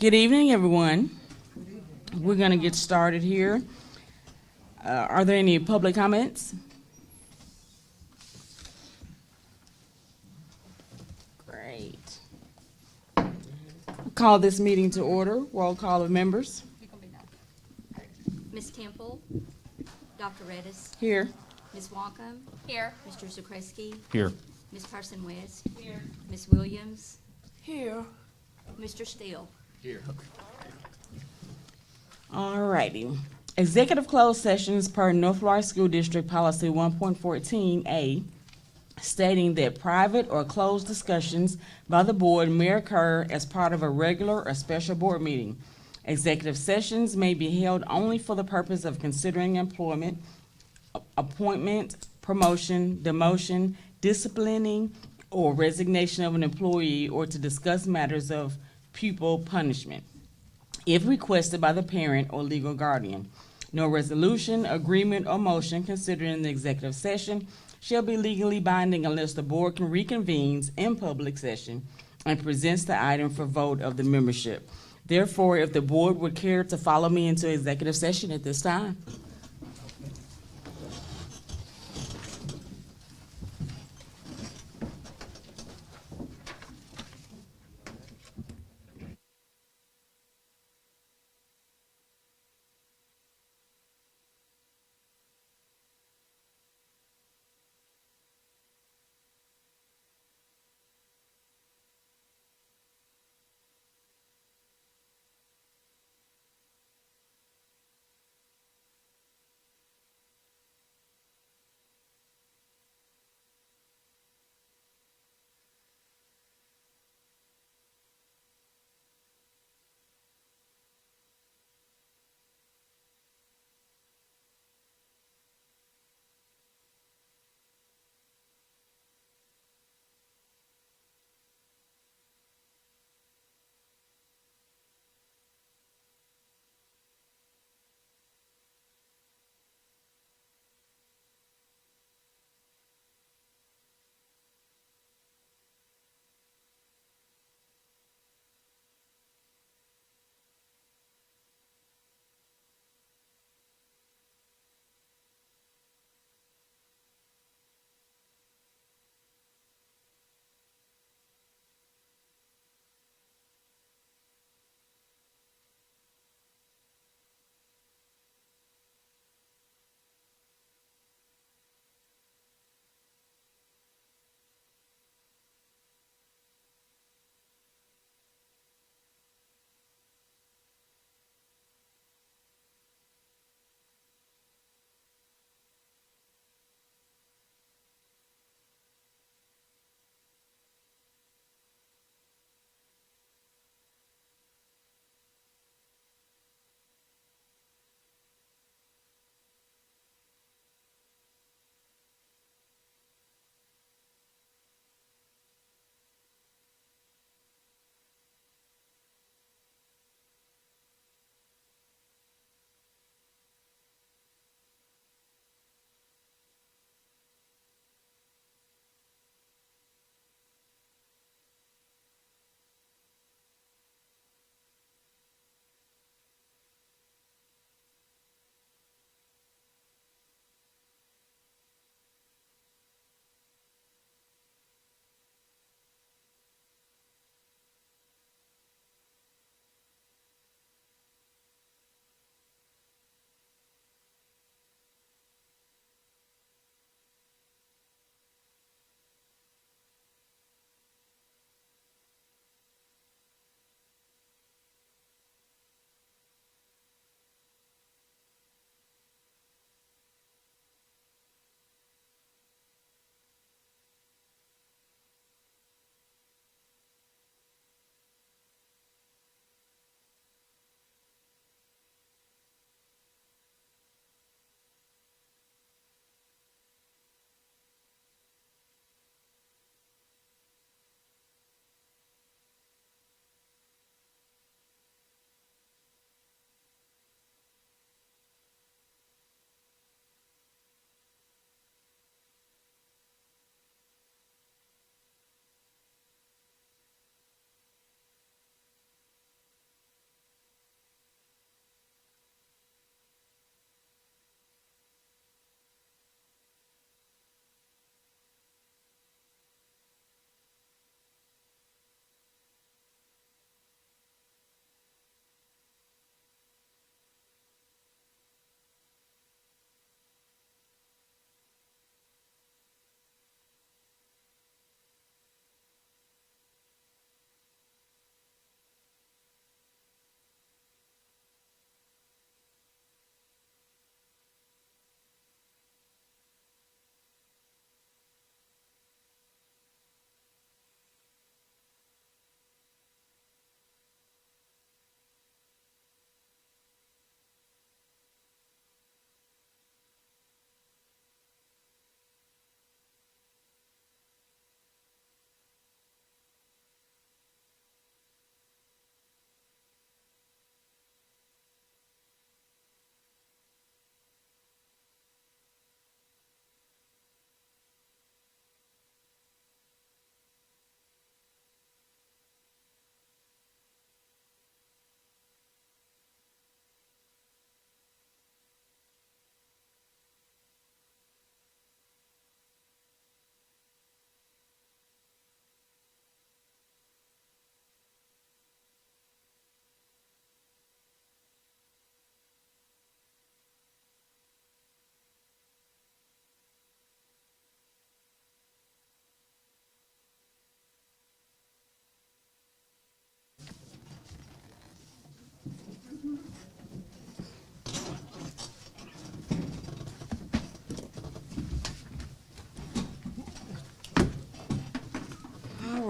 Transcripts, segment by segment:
Good evening, everyone. We're going to get started here. Are there any public comments? Great. Call this meeting to order. Roll call of members. Ms. Temple, Dr. Redis, Here. Ms. Walkham, Here. Mr. Zakreski, Here. Ms. Carson West, here. Ms. Williams, Here. Mr. Steele. Here. All righty. Executive closed sessions per North Florida School District Policy 1.14A, stating that private or closed discussions by the board may occur as part of a regular or special board meeting. Executive sessions may be held only for the purpose of considering employment, appointment, promotion, demotion, disciplining, or resignation of an employee, or to discuss matters of pupil punishment, if requested by the parent or legal guardian. No resolution, agreement, or motion considered in the executive session shall be legally binding unless the board reconvenes in public session and presents the item for vote of the membership. Therefore, if the board would care to follow me into executive session at this time.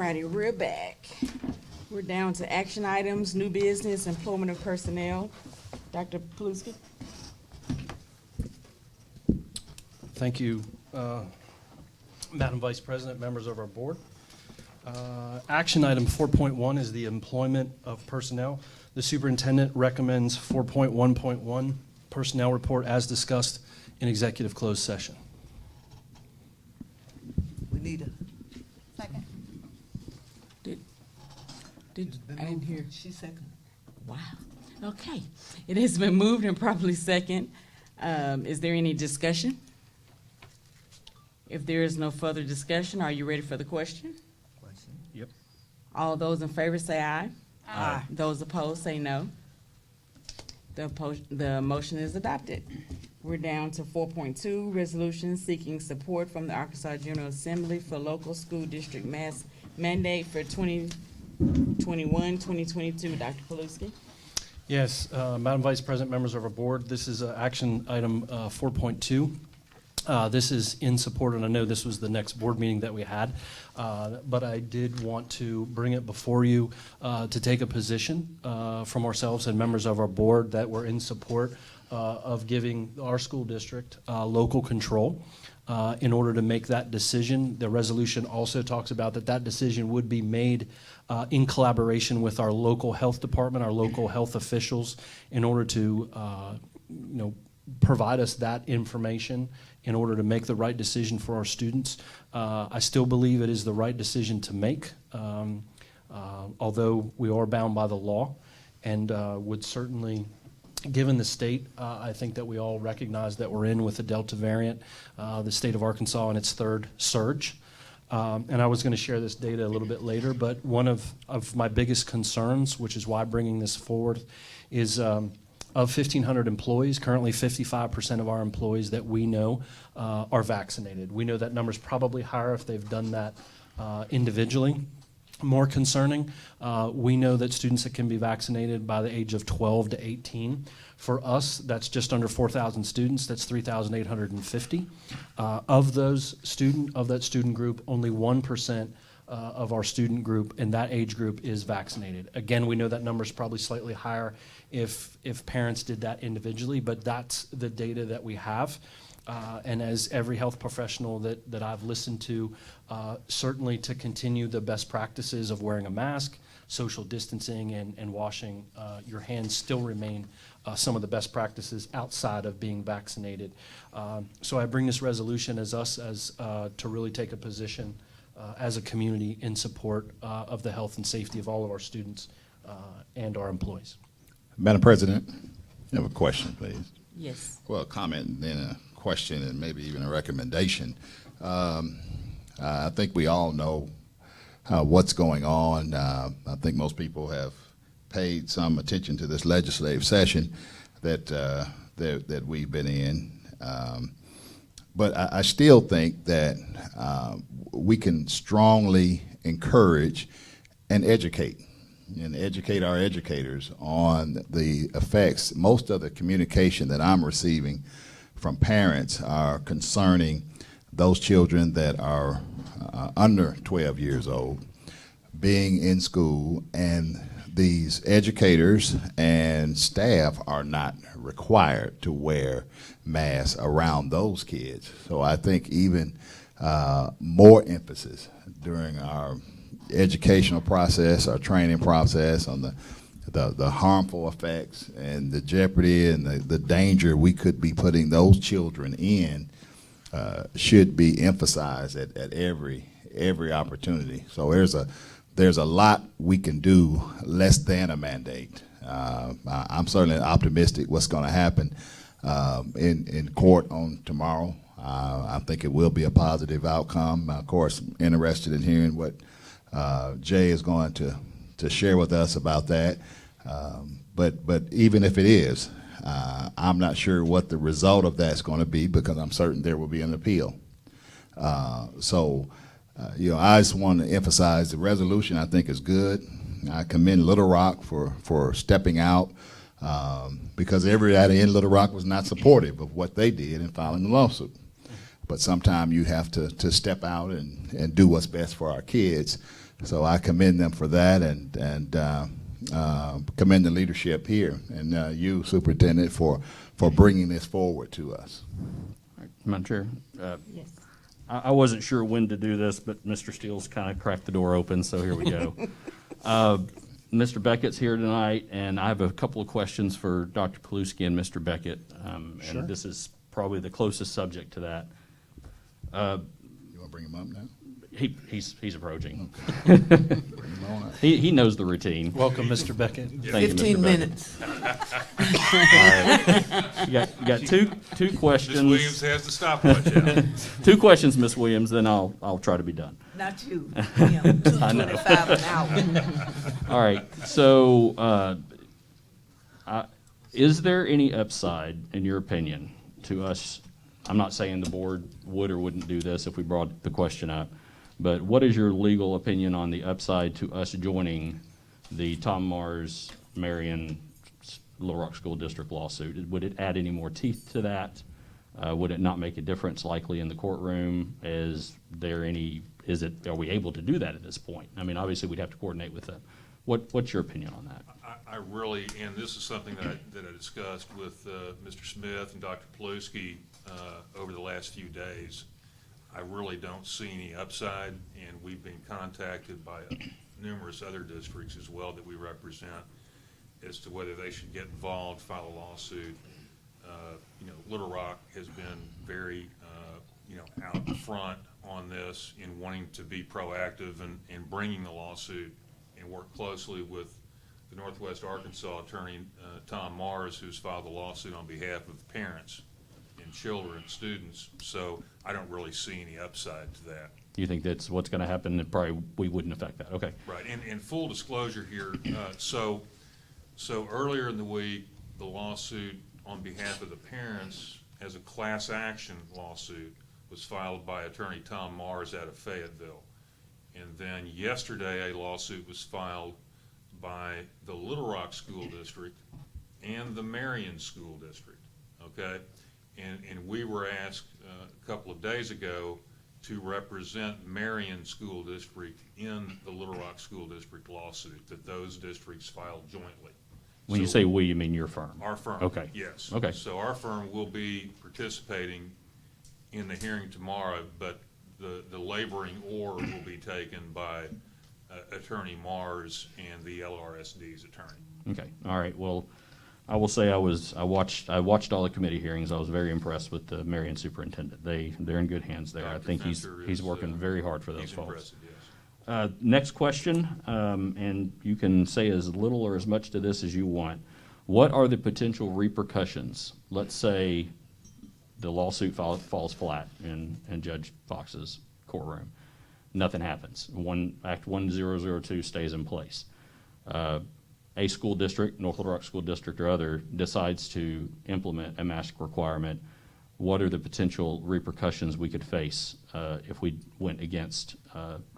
righty, we're back. We're down to action items, new business, employment of personnel. Dr. Paluski? Thank you, Madam Vice President, members of our board. Action item 4.1 is the employment of personnel. The superintendent recommends 4.1.1 personnel report as discussed in executive closed session. We need a. Second. I didn't hear. She second. Wow. Okay. It has been moved and properly second. Is there any discussion? If there is no further discussion, are you ready for the question? Question. Yep. All those in favor say aye. Aye. Those opposed say no. The motion is adopted. We're down to 4.2, resolution seeking support from the Arkansas General Assembly for local school district mass mandate for 2021-2022. Dr. Paluski? Yes, Madam Vice President, members of our board, this is action item 4.2. This is in support, and I know this was the next board meeting that we had, but I did want to bring it before you to take a position from ourselves and members of our board that we're in support of giving our school district local control in order to make that decision. The resolution also talks about that decision would be made in collaboration with our local health department, our local health officials, in order to provide us that information in order to make the right decision for our students. I still believe it is the right decision to make, although we are bound by the law, and would certainly, given the state, I think that we all recognize that we're in with the Delta variant, the state of Arkansas in its third surge. And I was going to share this data a little bit later, but one of my biggest concerns, which is why bringing this forward, is of 1,500 employees, currently 55% of our employees that we know are vaccinated. We know that number's probably higher if they've done that individually. More concerning, we know that students that can be vaccinated by the age of 12 to 18. For us, that's just under 4,000 students. That's 3,850. Of that student group, only 1% of our student group in that age group is vaccinated. Again, we know that number is probably slightly higher if parents did that individually, but that's the data that we have. And as every health professional that I've listened to, certainly to continue the best practices of wearing a mask, social distancing, and washing your hands still remain some of the best practices outside of being vaccinated. So I bring this resolution as to really take a position as a community in support of the health and safety of all of our students and our employees. Madam President, I have a question, please. Yes. Well, a comment and then a question and maybe even a recommendation. I think we all know what's going on. I think most people have paid some attention to this legislative session that we've been in. But I still think that we can strongly encourage and educate our educators on the effects. Most of the communication that I'm receiving from parents are concerning those children that are under 12 years old being in school, and these educators and staff are not required to wear masks around those kids. So I think even more emphasis during our educational process, our training process, on the harmful effects and the jeopardy and the danger we could be putting those children in should be emphasized at every opportunity. So there's a lot we can do less than a mandate. I'm certainly optimistic what's going to happen in court on tomorrow. I think it will be a positive outcome. Of course, I'm interested in hearing what Jay is going to share with us about that. But even if it is, I'm not sure what the result of that's going to be, because I'm certain there will be an appeal. I just want to emphasize the resolution I think is good. I commend Little Rock for stepping out, because everybody in Little Rock was not supportive of what they did in filing the lawsuit. But sometimes you have to step out and do what's best for our kids. So I commend them for that, and commend the leadership here, and you, Superintendent, for bringing this forward to us. Madam Chair, Yes. I wasn't sure when to do this, but Mr. Steele's kind of cracked the door open, so here we go. Mr. Beckett's here tonight, and I have a couple of questions for Dr. Paluski and Mr. Beckett. Sure. And this is probably the closest subject to that. You want to bring him up now? He's approaching. Bring him on up. He knows the routine. Welcome, Mr. Beckett. Thank you, Mr. 15 Beckett. minutes. You got two questions. Ms. Williams has the stopwatch out. Two questions, Ms. Williams, then I'll try to be done. Not you. Yeah, $2.25 an hour. All right, so is there any upside, in your opinion, to us? I'm not saying the board would or wouldn't do this if we brought the question up, but what is your legal opinion on the upside to us joining the Tom Mars Marion Little Rock School District lawsuit? Would it add any more teeth to that? Would it not make a difference likely in the courtroom? Are we able to do that at this point? I mean, obviously we'd have to coordinate with them. What's your opinion on that? I really, and this is something that I discussed with Mr. Smith and Dr. Paluski over the last few days. I really don't see any upside, and we've been contacted by numerous other districts as well that we represent as to whether they should get involved, file a lawsuit. Little Rock has been very, out front on this in wanting to be proactive and bringing the lawsuit, and work closely with the Northwest Arkansas attorney, Tom Mars, who's filed the lawsuit on behalf of parents and children, students. So I don't really see any upside to that. You think that's what's going to happen? And probably we wouldn't affect that. Okay. Right, and full disclosure here, so earlier in the week, the lawsuit on behalf of the parents as a class action lawsuit was filed by attorney Tom Mars out of Fayetteville. And then yesterday, a lawsuit was filed by the Little Rock School District and the Marion School District, okay? And we were asked a couple of days ago to represent Marion School District in the Little Rock School District lawsuit that those districts filed jointly. When you So say we, you mean your firm? our firm. Okay. Yes. Okay. So our firm will be participating in the hearing tomorrow, but the laboring oar will be taken by Attorney Mars and the NLRSD's attorney. Okay, all right. Well, I will say I watched all the committee hearings. I was very impressed with the Marion superintendent. They're in good hands there. I Dr. think Fencer he's is, working very hard for those He's folks. impressive, yes. Next question, and you can say as little or as much to this as you want. What are the potential repercussions? Let's say the lawsuit falls flat in Judge Fox's courtroom. Nothing happens. Act 1002 stays in place. A school district, North Little Rock School District or other, decides to implement a mask requirement. What are the potential repercussions we could face if we went against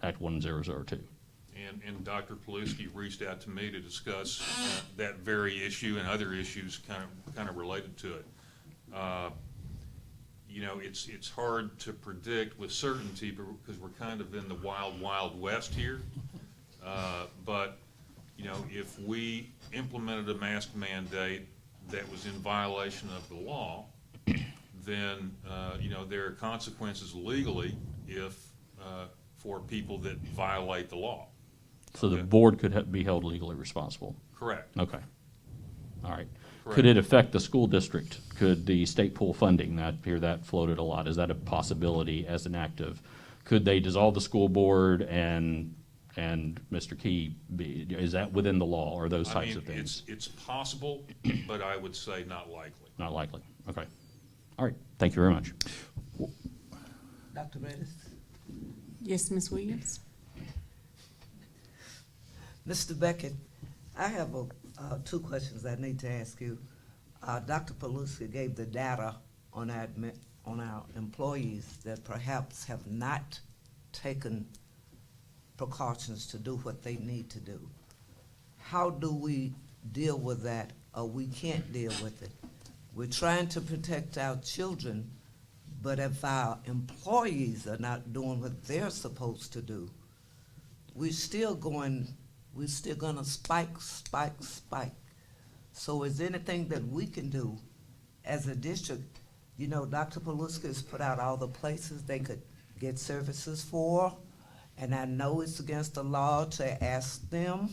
Act 1002? And Dr. Paluski reached out to me to discuss that very issue and other issues kind of related to it. It's hard to predict with certainty because we're kind of in the wild, wild west here. But if we implemented a mask mandate that was in violation of the law, then there are consequences legally for people that violate the law. So the Okay. board could be held legally responsible. Correct. Okay. All right. Correct. Could it affect the school district? Could the state pool funding, I hear that floated a lot. Is that a possibility as an active? Could they dissolve the school board and Mr. Key is that within the law or those types of things? It's possible, but I would say not likely. Not likely. Okay. All right. Thank you very much. Dr. Redis. Yes, Ms. Williams? Mr. Beckett, I have two questions I need to ask you. Dr. Paluski gave the data on our employees that perhaps have not taken precautions to do what they need to do. How do we deal with that, or we can't deal with it? We're trying to protect our children, but if our employees are not doing what they're supposed to do, we're still gonna spike. So is there anything that we can do as a district? You know, Dr. Paluska has put out all the places they could get services for, and I know it's against the law to ask them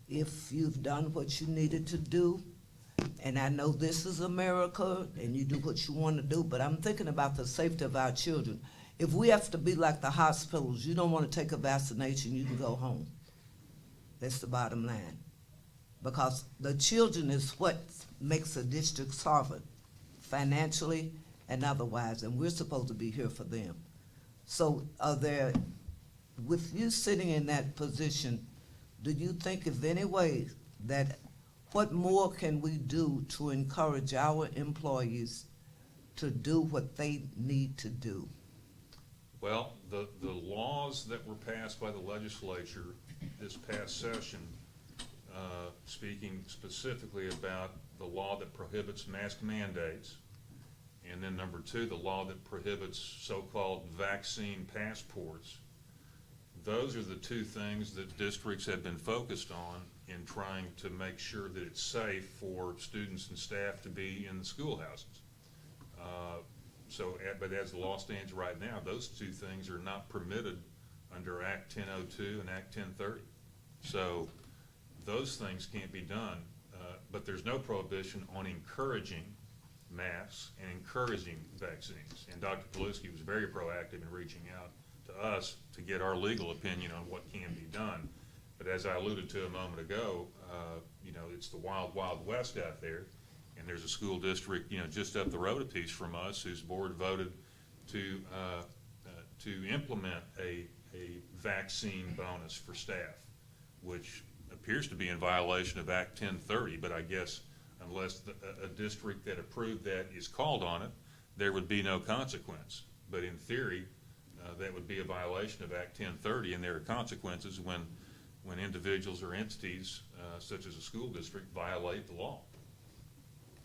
if you've done what you needed to do. And I know this is America, and you do what you want to do, but I'm thinking about the safety of our children. If we have to be like the hospitals, you don't want to take a vaccination, you can go home. That's the bottom line. Because the children is what makes a district solvent, financially and otherwise, and we're supposed to be here for them. So with you sitting in that position, do you think of any way that, what more can we do to encourage our employees to do what they need to do? Well, the laws that were passed by the legislature this past session, speaking specifically about the law that prohibits mask mandates, and then number two, the law that prohibits so-called vaccine passports. Those are the two things that districts have been focused on in trying to make sure that it's safe for students and staff to be in the schoolhouses. But as the law stands right now, those two things are not permitted under Act 1002 and Act 1030. So those things can't be done, but there's no prohibition on encouraging masks and encouraging vaccines. And Dr. Paluski was very proactive in reaching out to us to get our legal opinion on what can be done. But as I alluded to a moment ago, you know, it's the wild, wild west out there. And there's a school district, you know, just up the road a piece from us whose board voted to implement a vaccine bonus for staff, which appears to be in violation of Act 1030, but I guess unless a district that approved that is called on it, there would be no consequence. But in theory, that would be a violation of Act 1030, and there are consequences when individuals or entities, such as a school district, violate the law.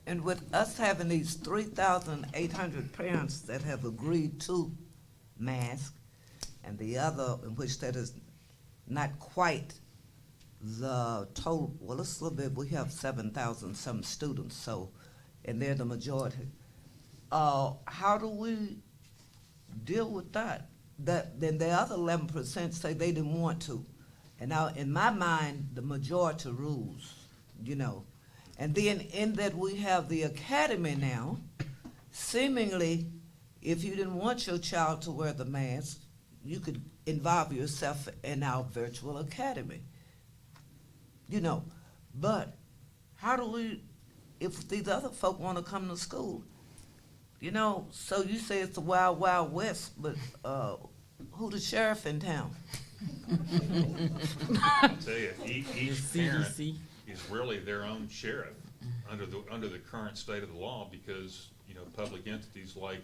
And with us having these 3,800 parents that have agreed to mask, and the other in which that is not quite the total, well, it's a little bit, we have 7,000 some students, so, and they're the majority. How do we deal with that? Then the other 11% say they didn't want to. And now, in my mind, the majority rules, you know. And then in that we have the academy now, seemingly, if you didn't want your child to wear the mask, you could involve yourself in our virtual academy. You know, but how do we, if these other folk want to come to school, you know, so you say it's the wild, wild west, but who the sheriff in town? I'll tell you, each parent CDC. is really their own sheriff under the current state of the law, because, you know, public entities like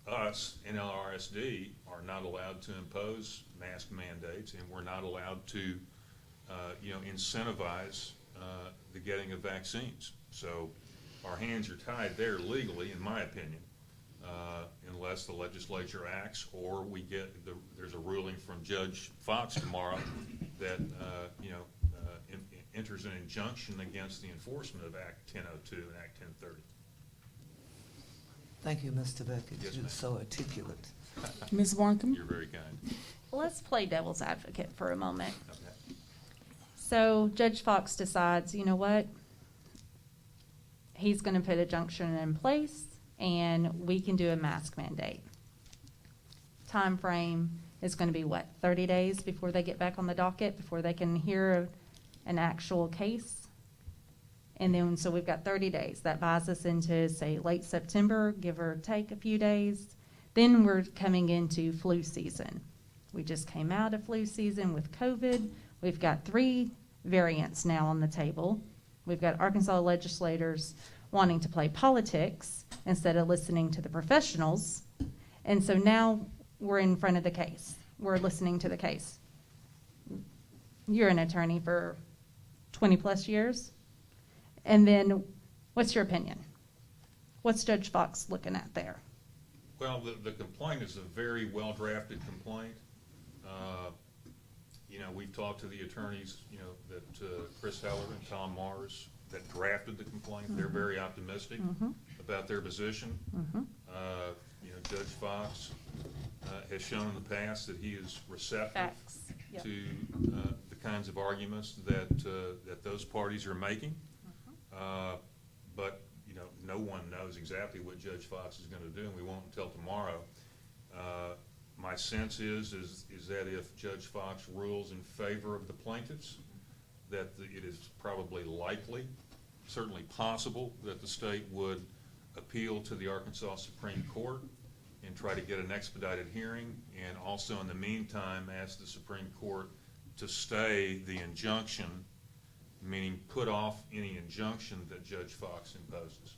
us, NLRSD, are not allowed to impose mask mandates, and we're not allowed to you know, incentivize the getting of vaccines. So our hands are tied there legally, in my opinion, unless the legislature acts or we get there's a ruling from Judge Hvac tomorrow that you know, enters an injunction against the enforcement of Act 1002 and Act 1030. Thank you, Mr. Beckett. Yes, You're ma'am. so articulate. Ms. Markham? You're very kind. Let's play devil's advocate for a moment. Okay. So Judge Fox decides, you know what? He's going to put a junction in place, and we can do a mask mandate. Time frame is going to be what, 30 days before they get back on the docket, before they can hear an actual case? And then, so we've got 30 days. That buys us into, say, late September, give or take a few days. Then we're coming into flu season. We just came out of flu season with COVID. We've got 3 variants now on the table. We've got Arkansas legislators wanting to play politics instead of listening to the professionals. And so now we're in front of the case. We're listening to the case. You're an attorney for 20 plus years. And then what's your opinion? What's Judge Fox looking at there? Well, the complaint is a very well-drafted complaint. You know, we've talked to the attorneys, you know, that Chris Heller and Tom Mars that drafted the complaint. They're very optimistic about their position. You know, Judge Fox has shown in the past that he is receptive Facts. Yep. to the kinds of arguments that that those parties are making. But you know, no one knows exactly what Judge Fox is going to do, and we won't until tomorrow. My sense is that if Judge Fox rules in favor of the plaintiffs, that it is probably likely, certainly possible, that the state would appeal to the Arkansas Supreme Court and try to get an expedited hearing, and also in the meantime ask the Supreme Court to stay the injunction, meaning put off any injunction that Judge Fox imposes,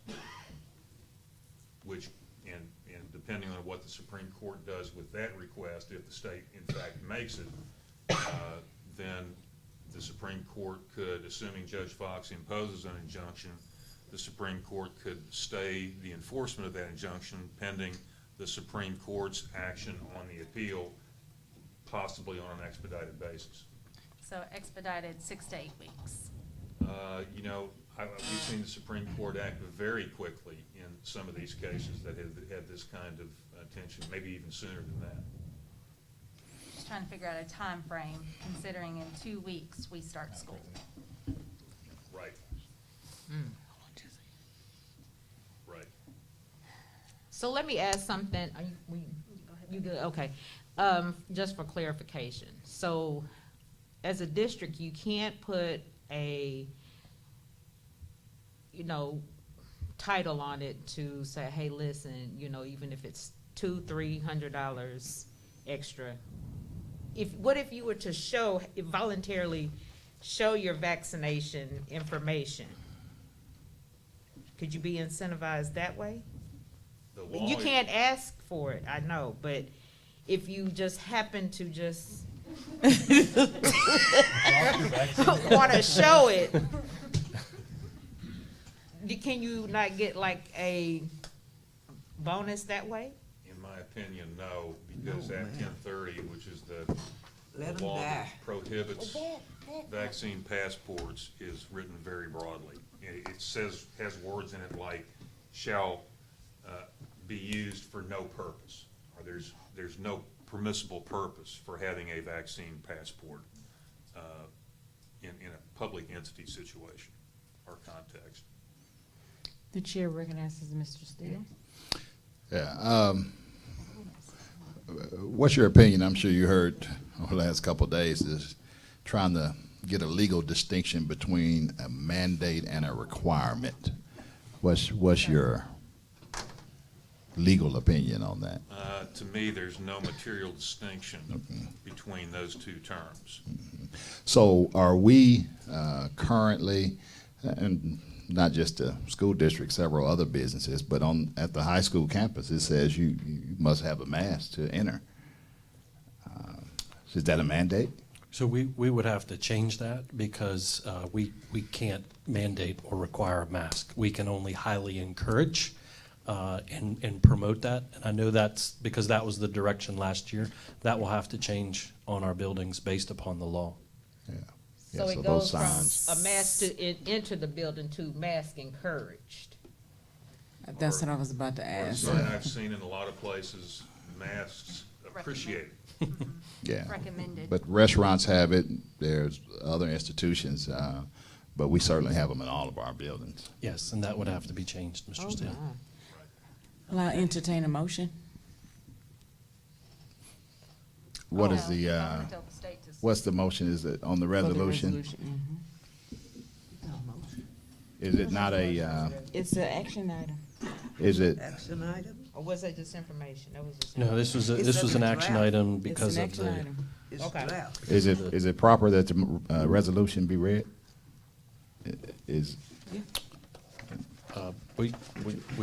which, and depending on what the Supreme Court does with that request, if the state in fact makes it, then the Supreme Court could, assuming Judge Fox imposes an injunction, the Supreme Court could stay the enforcement of that injunction pending the Supreme Court's action on the appeal, possibly on an expedited basis. So expedited 6 to 8 weeks. You know, we've seen the Supreme Court act very quickly in some of these cases that have had this kind of attention, maybe even sooner than that. Just trying to figure out a time frame, considering in 2 weeks we start school. Right. Right. So let me ask something. Are you good? Okay. Just for clarification. So as a district, you can't put a, you know, title on it to say, hey, listen, you know, even if it's $200-300 extra. What if you were to voluntarily show your vaccination information? Could you be incentivized that way? The law You can't ask for it, I know, but if you just happen to just want to show it, can you not get like a bonus that way? In my opinion, no, because Act 1030, which is the Let 'em law that die. prohibits vaccine passports, is written very broadly. It has words in it like "shall be used for no purpose," or there's no permissible purpose for having a vaccine passport in a public entity situation or context. The chair recognizes Mr. Steele. Yeah. What's your opinion? I'm sure you heard over the last couple of days is trying to get a legal distinction between a mandate and a requirement. What's your legal opinion on that? To me, there's no material distinction between those two terms. So are we currently, and not just the school district, several other businesses, but at the high school campus, it says you must have a mask to enter. Is that a mandate? So we would have to change that because we can't mandate or require a mask. We can only highly encourage and promote that. And I know that's because that was the direction last year. That will have to change on our buildings based upon the law. Yeah. So Yeah, it those goes from signs. a mask to enter the building to mask encouraged. That's what I was about to Or a ask. sign I've seen in a lot of places, masks appreciated. Yeah. Recommended. But restaurants have it. There's other institutions, but we certainly have them in all of our buildings. Yes, and that would have to be changed, Mr. Steele. Will I entertain a motion? What is Well, the? I'm gonna tell the state to- What's the motion? Is it on the For the resolution? resolution, Is it not a? It's an action item. Is it? Action item? Or was that just information? That was just. No, this was It's this was an a action draft. item It's because an of action the. item. It's Okay. draft. Is it proper that the resolution be read? Is We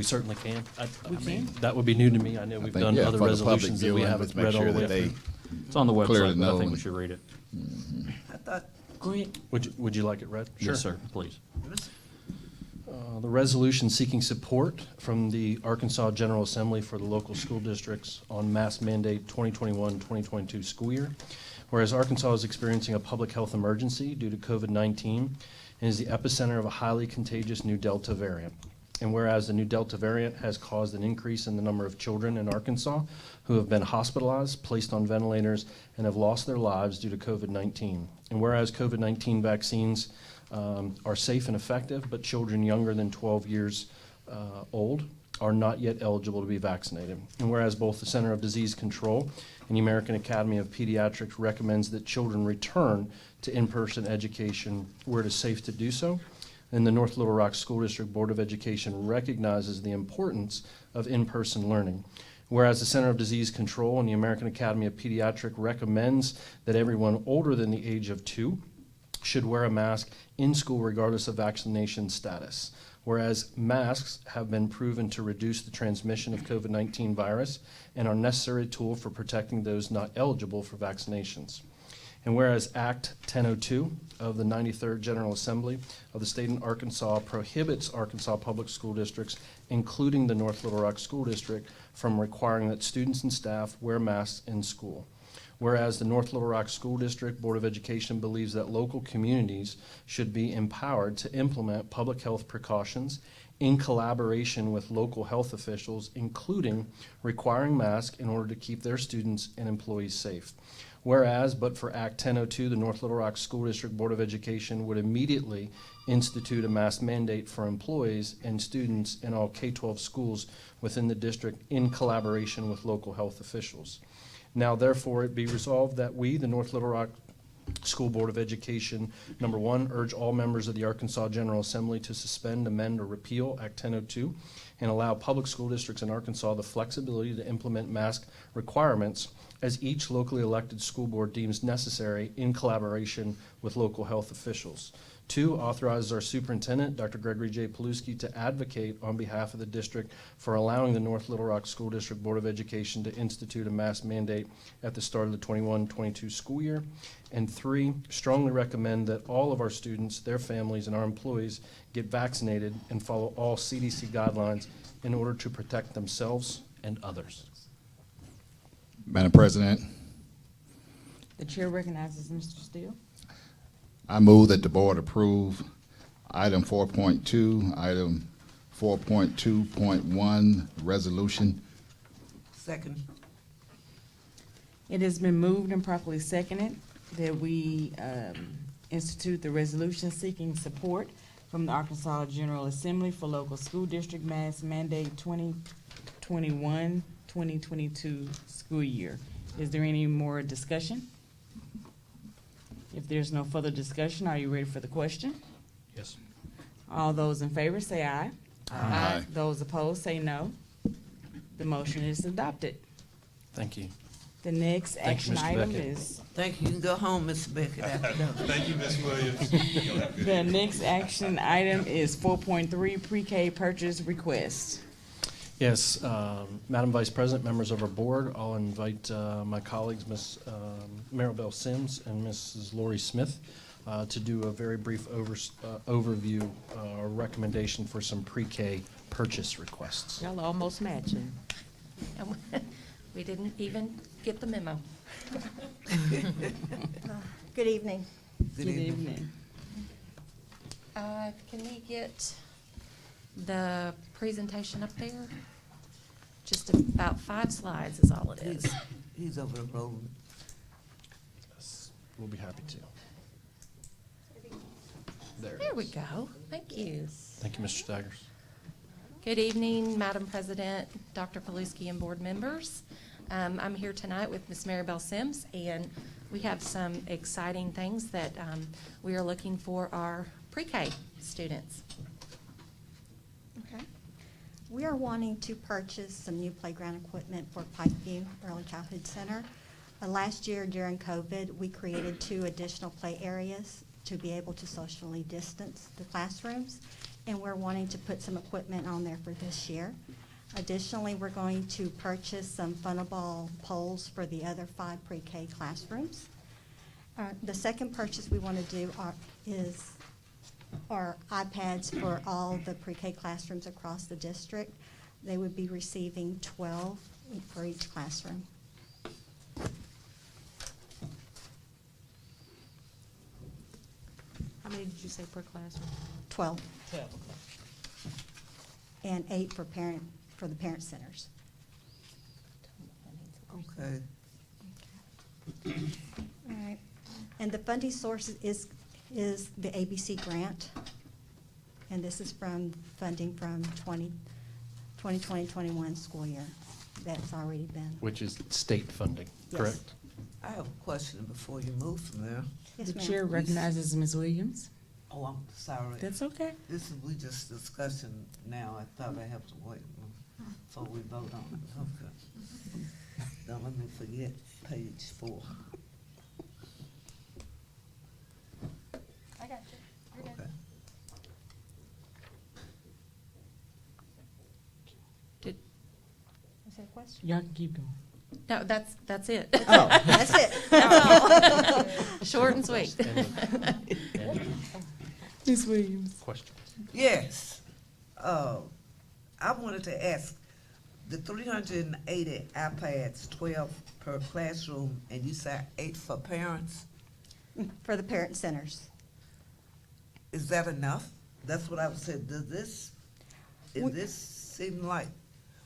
certainly can. I We mean, can? that would be new to me. I know I we've think, done yeah, other for the public resolutions that we viewing, haven't let's make read all sure the way that they through. It's on the Clearly website, but I known. think we should read it. I thought, Go ahead. Would you like it read? Yes, sir, please. The resolution seeking support from the Arkansas General Assembly for the local school districts on mask mandate 2021-2022 school year. Whereas Arkansas is experiencing a public health emergency due to COVID-19 and is the epicenter of a highly contagious new Delta variant. And whereas the new Delta variant has caused an increase in the number of children in Arkansas who have been hospitalized, placed on ventilators, and have lost their lives due to COVID-19. And whereas COVID-19 vaccines are safe and effective, but children younger than 12 years old are not yet eligible to be vaccinated. And whereas both the Center of Disease Control and the American Academy of Pediatrics recommends that children return to in-person education where it is safe to do so, and the North Little Rock School District Board of Education recognizes the importance of in-person learning. Whereas the Center of Disease Control and the American Academy of Pediatrics recommends that everyone older than the age of 2 should wear a mask in school regardless of vaccination status. Whereas masks have been proven to reduce the transmission of COVID-19 virus and are a necessary tool for protecting those not eligible for vaccinations. And whereas Act 1002 of the 93rd General Assembly of the State of Arkansas prohibits Arkansas public school districts, including the North Little Rock School District, from requiring that students and staff wear masks in school. Whereas the North Little Rock School District Board of Education believes that local communities should be empowered to implement public health precautions in collaboration with local health officials, including requiring masks in order to keep their students and employees safe. Whereas, but for Act 1002, the North Little Rock School District Board of Education would immediately institute a mask mandate for employees and students in all K-12 schools within the district in collaboration with local health officials. Now, therefore, it be resolved that we, the North Little Rock School Board of Education, number 1, urge all members of the Arkansas General Assembly to suspend, amend, or repeal Act 1002 and allow public school districts in Arkansas the flexibility to implement mask requirements as each locally elected school board deems necessary in collaboration with local health officials. 2, authorizes our superintendent, Dr. Gregory J. Paluski, to advocate on behalf of the district for allowing the North Little Rock School District Board of Education to institute a mask mandate at the start of the 21-22 school year. And 3, strongly recommend that all of our students, their families, and our employees get vaccinated and follow all CDC guidelines in order to protect themselves and others. Madam President, The chair recognizes Mr. Steele. I move that the board approve item 4.2, item 4.2.1, resolution. Second. It has been moved and properly seconded that we institute the resolution seeking support from the Arkansas General Assembly for local school district mask mandate 2021-2022 school year. Is there any more discussion? If there's no further discussion, are you ready for the question? Yes. All those in favor say aye. Aye. Those opposed say no. The motion is adopted. Thank you. The next Thank you, action Mr. item Beckett. is, Thank you. You can go home, Mr. Beckett, after that. Thank you, Ms. Williams. the next action item is 4.3 pre-K purchase request. Yes, Madam Vice President, members of our board, I'll invite my colleagues, Ms. Maribel Sims and Mrs. Lori Smith, to do a very brief overview or recommendation for some pre-K purchase requests. Y'all almost matching. We didn't even get the memo. Good evening. Good evening. Can we get the presentation up there? Just about 5 slides is all it is. He's over the road. Yes, we'll be happy to. There There it we is. go. Thank you. Thank you, Mr. Staggers. Good evening, Madam President, Dr. Paluski, and board members. I'm here tonight with Ms. Maribel Sims, and we have some exciting things that we are looking for our pre-K students. Okay. We are wanting to purchase some new playground equipment for Pikeview Early Childhood Center. Last year during COVID, we created 2 additional play areas to be able to socially distance the classrooms, and we're wanting to put some equipment on there for this year. Additionally, we're going to purchase some funnel poles for the other 5 pre-K classrooms. The second purchase we want to do is our iPads for all the pre-K classrooms across the district. They would be receiving 12 for each classroom. did you say per classroom? 12, 12, okay. and 8 for the parent centers. Okay. All right. And the funding source is the ABC grant. And this is from funding from 2020-21 school year. That's already been. Which is state funding, Yes. correct? I have a question before you move from there. Yes, The ma'am. chair recognizes Ms. Williams. Oh, I'm sorry. That's okay. We just discussing now. I thought I have to wait before we vote on it. Okay. Don't let me forget page 4. I got you. You're good. Okay. Is that a question? Y'all can keep going. No, that's it. Oh, That's it. Short and sweet. And Ms. Williams. questions? Yes. I wanted to ask, the 380 iPads, 12 per classroom, and you said 8 for parents, For the parent centers. is that enough? That's what I said. Does this seem like,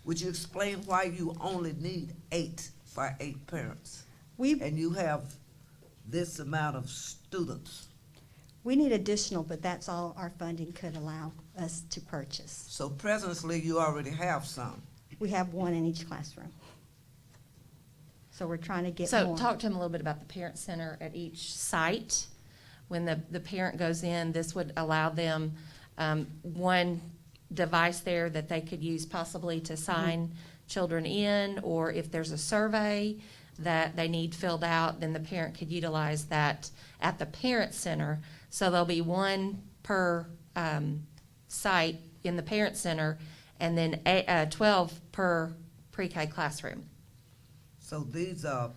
would you explain why you only need 8 for 8 parents? And you have this amount of students. We need additional, but that's all our funding could allow us to purchase. So presently, you already have some. We have 1 in each classroom. So we're trying to get So more. talk to them a little bit about the parent center at each site. When the parent goes in, this would allow them one device there that they could use possibly to sign children in, or if there's a survey that they need filled out, then the parent could utilize that at the parent center. So there'll be 1 per site in the parent center, and then 12 per pre-K classroom. So these are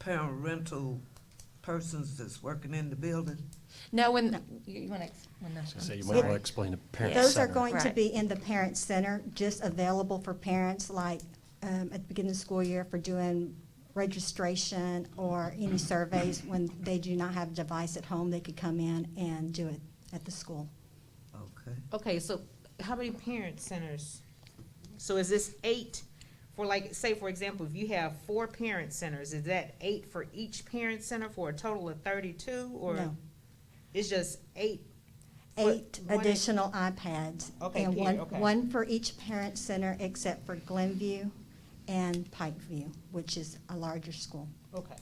parental persons that's working in the building? No, when, you want to, So you might want to explain the parent center. Those are going to Right. be in the parent center, just available for parents, like at the beginning of the school year for doing registration or any surveys. When they do not have a device at home, they could come in and do it at the school. Okay. Okay, so how many parent centers? So is this 8 for, like, say, for example, if you have 4 parent centers, is that 8 for each parent center for a total of 32? Or No. it's just 8? 8 additional iPads. Okay, And period, okay. one for each parent center except for Glenview and Pikeview, which is a larger school. Okay.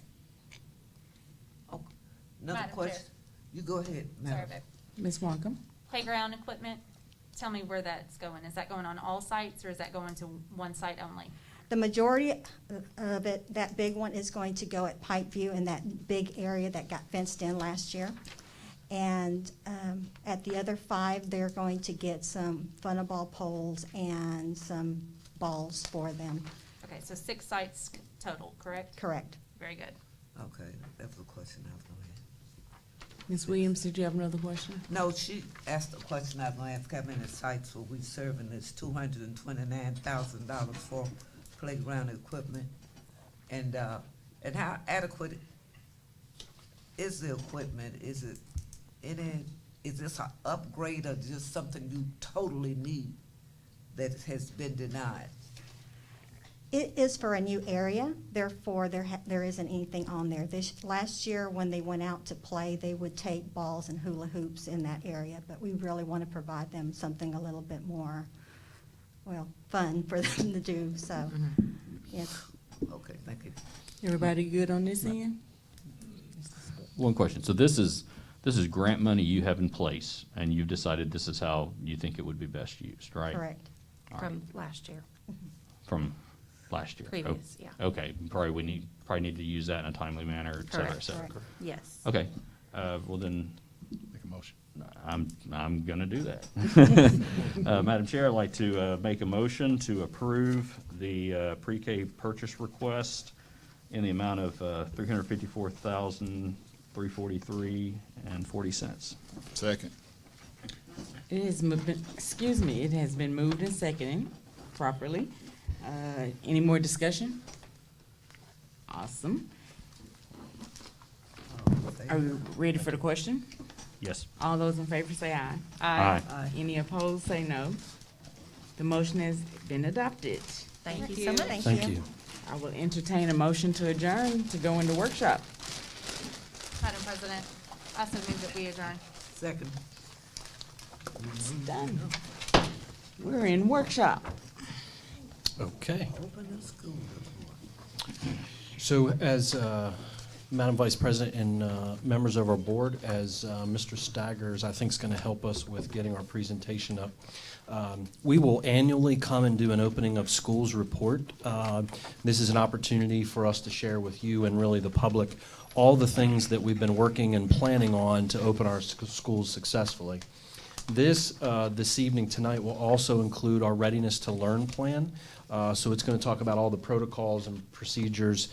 Another Madam question? Chair. You go ahead, Sorry, ma'am. babe. Ms. Markham. Playground equipment, tell me where that's going. Is that going on all sites, or is that going to one site only? The majority of it, that big one, is going to go at Pikeview in that big area that got fenced in last year. And at the other 5, they're going to get some funnel poles and some balls for them. Okay, so 6 sites total, correct? Correct. Very good. Okay, that was a question I was gonna ask. Ms. Williams, did you have another question? No, she asked a question I was gonna ask, how many sites will we serving this $229,000 for playground equipment? And how adequate is the equipment? Is this an upgrade or just something you totally need that has been denied? It is for a new area, therefore there isn't anything on there. Last year, when they went out to play, they would take balls and hula hoops in that area, but we really want to provide them something a little bit more, well, fun for them to do, so, yes. Okay, thank you. Everybody good on this end? One question. So this is grant money you have in place, and you've decided this is how you think it would be best used, right? Correct. All From last year, From last year? previous, yeah. Okay, probably need to use that in a timely manner, et cetera, et Correct. cetera. Correct. Yes. Okay, well then, Make a motion. I'm gonna do that. Madam Chair, I'd like to make a motion to approve the pre-K purchase request in the amount of $354,343.40. Second. It has been moved and seconded properly. Any more discussion? Awesome. Are we ready for the question? Yes. All those in favor say aye. Aye. Aye. Any opposed, say no. The motion has been adopted. Thank you so much. Thank you. I will entertain a motion to adjourn to go into workshop. Madam President, I so move that we adjourn. Second. It's done. We're in workshop. Okay. Open the school. So as Madam Vice President and members of our board, as Mr. Staggers, I think, is going to help us with getting our presentation up. We will annually come and do an opening of schools report. This is an opportunity for us to share with you and really the public all the things that we've been working and planning on to open our schools successfully. This evening, tonight, will also include our Readiness to Learn plan. So it's going to talk about all the protocols and procedures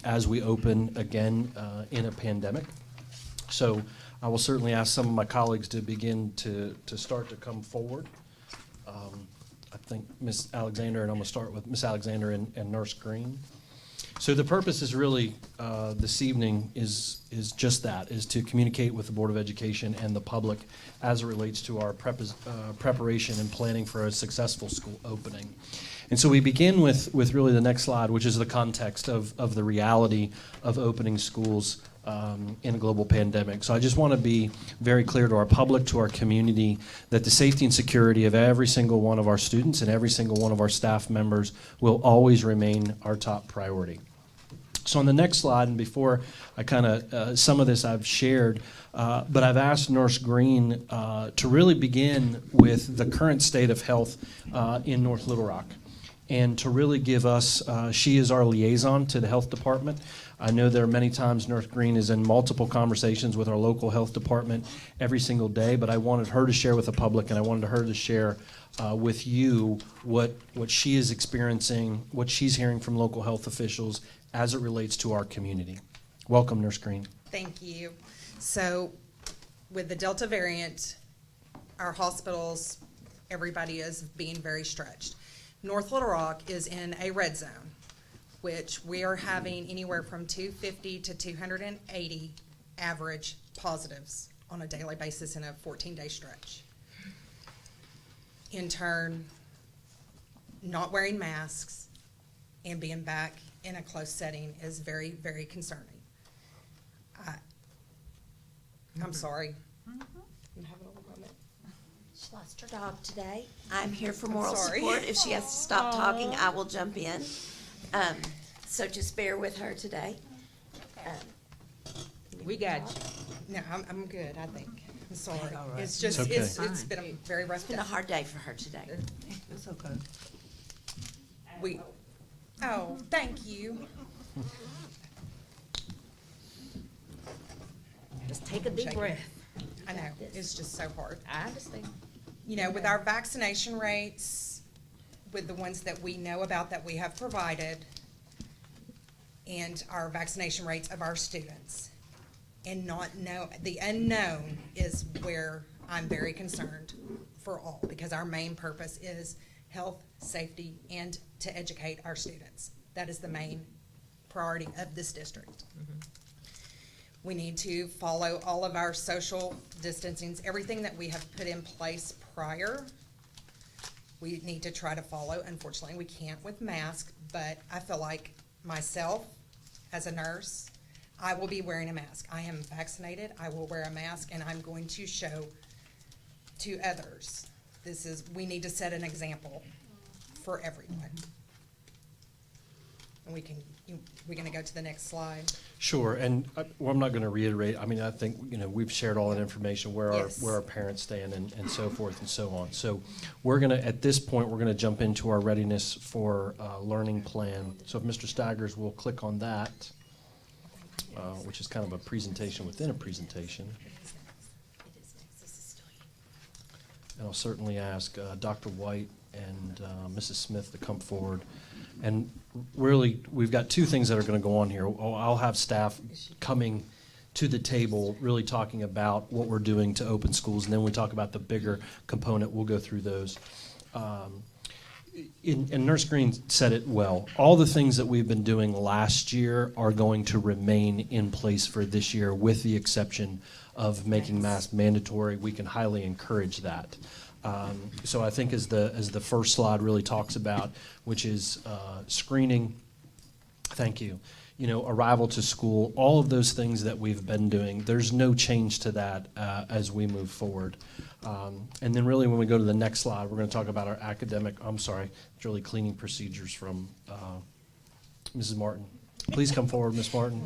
as we open again in a pandemic. So I will certainly ask some of my colleagues to begin to start to come forward. I think Ms. Alexander, and I'm going to start with Ms. Alexander and Nurse Green. So the purpose is really this evening is just that, is to communicate with the Board of Education and the public as it relates to our preparation and planning for a successful school opening. And so we begin with really the next slide, which is the context of the reality of opening schools in a global pandemic. So I just want to be very clear to our public, to our community, that the safety and security of every single one of our students and every single one of our staff members will always remain our top priority. So on the next slide, and before I kind of, some of this I've shared, but I've asked Nurse Green to really begin with the current state of health in North Little Rock, and to really give us, she is our liaison to the health department. I know there are many times Nurse Green is in multiple conversations with our local health department every single day, but I wanted her to share with the public, and I wanted her to share with you what she is experiencing, what she's hearing from local health officials as it relates to our community. Welcome, Nurse Green. Thank you. So with the Delta variant, our hospitals, everybody is being very stretched. North Little Rock is in a red zone, which we are having anywhere from 250 to 280 average positives on a daily basis in a 14-day stretch. In turn, not wearing masks and being back in a close setting is very, very concerning. I'm sorry. I'm having a little moment. She lost her dog today. I'm here for I'm moral sorry. support. If she has to stop talking, I will jump in. So just bear with her today. We got you. No, I'm good, I think. I'm sorry. All right. It's just, It's it's been a very rough It's been day. a hard day for her today. It's okay. Oh, thank you. Just take a deep Shaking. breath. I know, it's just so hard. I understand. You know, with our vaccination rates, with the ones that we know about that we have provided, and our vaccination rates of our students, and the unknown is where I'm very concerned for all, because our main purpose is health, safety, and to educate our students. That is the main priority of this district. We need to follow all of our social distancings, everything that we have put in place prior. We need to try to follow. Unfortunately, we can't with masks, but I feel like myself, as a nurse, I will be wearing a mask. I am vaccinated, I will wear a mask, and I'm going to show to others. We need to set an example for everyone. And we're gonna go to the next slide. Sure, and I'm not going to reiterate. I mean, I think we've shared all that information where Yes. our parents stand and so forth and so on. So we're going to, at this point, we're going to jump into our readiness for learning plan. So if Mr. Staggers will click on that, which is kind of a presentation within a presentation. And I'll certainly ask Dr. White and Mrs. Smith to come forward. And really, we've got two things that are going to go on here. I'll have staff coming to the table, really talking about what we're doing to open schools, and then we talk about the bigger component. We'll go through those. and Nurse Green said it well. All the things that we've been doing last year are going to remain in place for this year, with the exception of making masks mandatory. We can highly encourage that. So I think as the first slide really talks about, which is screening. Thank you. Arrival to school, all of those things that we've been doing, there's no change to that as we move forward. And then really when we go to the next slide, we're going to talk about our it's really cleaning procedures from Mrs. Martin. Please come forward, Ms. Martin.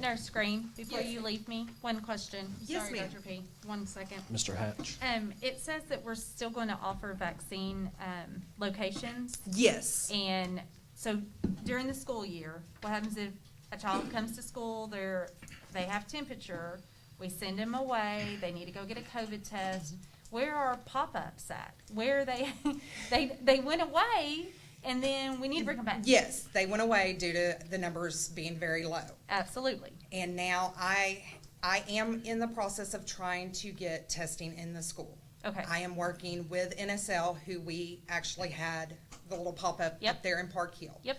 Nurse Green, before you leave me, one question. Yes, Sorry, ma'am. Dr. P. 1 second. Mr. Hatch. It says that we're still going to offer vaccine locations. Yes. And so during the school year, what happens if a child comes to school, they have temperature, we send them away, they need to go get a COVID test. Where are pop-ups at? Where are they, they went away, and then we need to bring them back. Yes, they went away due to the numbers being very low. Absolutely. And now I am in the process of trying to get testing in the school. Okay. I am working with NSL, who we actually had the little pop-up up there in Park Hill. Yep.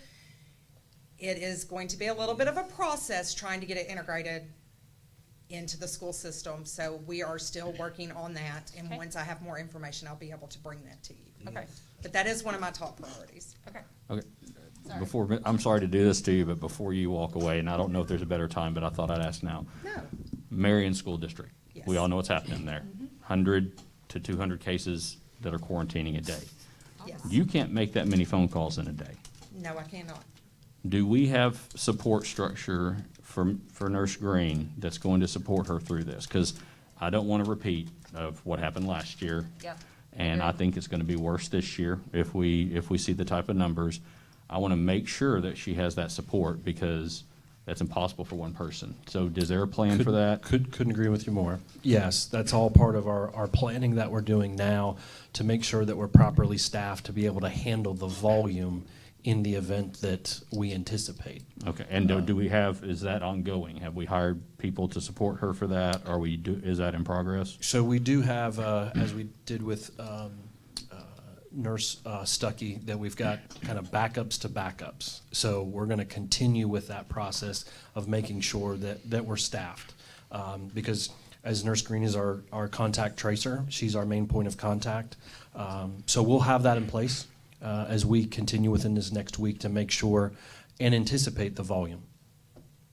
It is going to be a little bit of a process trying to get it integrated into the school system, so we are still working on that, and Okay. once I have more information, I'll be able to bring that to you. Okay. But that is one of my top priorities. Okay. Okay. Sorry. I'm sorry to do this to you, but before you walk away, and I don't know if there's a better time, but I thought I'd ask now. No. Marion School District. Yes. We all know what's happening there. 100 to 200 cases that are quarantining a day. Yes. You can't make that many phone calls in a day. No, I cannot. Do we have support structure for Nurse Green that's going to support her through this? Because I don't want a repeat of what happened last year. Yep. And I think it's going to be worse this year if we see the type of numbers. I want to make sure that she has that support, because that's impossible for one person. So is there a plan for that? Couldn't agree with you more. Yes, that's all part of our planning that we're doing now to make sure that we're properly staffed to be able to handle the volume in the event that we anticipate. Okay, and do we have, is that ongoing? Have we hired people to support her for that? Is that in progress? So we do have, as we did with Nurse Stuckey, that we've got kind of backups to backups. So we're going to continue with that process of making sure that we're staffed. Because as Nurse Green is our contact tracer, she's our main point of contact. So we'll have that in place as we continue within this next week to make sure and anticipate the volume.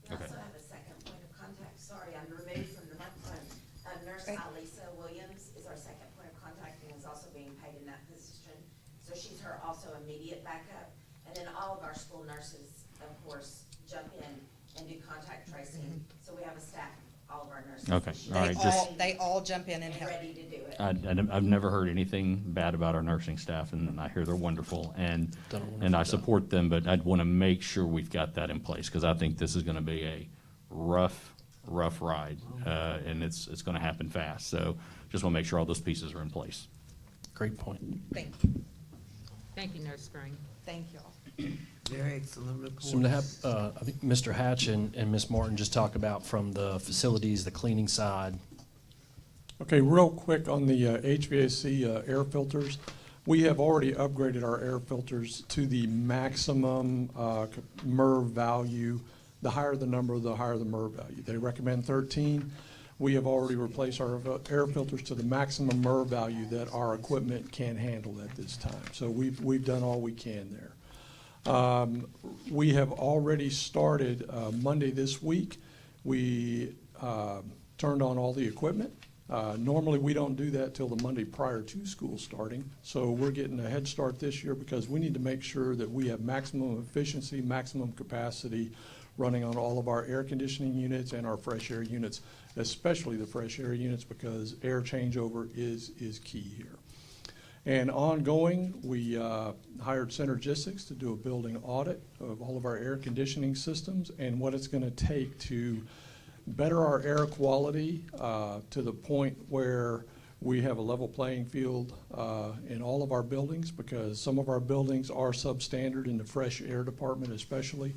We also have a second point of contact. Sorry, I'm removed from the microphone. Nurse Alisa Williams is our second point of contact and is also being paid in that position. So she's her also immediate backup. And then all of our school nurses, of course, jump in and do contact tracing. So we have a staff of all of our nurses. Okay, all right. They all jump in and help. Ready to do it. I've never heard anything bad about our nursing staff, and I hear they're wonderful, and I support them, but I'd want to make sure we've got that in place, because I think this is going to be a rough ride, and it's going to happen fast. So just want to make sure all those pieces are in place. Great point. Thank you. Thank you, Nurse Green. Thank y'all. Very excellent report. So I'm going to have, I think Mr. Hatch and Ms. Martin just talk about from the facilities, the cleaning side. Okay, real quick on the HVAC air filters. We have already upgraded our air filters to the maximum MERV value. The higher the number, the higher the MERV value. They recommend 13. We have already replaced our air filters to the maximum MERV value that our equipment can handle at this time. So we've done all we can there. We have already started Monday this week. We turned on all the equipment. Normally, we don't do that till the Monday prior to school starting. So we're getting a head start this year because we need to make sure that we have maximum efficiency, maximum capacity running on all of our air conditioning units and our fresh air units, especially the fresh air units, because air changeover is key here. And ongoing, we hired Synergistics to do a building audit of all of our air conditioning systems and what it's going to take to better our air quality to the point where we have a level playing field in all of our buildings, because some of our buildings are substandard in the fresh air department especially.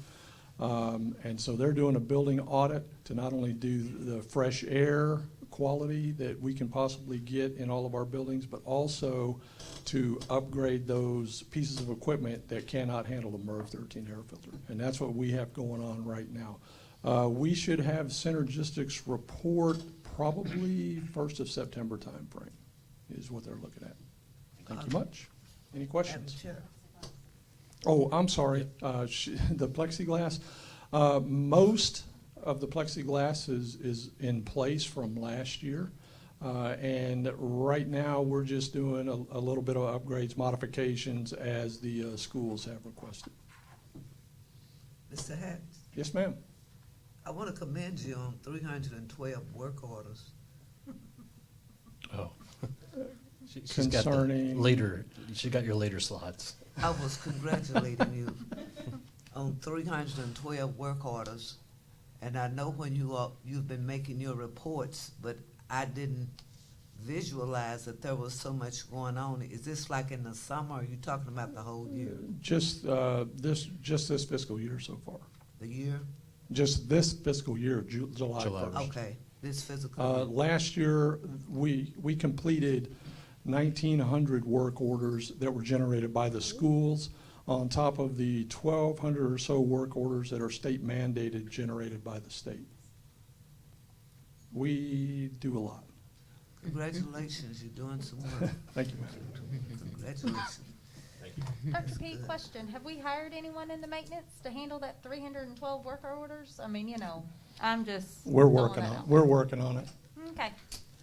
And so they're doing a building audit to not only do the fresh air quality that we can possibly get in all of our buildings, but also to upgrade those pieces of equipment that cannot handle the MERV 13 air filter. And that's what we have going on right now. We should have Synergistics report probably 1st of September timeframe is what they're looking at. Thank you much. Any questions? Madam Chair. Oh, I'm sorry, the plexiglass. Most of the plexiglass is in place from last year. And right now, we're just doing a little bit of upgrades, modifications as the schools have requested. Mr. Hatch, Yes, ma'am. I want to commend you on 312 work orders. Oh. She's got the Concerning- later, she got your later slides. I was congratulating you on 312 work orders. And I know when you've been making your reports, but I didn't visualize that there was so much going on. Is this like in the summer, or are you talking about the whole year? Just this fiscal year so far. The year? Just this fiscal year, July July. 1st. Okay, this physical year. Last year, we completed 1,900 work orders that were generated by the schools on top of the 1,200 or so work orders that are state mandated generated by the state. We do a lot. Congratulations, you're doing some work. Thank you, ma'am. Congratulations. Pete, question, have we hired anyone in the maintenance to handle that 312 worker orders? I mean, I'm just. We're throwing working that on it. out. We're working on it. Okay.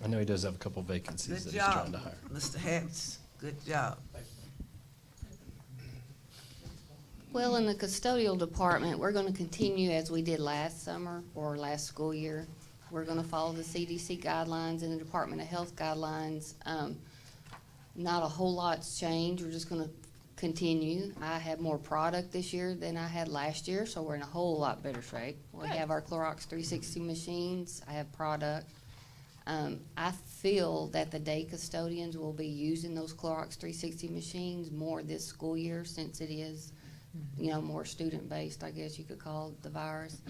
I know he does have a couple vacancies Good that he's trying job, to hire. Mr. Hatch. Good job. Well, in the custodial department, we're going to continue as we did last summer or last school year. We're going to follow the CDC guidelines and the Department of Health guidelines. Not a whole lot's changed. We're just going to continue. I have more product this year than I had last year, so we're in a whole lot better shape. We Good. have our Clorox 360 machines. I have product. I feel that the day custodians will be using those Clorox 360 machines more this school year since it is, more student-based, I guess you could call it, the virus.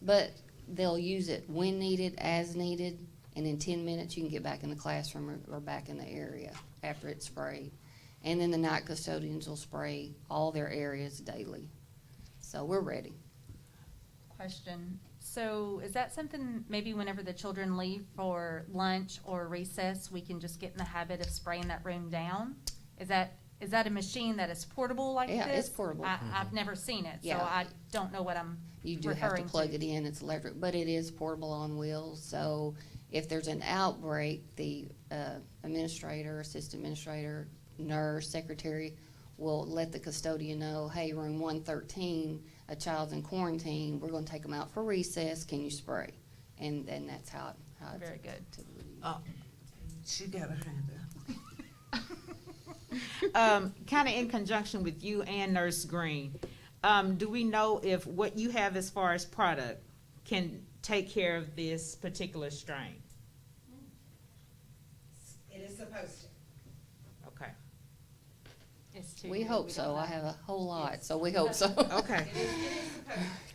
But they'll use it when needed, as needed, and in 10 minutes you can get back in the classroom or back in the area after it's sprayed. And then the night custodians will spray all their areas daily. So we're ready. Question. So is that something maybe whenever the children leave for lunch or recess, we can just get in the habit of spraying that room down? Is that a machine that is portable like this? Yeah, it's portable. I've never seen it, so Yeah. I don't know what I'm You do have to referring plug it in, it's electric, but it is portable on wheels. So if there's an outbreak, the administrator, assistant administrator, nurse, secretary will let the custodian know, hey, room 113, a child's in quarantine, we're gonna take them out for recess, can you spray? And that's how it's. Very good. She got her hand up. Kind of in conjunction with you and Nurse Green, do we know if what you have as far as product can take care of this particular strain? It is supposed to. Okay. We hope so. I have a whole lot, so we hope so. Okay.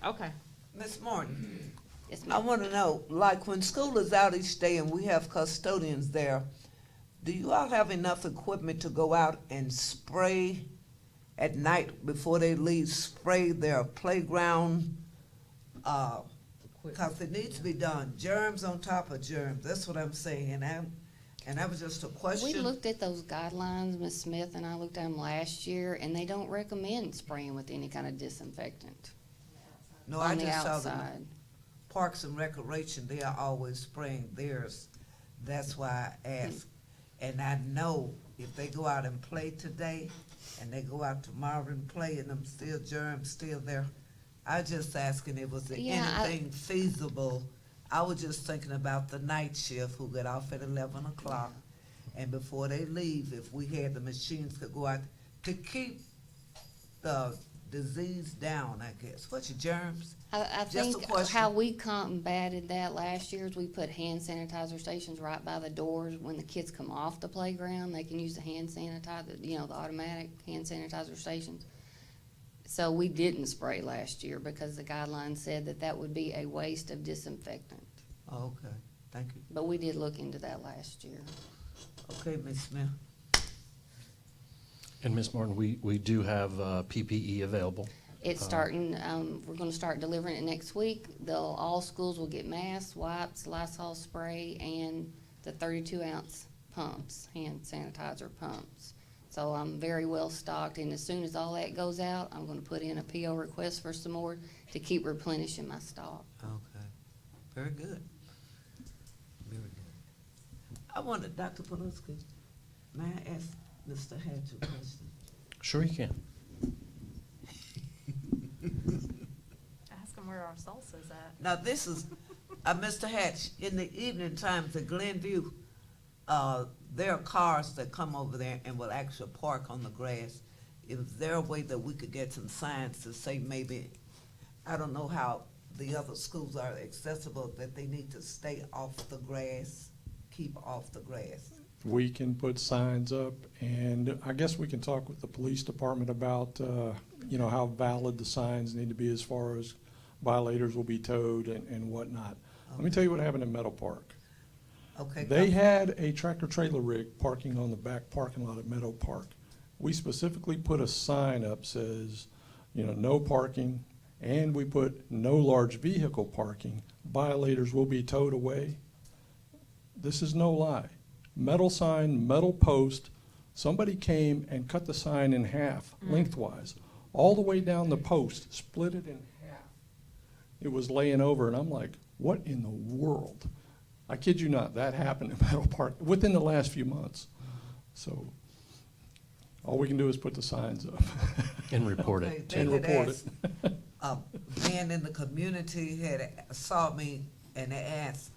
Okay. Ms. Martin, Yes, I ma'am. want to know, like when school is out each day and we have custodians there, do you all have enough equipment to go out and spray at night before they leave, spray their playground? Because it needs to be done, germs on top of germs, that's what I'm saying, and that was just a question. We looked at those guidelines, Ms. Smith and I looked at them last year, and they don't recommend spraying with any kind of disinfectant No, I on the just saw them. outside. Parks and Recreation, they are always spraying theirs. That's why I asked. And I know if they go out and play today, and they go out tomorrow and play, and them germs still there, I just asking if was there anything feasible. I was just thinking about the night shift who get off at 11 o'clock, and before they leave, if we had the machines could go out to keep the disease down, I guess. What's your germs? I Just a think question. how we combated that last year is we put hand sanitizer stations right by the doors. When the kids come off the playground, they can use the hand sanitizer, the automatic hand sanitizer stations. So we didn't spray last year because the guidelines said that would be a waste of disinfectant. Oh, okay. Thank you. But we did look into that last year. Okay, Ms. Smith. And Ms. Martin, we do have PPE available. It's starting, we're gonna start delivering it next week. All schools will get masks, wipes, Lysol spray, and the 32-ounce pumps, hand sanitizer pumps. So I'm very well stocked, and as soon as all that goes out, I'm gonna put in a PO request for some more to keep replenishing my stock. Okay, very good. Very good. I wanted, Dr. Paluski, may I ask Mr. Hatch a question? Sure you can. Ask them where our salsa's at. Now, this is, Mr. Hatch, in the evening times at Glenview, there are cars that come over there and will actually park on the grass. Is there a way that we could get some signs to say maybe, I don't know how the other schools are accessible, that they need to stay off the grass, keep off the grass? We can put signs up, and I guess we can talk with the police department about, how valid the signs need to be as far as violators will be towed and whatnot. Let me tell you what happened in Meadow Park. Okay. They had a tractor trailer rig parking on the back parking lot at Meadow Park. We specifically put a sign up says, no parking, and we put no large vehicle parking. Violators will be towed away. This is no lie. Metal sign, metal post. Somebody came and cut the sign in half, lengthwise, all the way down the post, split it in half. It was laying over, and I'm like, what in the world? I kid you not, that happened in Meadow Park within the last few months. So all we can do is put the signs up. And report Okay, it. they And had report asked, it. a man in the community saw me and they asked,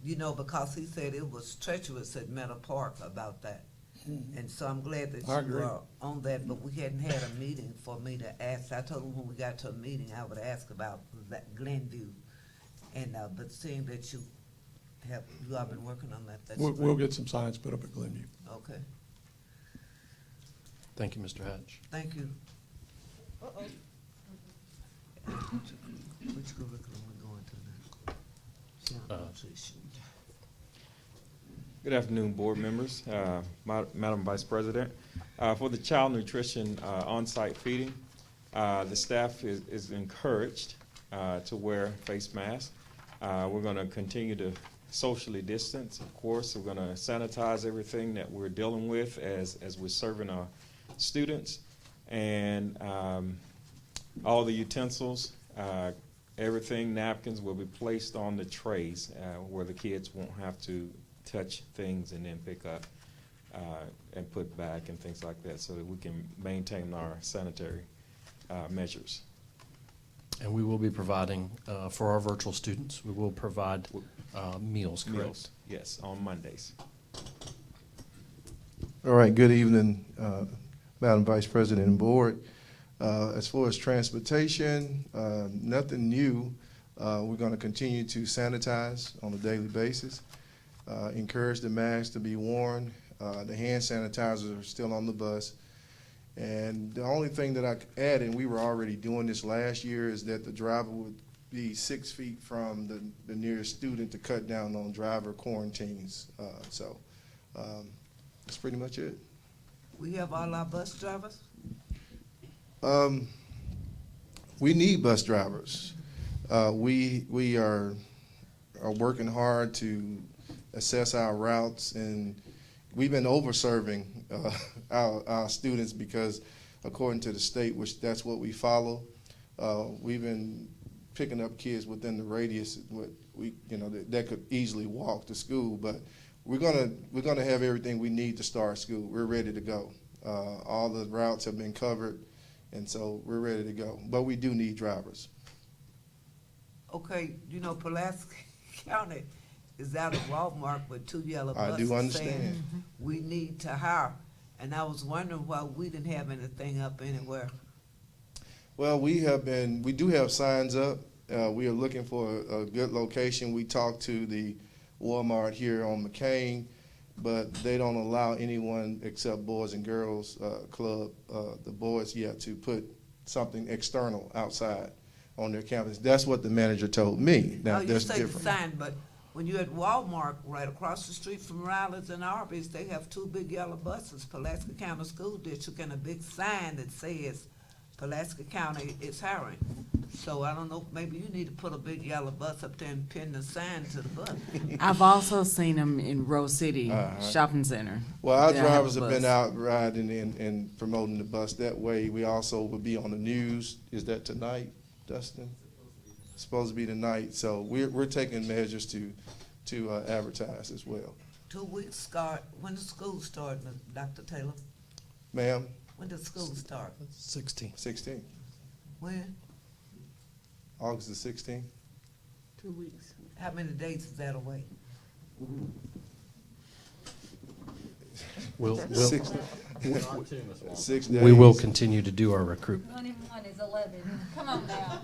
because he said it was treacherous at Meadow Park about that. And so I'm glad that I you agree. were on that, but we hadn't had a meeting for me to ask. I told him when we got to a meeting, I would ask about that Glenview. And, but seeing that you all been working on that, that's great. We'll get some signs put up at Glenview. Okay, Thank you, Mr. Hatch. thank you. Which curriculum we going to now? Nutrition. Good afternoon, board members, Madam Vice President. For the child nutrition on-site feeding, the staff is encouraged to wear face masks. We're going to continue to socially distance, of course. We're going to sanitize everything that we're dealing with as we're serving our students. And all the utensils, everything, napkins will be placed on the trays where the kids won't have to touch things and then pick up and put back and things like that so that we can maintain our sanitary measures. And we will be providing, for our virtual students, we will provide meals, correct? Meals, yes, on Mondays. All right, good evening, Madam Vice President and Board. As far as transportation, nothing new. We're going to continue to sanitize on a daily basis. Encourage the masks to be worn. The hand sanitizers are still on the bus. And the only thing that I could add, and we were already doing this last year, is that the driver would be 6 feet from the nearest student to cut down on driver quarantines. So that's pretty much it. We have all our bus drivers? We need bus drivers. We are working hard to assess our routes, and we've been over-serving our students because according to the state, which that's what we follow, we've been picking up kids within the radius that could easily walk to school. But we're gonna have everything we need to start school. We're ready to go. All the routes have been covered, and so we're ready to go. But we do need drivers. Okay, Pulaski County is out of Walmart with 2 yellow buses. I do understand. Saying we need to hire, and I was wondering why we didn't have anything up anywhere. Well, we do have signs up. We are looking for a good location. We talked to the Walmart here on McCain, but they don't allow anyone except Boys and Girls Club, the boys yet, to put something external outside on their campus. That's what the manager told me. Now, You that's say different. the sign, but when you're at Walmart, right across the street from Riley's and Arby's, they have two big yellow buses, Pulaski County School District, and a big sign that says Pulaski County is hiring. So I don't know, maybe you need to put a big yellow bus up there and pin the sign to the bus. I've also seen them in Rose City Uh-huh. Shopping Center. Well, our They have a drivers have bus. been out riding and promoting the bus that way. We also will be on the news. Is that tonight, Dustin? Supposed to be tonight. So we're taking measures to advertise as well. 2 weeks start, when does school start, Dr. Taylor? Ma'am? When does school start? 16. When? August the 16th. 2 weeks. How many days is that away? We'll, 6 days. we will continue to do our recruitment. 1 is 11. Come on now.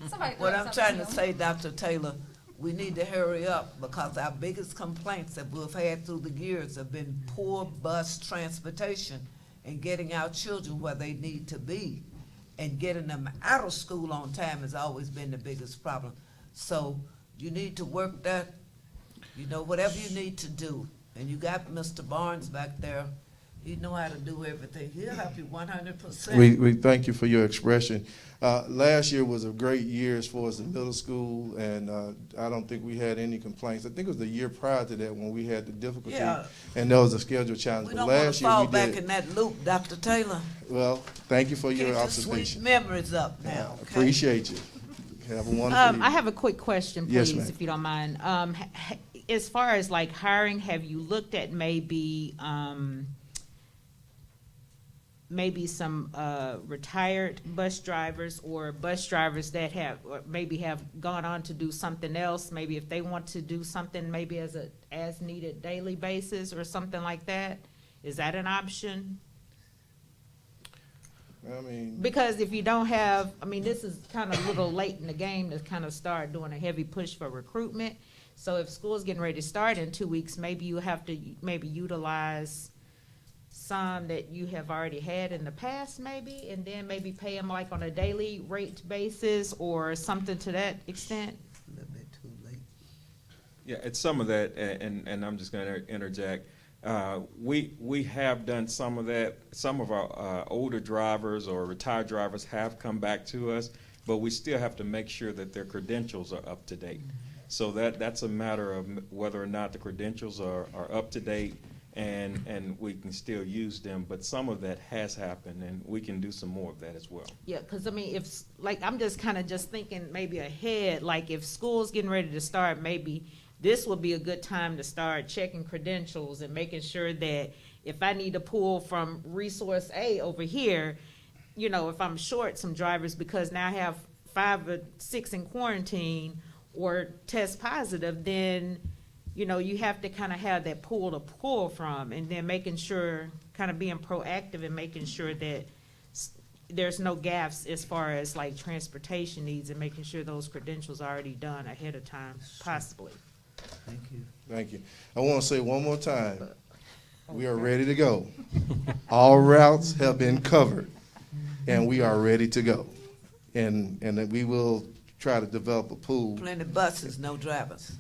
Somebody What throw I'm something trying to else. say, Dr. Taylor, we need to hurry up because our biggest complaints that we've had through the years have been poor bus transportation and getting our children where they need to be. And getting them out of school on time has always been the biggest problem. So you need to work that, whatever you need to do. And you got Mr. Barnes back there. He know how to do everything. He'll help you 100%. We thank you for your expression. Last year was a great year as far as the middle school, and I don't think we had any complaints. I think it was the year prior to that when we had the difficulty, and there was a schedule challenge. We But don't want last to year fall we back did. in that loop, Dr. Taylor. Well, thank you for your Keep your observation. sweet memories up now. Okay? Appreciate you. Have a wonderful I evening. have a quick question, Yes, please, ma'am. if you don't mind. As far as like hiring, have you looked at maybe some retired bus drivers or bus drivers that have or maybe have gone on to do something else? Maybe if they want to do something, maybe as needed daily basis or something like that. Is that an option? I mean, Because if you don't have, this is kind of a little late in the game to kind of start doing a heavy push for recruitment. So if school's getting ready to start in 2 weeks, maybe you have to maybe utilize some that you have already had in the past maybe, and then maybe pay them like on a daily rate basis or something to that extent. A little bit too late. Yeah, it's some of that, and I'm just going to interject. We have done some of that. Some of our older drivers or retired drivers have come back to us, but we still have to make sure that their credentials are up to date. So that's a matter of whether or not the credentials are up to date, and we can still use them. But some of that has happened, and we can do some more of that as well. Yeah, because if like I'm just kind of just thinking maybe ahead, like if school's getting ready to start, maybe this would be a good time to start checking credentials and making sure that if I need to pull from resource A over here, if I'm short some drivers because now I have 5 or 6 in quarantine or test positive, then, you have to kind of have that pool to pull from, and then making sure, kind of being proactive and making sure that there's no gaps as far as like transportation needs and making sure those credentials are already done ahead of time, possibly. Thank you. thank you. I want to say one more time, we are ready to go. All routes have been covered, and we are ready to go. And that we will try to develop a pool. Plenty of buses, no drivers.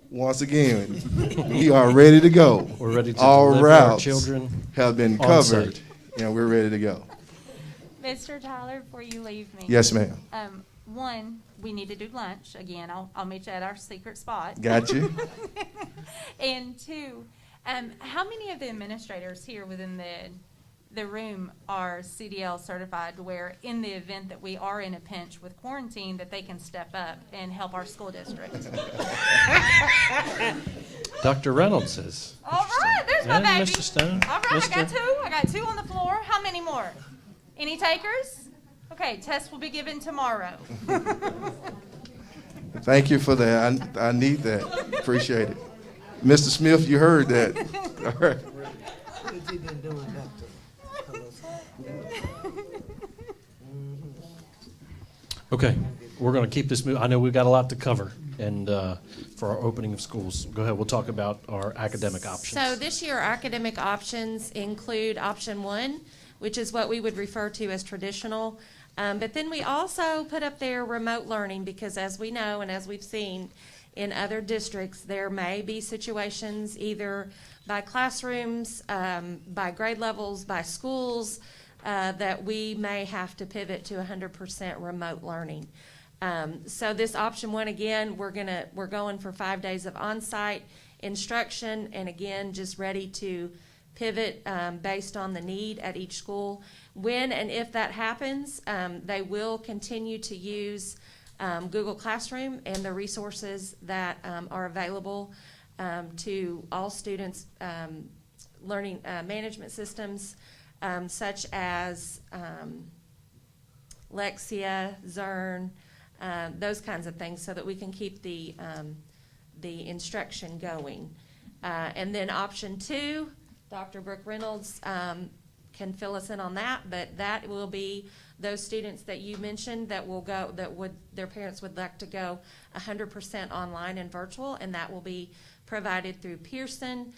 Once again, we are ready to go. We're ready to All deliver our routes children have been on covered, site. and we're ready to go. Mr. Tyler, before you leave me. Yes, ma'am. One, we need to do lunch. Again, I'll meet you at our secret spot. Got you. And 2, how many of the administrators here within the room are CDL certified to where in the event that we are in a pinch with quarantine that they can step up and help our school district? Dr. Reynolds is. All right, there's my And baby. Mr. Stone. All right, Mr. I got two on the floor. How many more? Any takers? Okay, test will be given tomorrow. Thank you for that. I need that. Appreciate it. Mr. Smith, you heard that. All right. What has he been doing, Dr. Okay, we're going to keep this moving. I know we've got a lot to cover, and for our opening of schools. Go ahead, we'll talk about our academic options. So this year, our academic options include option 1, which is what we would refer to as traditional. But then we also put up there remote learning because as we know and as we've seen, in other districts, there may be situations either by classrooms, by grade levels, by schools, that we may have to pivot to 100% remote learning. So this option one, again, we're going for 5 days of on-site instruction, and again, just ready to pivot based on the need at each school. When and if that happens, they will continue to use Google Classroom and the resources that are available to all students, learning management systems such as Lexia, Zern, those kinds of things, so that we can keep the instruction going. And then option two, Dr. Brooke Reynolds can fill us in on that, but that will be those students that you mentioned that will go, their parents would like to go 100% online and virtual, and that will be provided through Pearson,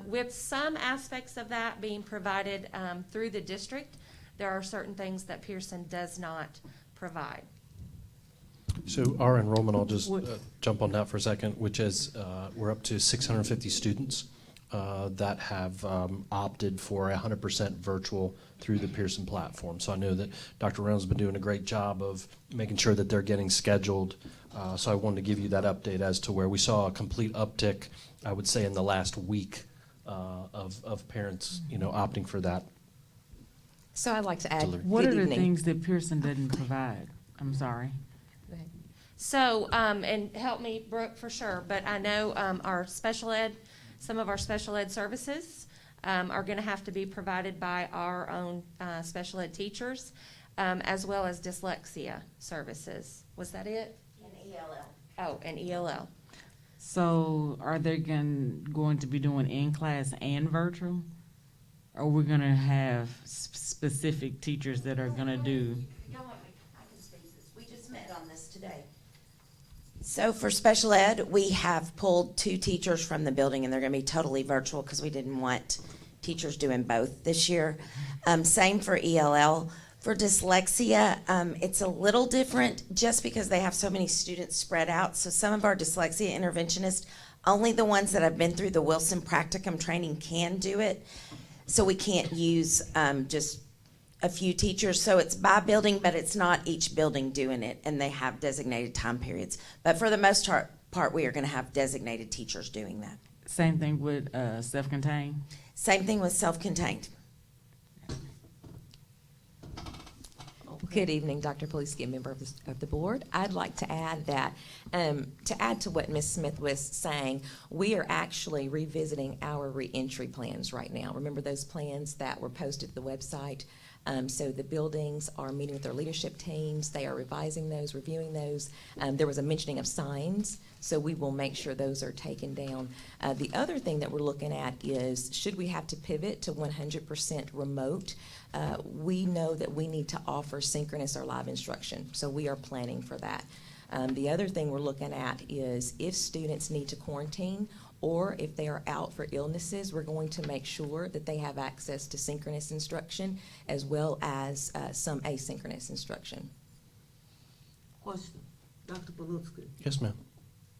with some aspects of that being provided through the district. There are certain things that Pearson does not provide. So our enrollment, I'll just jump on that for a second, which is we're up to 650 students that have opted for 100% virtual through the Pearson platform. So I know that Dr. Reynolds has been doing a great job of making sure that they're getting scheduled. So I wanted to give you that update as to where we saw a complete uptick, I would say, in the last week of parents, opting for that. So I'd like to add, What are the evening. things that Pearson doesn't provide? I'm sorry. So, and help me, Brooke, for sure, but I know our special ed, some of our special ed services are going to have to be provided by our own special ed teachers, as well as dyslexia services. Was that it? And ELL. Oh, and ELL. So are they going to be doing in-class and virtual? Or we're going to have specific teachers that are going to do? I can speak to this. We just met on this today. So for special ed, we have pulled 2 teachers from the building, and they're going to be totally virtual because we didn't want teachers doing both this year. Same for ELL. For dyslexia, it's a little different just because they have so many students spread out. So some of our dyslexia interventionists, only the ones that have been through the Wilson Practicum training can do it. So we can't use just a few teachers. So it's by building, but it's not each building doing it, and they have designated time periods. But for the most part, we are going to have designated teachers doing that. Same thing with self-contained? Same thing with self-contained. Good evening, Dr. Paluski, a member of the board. I'd like to add that, to add to what Ms. Smith was saying, we are actually revisiting our reentry plans right now. Remember those plans that were posted to the website? So the buildings are meeting with their leadership teams. They are revising those, reviewing those. There was a mentioning of signs, so we will make sure those are taken down. The other thing that we're looking at is, should we have to pivot to 100% remote? We know that we need to offer synchronous or live instruction, so we are planning for that. The other thing we're looking at is if students need to quarantine or if they are out for illnesses, we're going to make sure that they have access to synchronous instruction as well as some asynchronous instruction. Question, Dr. Paluski. Yes, ma'am.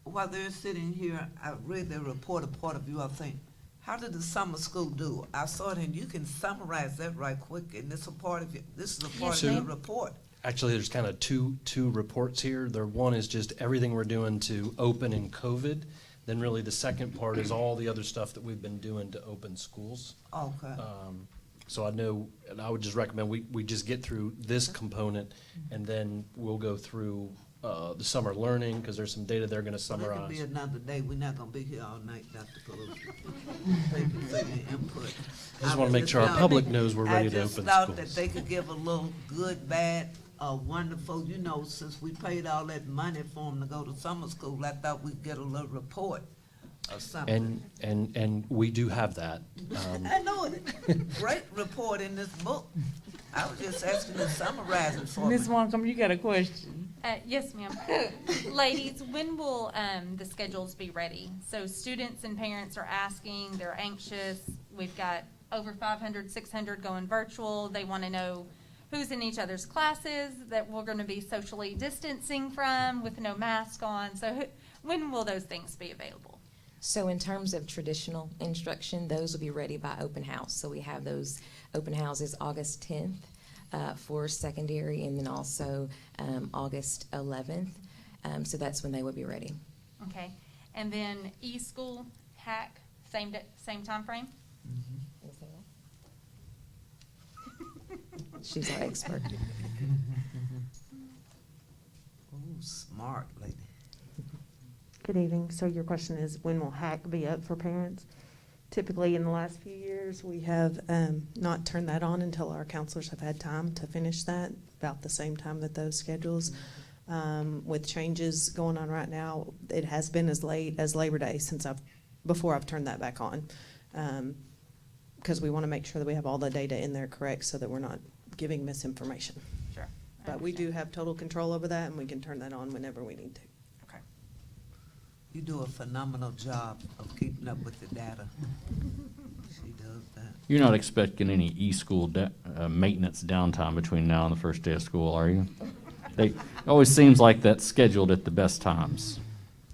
While they're sitting here, I read their report, a part of you, I think. How did the summer school do? I saw it, and you can summarize that right quick, and it's a part of this is a part of your report. Actually, there's kind of two reports here. One is just everything we're doing to open in COVID. Then really the second part is all the other stuff that we've been doing to open schools. Okay. So I know, and I would just recommend we just get through this component, and then we'll go through the summer learning, because there's some data they're going to summarize. Well, it could be another day. We're not going to be here all night, Dr. Paluski. Thank you for your input. I just want to make sure our public knows we're ready to open schools. I just thought that they could give a little good, bad, wonderful, since we paid all that money for them to go to summer school, I thought we'd get a little report or something. And we do have that. I know it. Great report in this book. I was just asking to summarize it for me. Ms. Wonkum, you got a question? Yes, ma'am. Ladies, when will the schedules be ready? So students and parents are asking, they're anxious. We've got over 500, 600 going virtual. They want to know who's in each other's classes that we're going to be socially distancing from with no mask on. So when will those things be available? So in terms of traditional instruction, those will be ready by open house. So we have those open houses August 10th for secondary, and then also August 11th. So that's when they will be ready. Okay, and then e-school, hack, same time frame? She's our expert. Oh, smart lady. Good evening. So your question is, when will HAC be up for parents? Typically, in the last few years, we have not turned that on until our counselors have had time to finish that, about the same time that those schedules. With changes going on right now, it has been as late as Labor Day before I've turned that back on. Because we want to make sure that we have all the data in there correct so that we're not giving misinformation. Sure. But we do have total control over that, and we can turn that on whenever we need to. Okay. You do a phenomenal job of keeping up with the data. She does that. You're not expecting any e-school maintenance downtime between now and the first day of school, are you? It always seems like that's scheduled at the best times.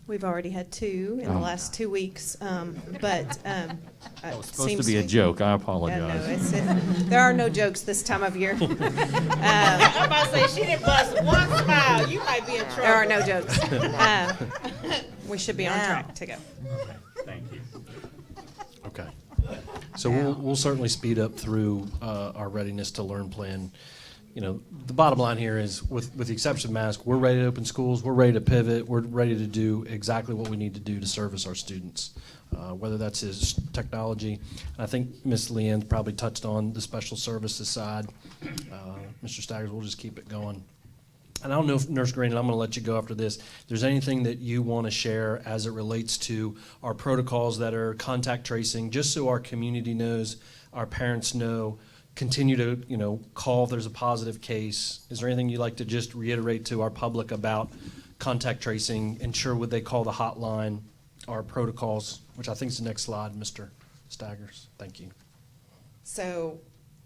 We've already had two in the last 2 weeks, but That was supposed to be a joke. I apologize. There are no jokes this time of year. I'm about to say, she didn't bust one smile. You might be in trouble. There are no jokes. We should be on track to go. Thank you. Okay. So we'll certainly speed up through our readiness to learn plan. You know, the bottom line here is, with the exception of masks, we're ready to open schools, we're ready to pivot, we're ready to do exactly what we need to do to service our students, whether that's his technology. And I think Ms. Leanne probably touched on the special services side. Mr. Staggers, we'll just keep it going. And I don't know if, Nurse Green, and I'm going to let you go after this, if there's anything that you want to share as it relates to our protocols that are contact tracing, just so our community knows, our parents know, continue to, you know, call if there's a positive case. Is there anything you'd like to just reiterate to our public about contact tracing? Ensure would they call the hotline, our protocols, which I think is the next slide, Mr. Staggers. Thank you. So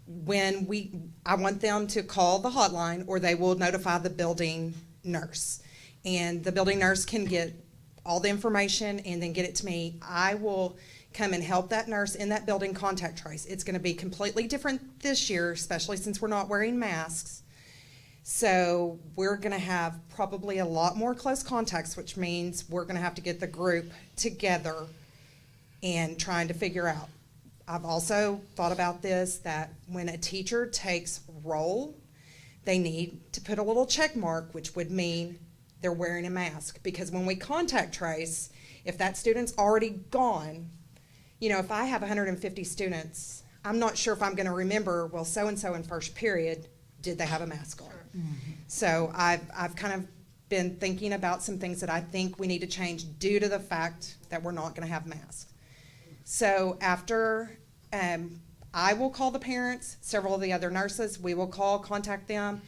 I want them to call the hotline, or they will notify the building nurse. And the building nurse can get all the information and then get it to me. I will come and help that nurse in that building contact trace. It's going to be completely different this year, especially since we're not wearing masks. So we're going to have probably a lot more close contacts, which means we're going to have to get the group together and trying to figure out. I've also thought about this, that when a teacher takes roll, they need to put a little check mark, which would mean they're wearing a mask. Because when we contact trace, if that student's already gone, you know, if I have 150 students, I'm not sure if I'm going to remember, well, so-and-so in first period, did they have a mask on? Mm-hmm. So I've kind of been thinking about some things that I think we need to change due to the fact that we're not going to have masks. So after I will call the parents, several of the other nurses, we will contact them.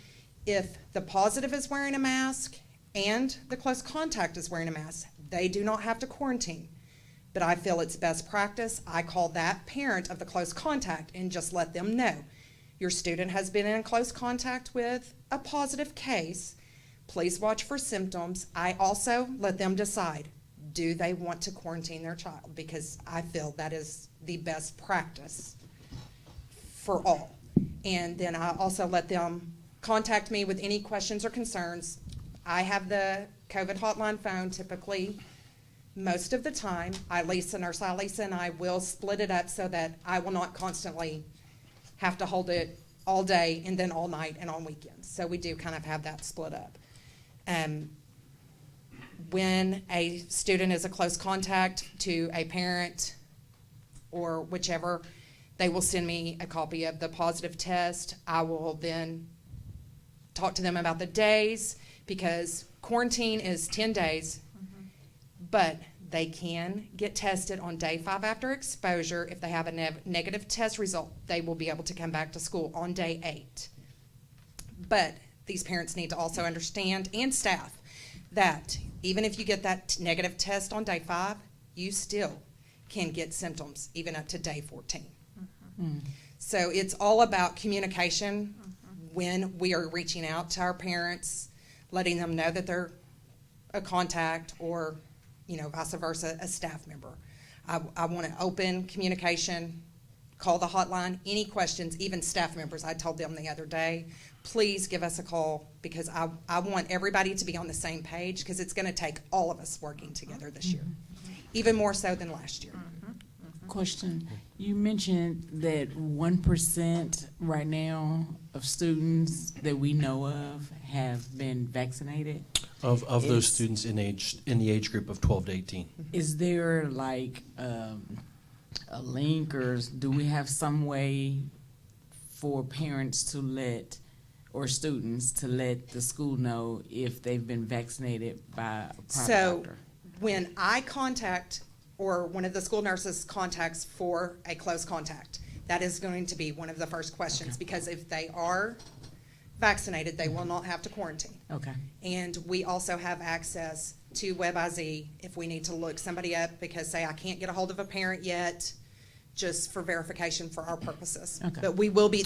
If the positive is wearing a mask and the close contact is wearing a mask, they do not have to quarantine. But I feel it's best practice. I call that parent of the close contact and just let them know. Your student has been in close contact with a positive case. Please watch for symptoms. I also let them decide, do they want to quarantine their child? Because I feel that is the best practice for all. And then I also let them contact me with any questions or concerns. I have the COVID hotline phone typically. Most of the time, Nurse Lisa and I will split it up so that I will not constantly have to hold it all day and then all night and on weekends. So we do kind of have that split up. When a student is a close contact to a parent or whichever, they will send me a copy of the positive test. I will then talk to them about the days, because quarantine is 10 days. But they can get tested on day 5 after exposure. If they have a negative test result, they will be able to come back to school on day 8. But these parents need to also understand, and staff, that even if you get that negative test on day 5, you still can get symptoms even up to day 14. Mm-hmm. So it's all about communication when we are reaching out to our parents, letting them know that they're a contact or vice versa, a staff member. I want to open communication, call the hotline, any questions, even staff members. I told them the other day, please give us a call, because I want everybody to be on the same page, because it's going to take all of us working together this year, even more so than last year. Question, you mentioned that 1% right now of students that we know of have been vaccinated. Of those Is- students in the age group of 12 to 18. Is there like a link, or do we have some way for parents to let, or students to let the school know if they've been vaccinated by a private So doctor? when I contact, or one of the school nurses contacts for a close contact, that is going to be one of the first questions, because if they are vaccinated, they will not have to quarantine. Okay. And we also have access to WebIZ if we need to look somebody up, because say I can't get a hold of a parent yet, just for verification for our purposes. Okay. But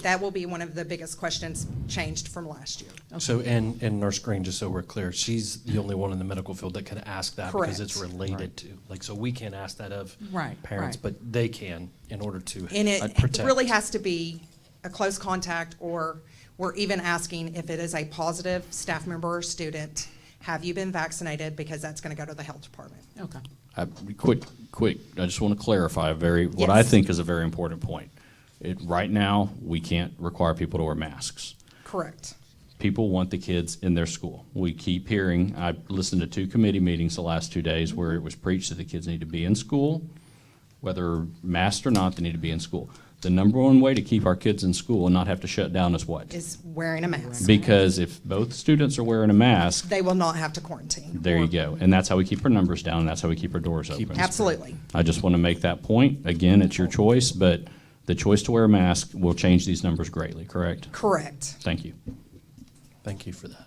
that will be one of the biggest questions changed from last year. So, and Nurse Green, just so we're clear, she's the only one in the medical field that can ask that because it's Correct. related to. Like, so we can't ask that of Right, parents, right. but they can in order to And it protect. really has to be a close contact, or we're even asking if it is a positive staff member or student, have you been vaccinated? Because that's going to go to the health department. Okay. Quick, I just want to clarify what I Yes. think is a very important point. Right now, we can't require people to wear masks. Correct. People want the kids in their school. We keep hearing, I listened to 2 committee meetings the last 2 days where it was preached that the kids need to be in school, whether masked or not, they need to be in school. The number one way to keep our kids in school and not have to shut down is what? Is wearing a mask. Because if both students are wearing a mask, They will not have to quarantine. there you go. And that's how we keep our numbers down, and that's how we keep our doors open. Absolutely. I just want to make that point. Again, it's your choice, but the choice to wear a mask will change these numbers greatly, correct? Correct. Thank you. Thank you for that.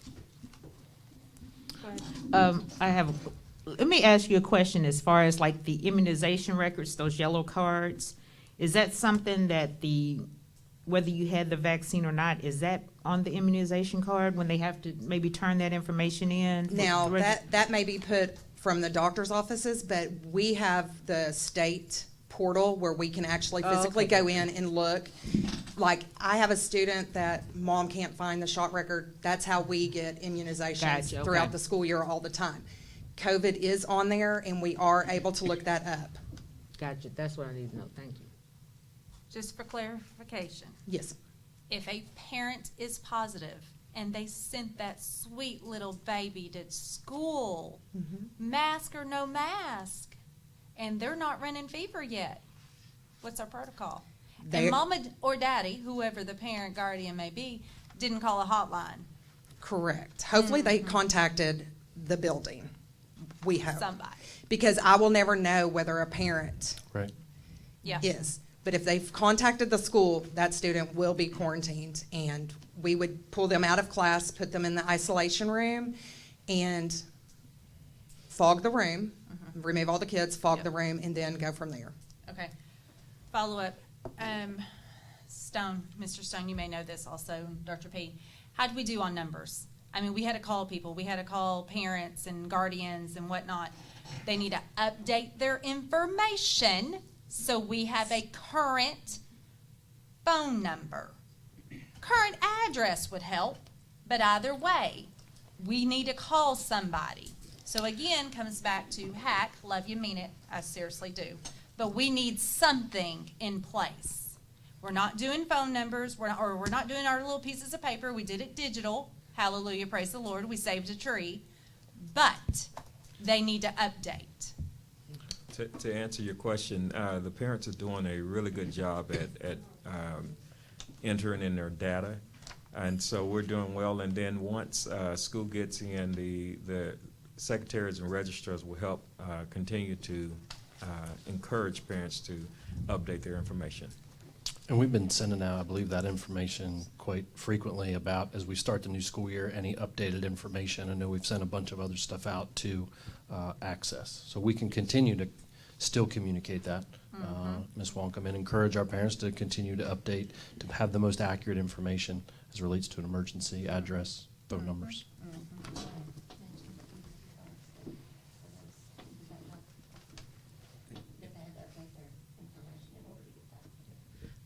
Let me ask you a question as far as like the immunization records, those yellow cards. Is that something that whether you had the vaccine or not, is that on the immunization card when they have to maybe turn that information in? Now, that may be put from the doctor's offices, but we have the state portal where we can actually physically go in and look. Like, I have a student that mom can't find the shot record. That's how we get immunizations Gotcha, okay. throughout the school year all the time. COVID is on there, and we are able to look that up. Gotcha, that's what I need to know, thank you. Just for clarification, Yes. if a parent is positive and they sent that sweet little baby to school, mask or no mask, and they're not running fever yet, what's our protocol? And mama or daddy, whoever the parent guardian may be, didn't call a hotline. Correct. Hopefully they contacted the building. We hope. Somebody. Because I will never know whether a parent Right. Yeah. is. But if they've contacted the school, that student will be quarantined, and we would pull them out of class, put them in the isolation room, and fog the room, remove all the kids, fog the room, and then go from there. Okay. Follow up. Stone, Mr. Stone, you may know this also, Dr. P. How did we do on numbers? I mean, we had to call people. We had to call parents and guardians and whatnot. They need to update their information so we have a current phone number. Current address would help, but either way, we need to call somebody. So again, comes back to Hvac, love you, mean it, I seriously do. But we need something in place. We're not doing phone numbers, we're not doing our little pieces of paper. We did it digital. Hallelujah, praise the Lord, we saved a tree. But they need to update. To answer your question, the parents are doing a really good job at entering in their data, and so we're doing well. And then once school gets in, the secretaries and registrars will help continue to encourage parents to update their information. And we've been sending out, I believe, that information quite frequently about, as we start the new school year, any updated information. I know we've sent a bunch of other stuff out to Access. So we can continue to still communicate that, Ms. Wonkum, and encourage our parents to continue to update, to have the most accurate information as it relates to an emergency, address, phone numbers.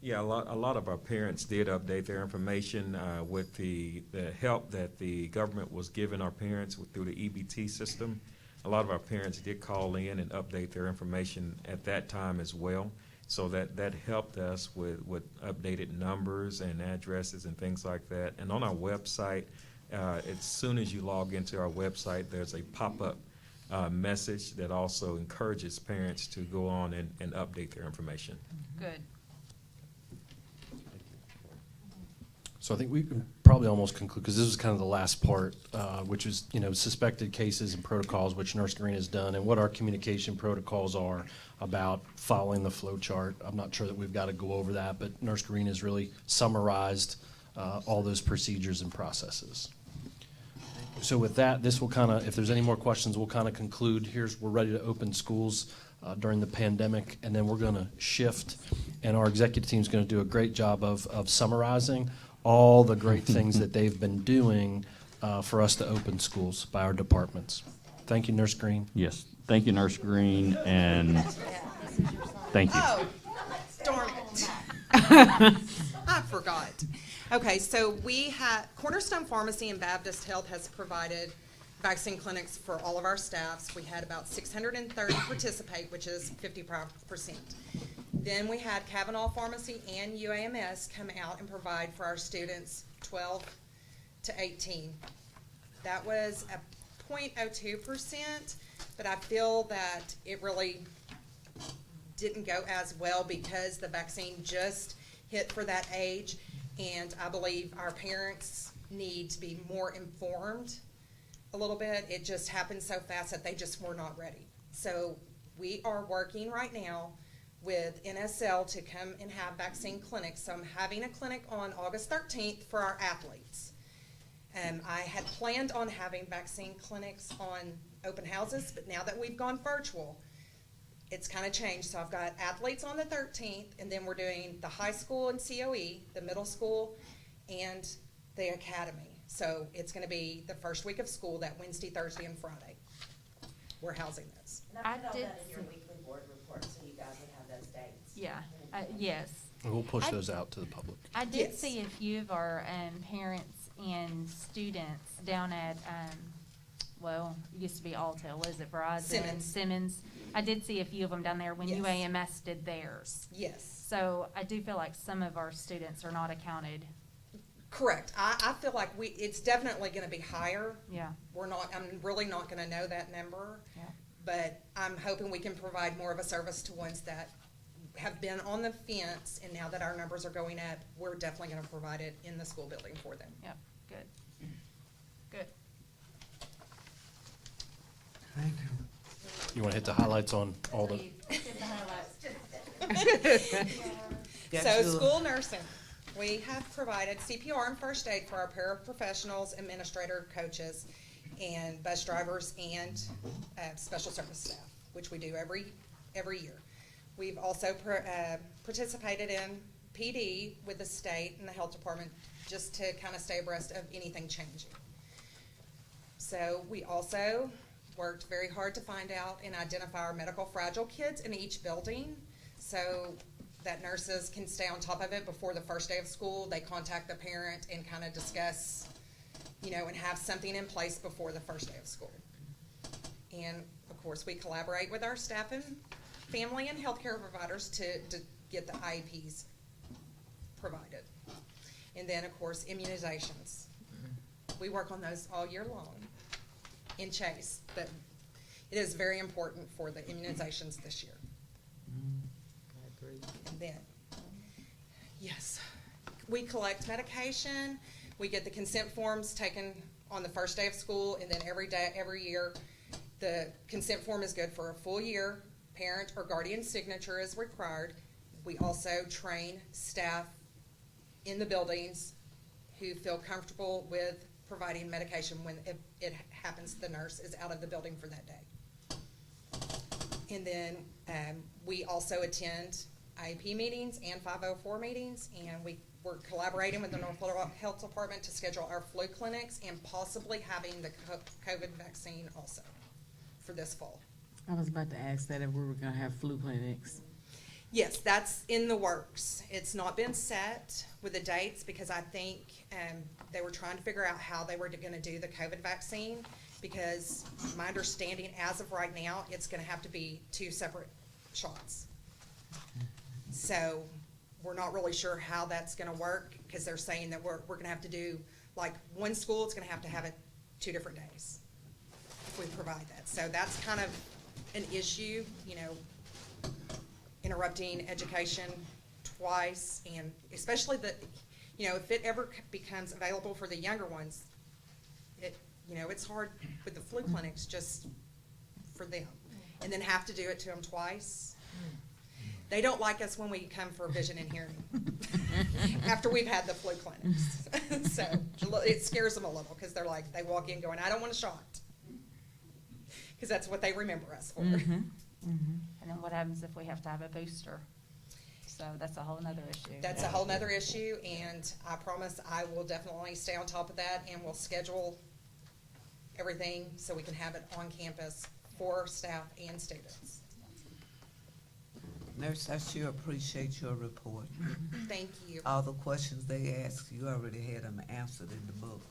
Yeah, a lot of our parents did update their information with the help that the government was giving our parents through the EBT system. A lot of our parents did call in and update their information at that time as well. So that helped us with updated numbers and addresses and things like that. And on our website, as soon as you log into our website, there's a pop-up message that also encourages parents to go on and update their information. Good. So I think we can probably almost conclude, because this was kind of the last part, which is, suspected cases and protocols, which Nurse Green has done, and what our communication protocols are about following the flow chart. I'm not sure that we've got to go over that, but Nurse Green has really summarized all those procedures and processes. So with that, this will kind of, if there's any more questions, we'll kind of conclude. We're ready to open schools during the pandemic, and then we're going to shift, and our executive team is going to do a great job of summarizing all the great things that they've been doing for us to open schools by our departments. Thank you, Nurse Green. Yes, thank you, Nurse Green, and thank you. Oh, darn it. I forgot. Okay, so we had Cornerstone Pharmacy and Baptist Health has provided vaccine clinics for all of our staffs. We had about 630 participate, which is 55%. Then we had Kavanaugh Pharmacy and UAMS come out and provide for our students 12 to 18. That was a 0.02%, but I feel that it really didn't go as well because the vaccine just hit for that age, and I believe our parents need to be more informed a little bit. It just happened so fast that they just were not ready. So we are working right now with NSL to come and have vaccine clinics. So I'm having a clinic on August 13th for our athletes. I had planned on having vaccine clinics on open houses, but now that we've gone virtual, it's kind of changed. So I've got athletes on the 13th, and then we're doing the high school and COE, the middle school, and the academy. So it's going to be the first week of school, that Wednesday, Thursday, and Friday. We're housing those. And I put all that in your weekly board report, so you guys would have those dates. Yeah, yes. And we'll push those out to the public. I did Yes. see a few of our parents and students down at, it used to be Altel, is it Verizon? Simmons. I did see a few of them down there when Yes. UAMS did theirs. Yes. So I do feel like some of our students are not accounted. Correct. I feel like it's definitely going to be higher. Yeah. I'm really not going to know that number. Yeah. But I'm hoping we can provide more of a service to ones that have been on the fence, and now that our numbers are going up, we're definitely going to provide it in the school building for them. Yep, good. Good. Thank you. You want to hit the highlights on all the... So school nursing, we have provided CPR and first aid for our paraprofessionals, administrator, coaches, and bus drivers, and special service staff, which we do every year. We've also participated in PD with the state and the health department just to kind of stay abreast of anything changing. So we also worked very hard to find out and identify our medical fragile kids in each building so that nurses can stay on top of it before the first day of school. They contact the parent and kind of discuss, and have something in place before the first day of school. And of course, we collaborate with our staff and family and healthcare providers to get the IEPs provided. And then, of course, immunizations. We work on those all year long in Chase, but it is very important for the immunizations this year. I agree. And then, yes, we collect medication. We get the consent forms taken on the first day of school, and then every year, the consent form is good for a full year. Parent or guardian signature is required. We also train staff in the buildings who feel comfortable with providing medication when it happens the nurse is out of the building for that day. And then we also attend IEP meetings and 504 meetings, and we're collaborating with the Northwood Health Department to schedule our flu clinics and possibly having the COVID vaccine also for this fall. I was about to ask that if we were going to have flu clinics. Yes, that's in the works. It's not been set with the dates because I think they were trying to figure out how they were gonna do the COVID vaccine, because my understanding as of right now, it's gonna have to be 2 separate shots. So we're not really sure how that's gonna work, because they're saying that we're gonna have to do, like, one school, it's gonna have it 2 different days if we provide that. So that's kind of an issue, you know, interrupting education twice, and especially you know, if it ever becomes available for the younger ones, you know, it's hard with the flu clinics just for them, and then have to do it to them twice. They don't like us when we come for vision and hearing after we've had the flu clinics. So it scares them a little, because they're like, they walk in going, I don't want a shot, because that's what they remember us for. And then what happens if we have to have a booster? So that's a whole nother issue. That's a whole nother issue, and I promise I will definitely stay on top of that, and we'll schedule everything so we can have it on campus for staff and students. Nurse, I sure appreciate your report. Thank you. All the questions they asked, you already had them answered in the book.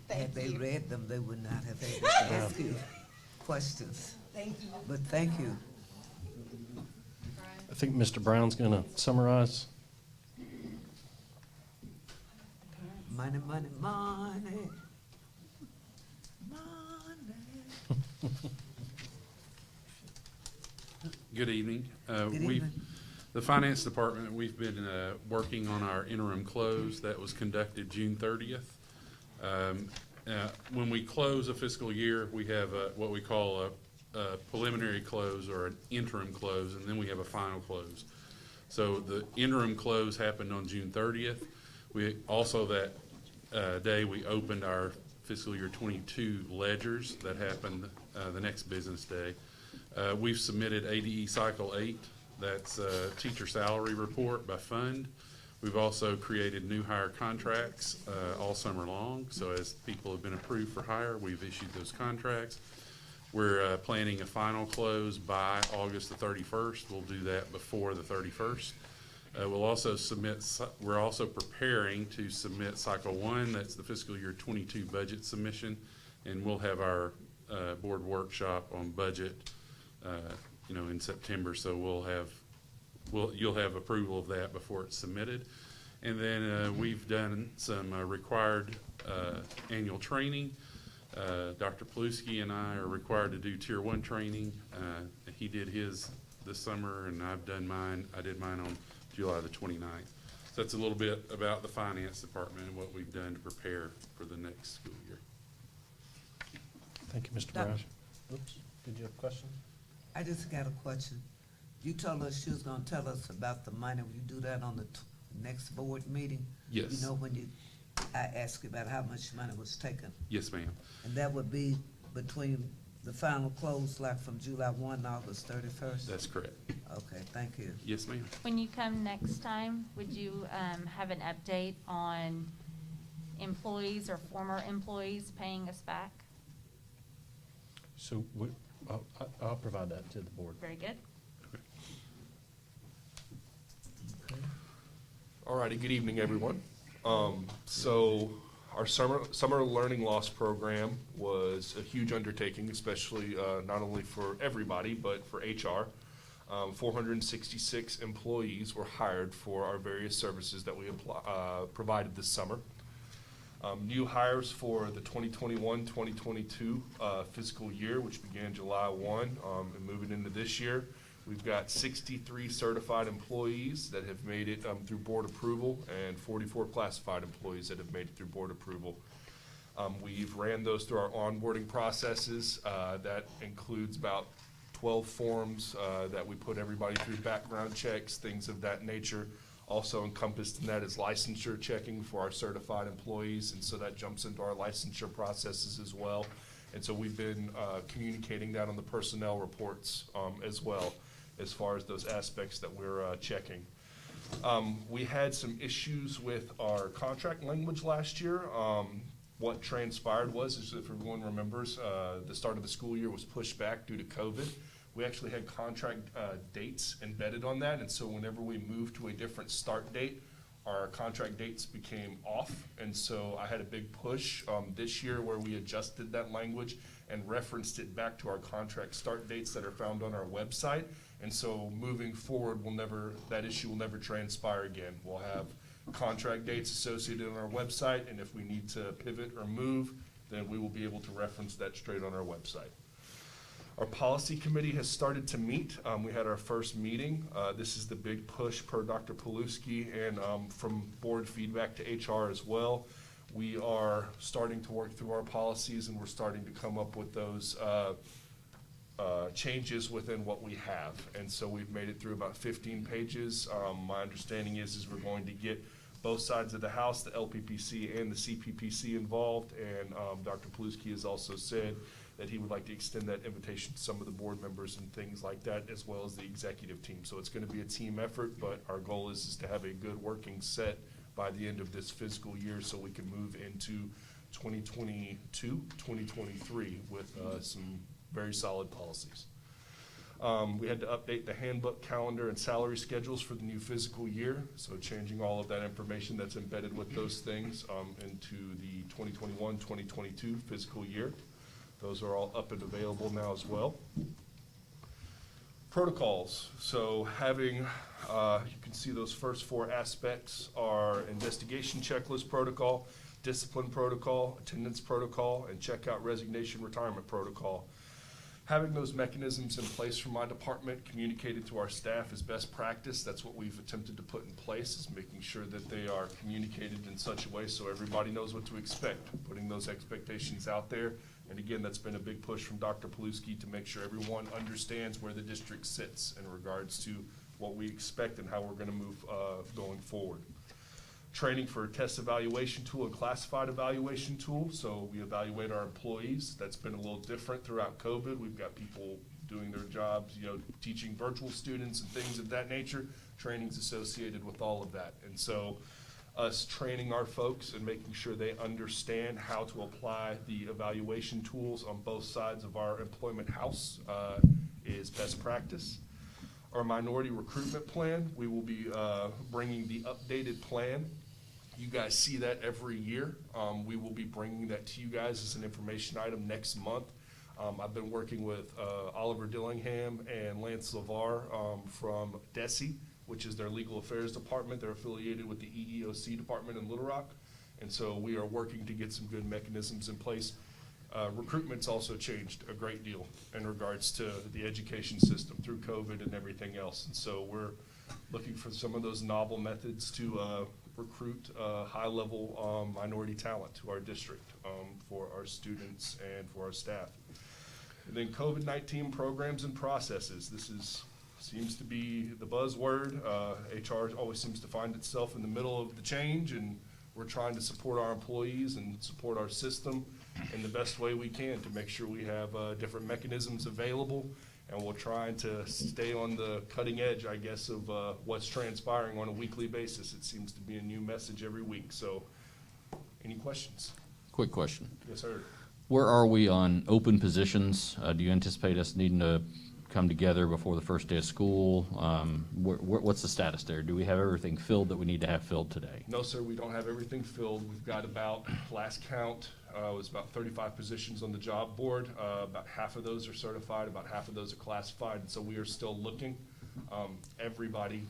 Had they read them, they would not have had to ask you questions. Thank you. But thank you. I think Mr. Brown's going to summarize. Money, money, money. Good evening. Good evening. The Finance Department, we've been working on our interim close that was conducted June 30th. When we close a fiscal year, we have what we call a preliminary close or an interim close, and then we have a final close. So the interim close happened on June 30th. We also that day we opened our fiscal year 22 ledgers. That happened the next business day. We've submitted ADE Cycle 8. That's a teacher salary report by fund. We've also created new hire contracts all summer long. So as people have been approved for hire, we've issued those contracts. We're planning a final close by August the 31st. We'll do that before the 31st. We'll also we're also preparing to submit Cycle 1. That's the fiscal year 22 budget submission. And we'll have our board workshop on budget in September, so you'll have approval of that before it's submitted. And then we've done some required annual training. Dr. Paluski and I are required to do Tier 1 training. He did his this summer, and I did mine on July the 29th. So that's a little bit about the Finance Department and what we've done to prepare for the next school year. Thank you, Mr. Brown. Oops, did you have a question? I just got a question. You told us you was gonna tell us about the money. Will you do that on the next board meeting? Yes. You know, when I asked you about how much money was taken. Yes, ma'am. And that would be between the final close, like from July 1 to August 31st? That's correct. Okay, thank you. Yes, ma'am. When you come next time, would you have an update on employees or former employees paying us back? So I'll provide that to the board. Very good. All righty, good evening, everyone. So our summer learning loss program was a huge undertaking, especially not only for everybody, but for HR. 466 employees were hired for our various services that we provided this summer. New hires for the 2021-2022 fiscal year, which began July 1 and moving into this year. We've got 63 certified employees that have made it through board approval and 44 classified employees that have made it through board approval. We've ran those through our onboarding processes. That includes about 12 forms that we put everybody through, background checks, things of that nature. Also encompassed in that is licensure checking for our certified employees, and so that jumps into our licensure processes as well. And so we've been communicating that on the personnel reports as well, as far as those aspects that we're checking. We had some issues with our contract language last year. What transpired was, if everyone remembers, the start of the school year was pushed back due to COVID. we actually had contract dates embedded on that, and so whenever we moved to a different start date, our contract dates became off, and so I had a big push this year where we adjusted that language and referenced it back to our contract start dates that are found on our website. And so moving forward, that issue will never transpire again. We'll have contract dates associated on our website, and if we need to pivot or move, then we will be able to reference that straight on our website. Our policy committee has started to meet. We had our first meeting. This is the big push per Dr. Paluski and from board feedback to HR as well. We are starting to work through our policies, and we're starting to come up with those changes within what we have. And so we've made it through about 15 pages. My understanding is we're going to get both sides of the house, the LPPC and the CPPC involved. And Dr. Paluski has also said that he would like to extend that invitation to some of the board members and things like that, as well as the executive team. So it's going to be a team effort, but our goal is to have a good working set by the end of this fiscal year so we can move into 2022, 2023 with some very solid policies. We had to update the handbook, calendar, and salary schedules for the new fiscal year, so changing all of that information that's embedded with those things into the 2021-2022 fiscal year. Those are all up and available now as well. Protocols. So having, you can see those first four aspects are investigation checklist protocol, discipline protocol, attendance protocol, and checkout resignation retirement protocol. Having those mechanisms in place from my department communicated to our staff is best practice. That's what we've attempted to put in place, is making sure that they are communicated in such a way so everybody knows what to expect, putting those expectations out there. And again, that's been a big push from Dr. Paluski to make sure everyone understands where the district sits in regards to what we expect and how we're going to move going forward. Training for a test evaluation tool and classified evaluation tool. So we evaluate our employees. That's been a little different throughout COVID. We've got people doing their jobs, teaching virtual students and things of that nature. Training's associated with all of that. And so us training our folks and making sure they understand how to apply the evaluation tools on both sides of our employment house is best practice. Our minority recruitment plan, we will be bringing the updated plan. You guys see that every year. We will be bringing that to you guys as an information item next month. I've been working with Oliver Dillingham and Lance LeVar from DESE, which is their legal affairs department. They're affiliated with the EEOC department in Little Rock. And so we are working to get some good mechanisms in place. Recruitment's also changed a great deal in regards to the education system through COVID and everything else. And so we're looking for some of those novel methods to recruit high-level minority talent to our district for our students and for our staff. And then COVID-19 programs and processes. This seems to be the buzzword. HR always seems to find itself in the middle of the change, and we're trying to support our employees and support our system in the best way we can to make sure we have different mechanisms available, and we're trying to stay on the cutting edge, I guess, of what's transpiring on a weekly basis. It seems to be a new message every week. So any questions? Quick question. Yes, sir. Where are we on open positions? Do you anticipate us needing to come together before the first day of school? What's the status there? Do we have everything filled that we need to have filled today? No, sir, we don't have everything filled. We've got about, last count, it was about 35 positions on the job board. About half of those are certified, about half of those are classified, and so we are still looking. Everybody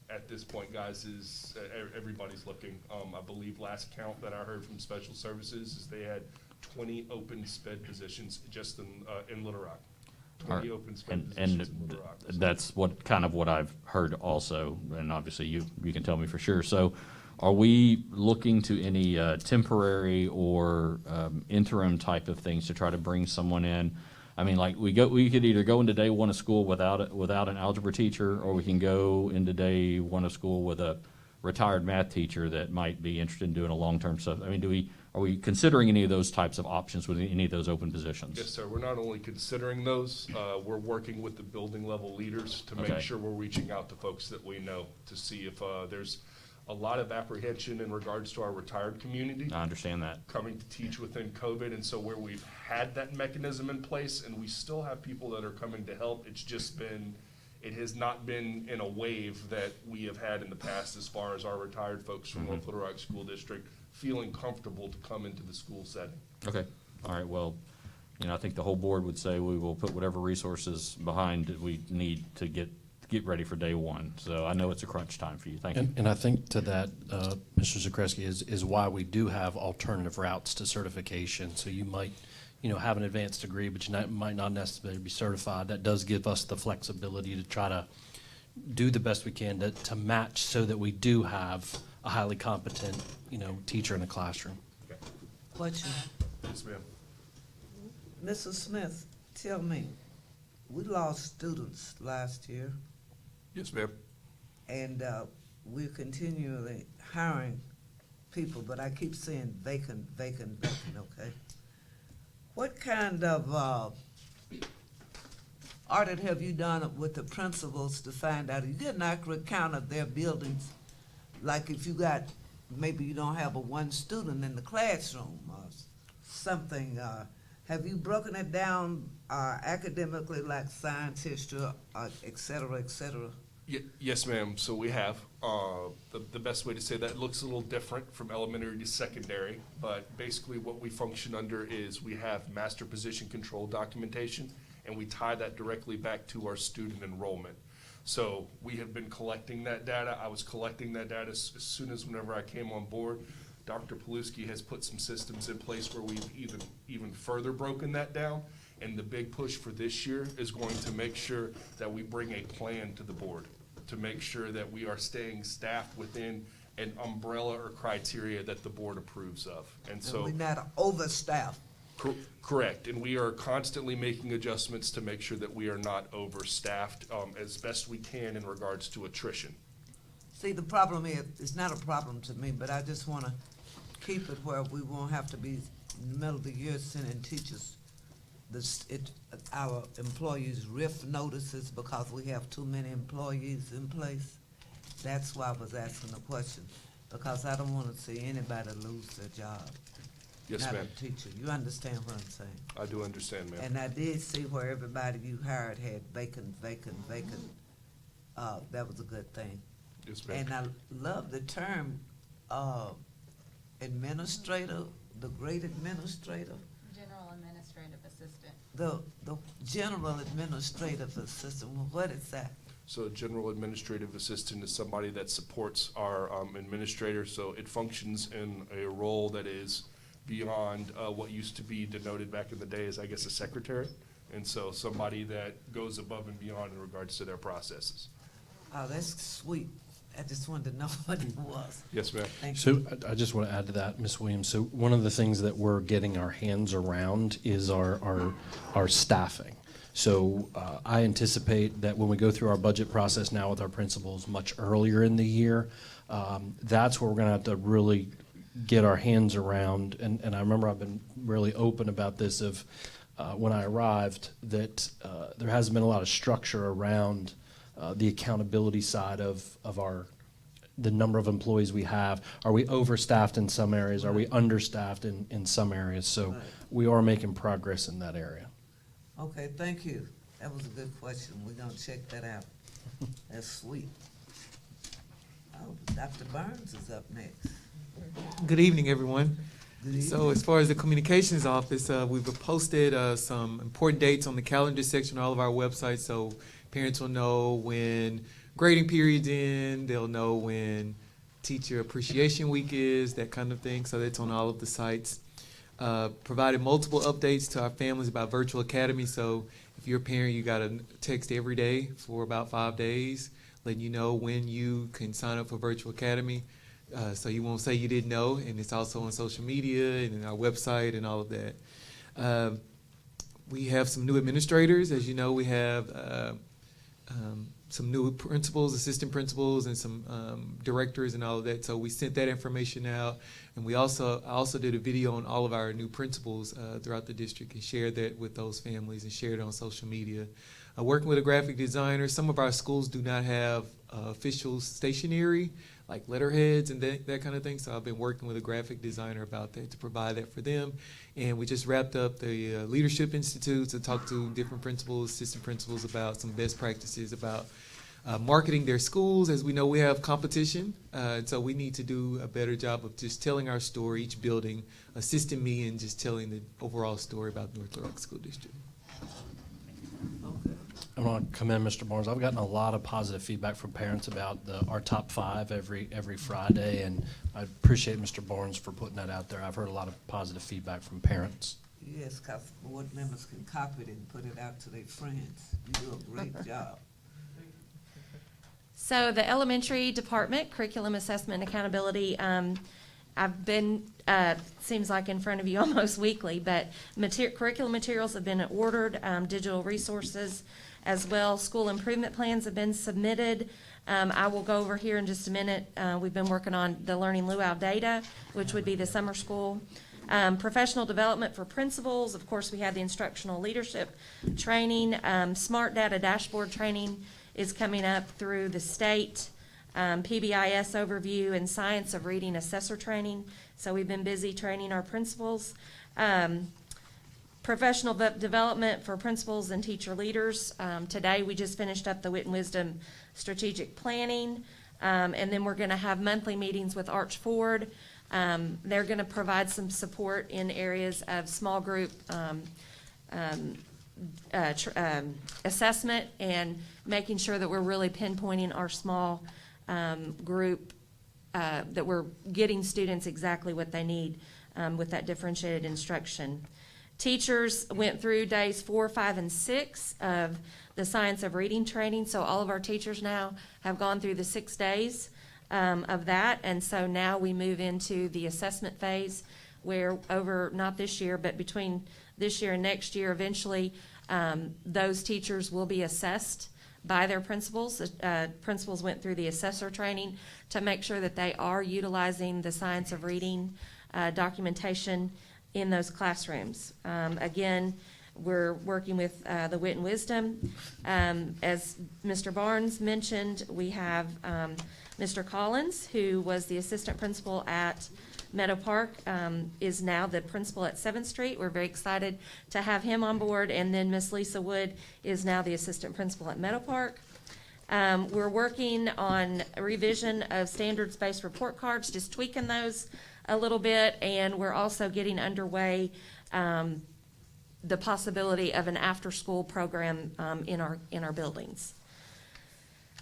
at this point, guys, everybody's looking. I believe last count that I heard from Special Services is they had 20 open SPED positions just in Little Rock. 20 open SPED positions in Little Rock. That's what I've heard also, and obviously you can tell me for sure. So are we looking to any temporary or interim type of things to try to bring someone in? I mean, like we could either go into day one of school without an algebra teacher, or we can go into day one of school with a retired math teacher that might be interested in doing a long-term stuff. I mean, are we considering any of those types of options with any of those open positions? Yes, sir. We're not only considering those, we're working with the building level leaders to make sure we're reaching out to folks that we know to see if there's a lot of apprehension in regards to our retired community. I understand that. Coming to teach within COVID, and so where we've had that mechanism in place, and we still have people that are coming to help, it's just been, it has not been in a wave that we have had in the past as far as our retired folks from North Little Rock School District feeling comfortable to come into the school setting. Okay, all right, well, you know, I think the whole board would say we will put whatever resources behind that we need to get ready for day one. So I know it's a crunch time for you. Thank you. And I think to that, Mr. Zakreski, is why we do have alternative routes to certification. So you might, you know, have an advanced degree, but you might not necessarily be certified. That does give us the flexibility to try to do the best we can to match so that we do have a highly competent, you know, teacher in the classroom. Question. Yes, ma'am. Mrs. Smith, tell me, we lost students last year, Yes, ma'am. and we're continually hiring people, but I keep saying vacant, okay? What kind of audit have you done with the principals to find out? You get an accurate count of their buildings, like if you got, maybe you don't have one student in the classroom or something. Have you broken it down academically, like science, history, et cetera, et cetera? Yes, ma'am. So we have. The best way to say that, it looks a little different from elementary to secondary, but basically what we function under is we have master position control documentation, and we tie that directly back to our student enrollment. So we have been collecting that data. I was collecting that data as soon as whenever I came on board. Dr. Paluski has put some systems in place where we've even further broken that down. And the big push for this year is going to make sure that we bring a plan to the board to make sure that we are staying staffed within an umbrella or criteria that the board approves of. And so we're not overstaffed. Correct, and we are constantly making adjustments to make sure that we are not overstaffed as best we can in regards to attrition. See, the problem is, it's not a problem to me, but I just want to keep it where we won't have to be in the middle of the year sending teachers our employees RIF notices because we have too many employees in place. That's why I was asking the question, because I don't want to see anybody lose their job. Yes, not ma'am. a teacher. You understand what I'm saying? I do understand, ma'am. And I did see where everybody you hired had vacant. That was a good thing. Yes, ma'am. And I love the term administrator, the great administrator. General administrative assistant. The general administrative assistant. Well, what is that? So a general administrative assistant is somebody that supports our administrator, so it functions in a role that is beyond what used to be denoted back in the day as, I guess, a secretary. And so somebody that goes above and beyond in regards to their processes. Oh, that's sweet. I just wanted to know what it was. Yes, ma'am. Thank So you. I just want to add to that, Ms. Williams. So one of the things that we're getting our hands around is our staffing. So I anticipate that when we go through our budget process now with our principals much earlier in the year, that's where we're going to have to really get our hands around. And I remember I've been really open about this of when I arrived that there hasn't been a lot of structure around the accountability side of the number of employees we have. Are we overstaffed in some areas? Are we understaffed in some areas? So we are making progress in that area. Okay, thank you. That was a good question. We're going to check that out. That's sweet. Oh, Dr. Burns is up next. Good evening, everyone. Good evening. So as far as the communications office, we've posted some important dates on the calendar section of all of our websites, so parents will know when grading period's in, they'll know when Teacher Appreciation Week is, that kind of thing, so that's on all of the sites. Provided multiple updates to our families about Virtual Academy, so if you're a parent, you got a text every day for about 5 days, letting you know when you can sign up for Virtual Academy. So you won't say you didn't know, and it's also on social media and in our website and all of that. We have some new administrators. As you know, we have some new principals, assistant principals, and some directors and all of that. So we sent that information out, and I also did a video on all of our new principals throughout the district and shared that with those families and shared it on social media. working with a graphic designer. Some of our schools do not have official stationery, like letterheads and that kind of thing. So I've been working with a graphic designer about that to provide that for them. And we just wrapped up the Leadership Institute to talk to different principals, assistant principals about some best practices about marketing their schools. As we know, we have competition, so we need to do a better job of just telling our story, each building, assisting me in just telling the overall story about North Little Rock School District. I want to commend Mr. Barnes. I've gotten a lot of positive feedback from parents about our top 5 every Friday, and I appreciate Mr. Barnes for putting that out there. I've heard a lot of positive feedback from parents. Yes, because board members can copy it and put it out to their friends. You do a great job. So the elementary department, curriculum assessment and accountability, I've been, seems like in front of you almost weekly, but curriculum materials have been ordered, digital resources as well. School improvement plans have been submitted. I will go over here in just a minute. We've been working on the learning luau data, which would be the summer school. Professional development for principals. Of course, we had the instructional leadership training. Smart data dashboard training is coming up through the state. PBIS overview and science of reading assessor training. So we've been busy training our principals. Professional development for principals and teacher leaders. Today we just finished up the Wit and Wisdom strategic planning. And then we're going to have monthly meetings with Arch Ford. They're going to provide some support in areas of small group assessment and making sure that we're really pinpointing our small group, that we're getting students exactly what they need with that differentiated instruction. Teachers went through days 4, 5, and 6 of the science of reading training. So all of our teachers now have gone through the 6 days of that. And so now we move into the assessment phase where over, not this year, but between this year and next year, eventually those teachers will be assessed by their principals. Principals went through the assessor training to make sure that they are utilizing the science of reading documentation in those classrooms. Again, we're working with the Wit and Wisdom. As Mr. Barnes mentioned, we have Mr. Collins, who was the assistant principal at Meadow Park, is now the principal at 7th Street. We're very excited to have him on board. And then Miss Lisa Wood is now the assistant principal at Meadow Park. We're working on a revision of standards-based report cards, just tweaking those a little bit. And we're also getting underway the possibility of an after-school program in our buildings.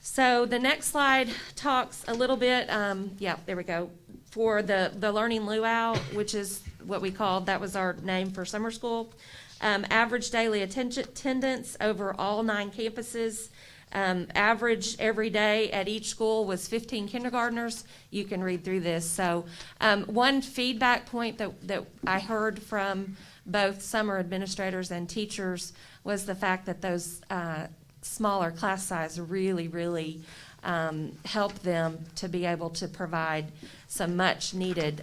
So the next slide talks a little bit, there we go, for the Learning Luau, which is what we called, that was our name for summer school. Average daily attendance over all 9 campuses. Average every day at each school was 15 kindergartners. You can read through this. So one feedback point that I heard from both summer administrators and teachers was the fact that those smaller class size really help them to be able to provide some much needed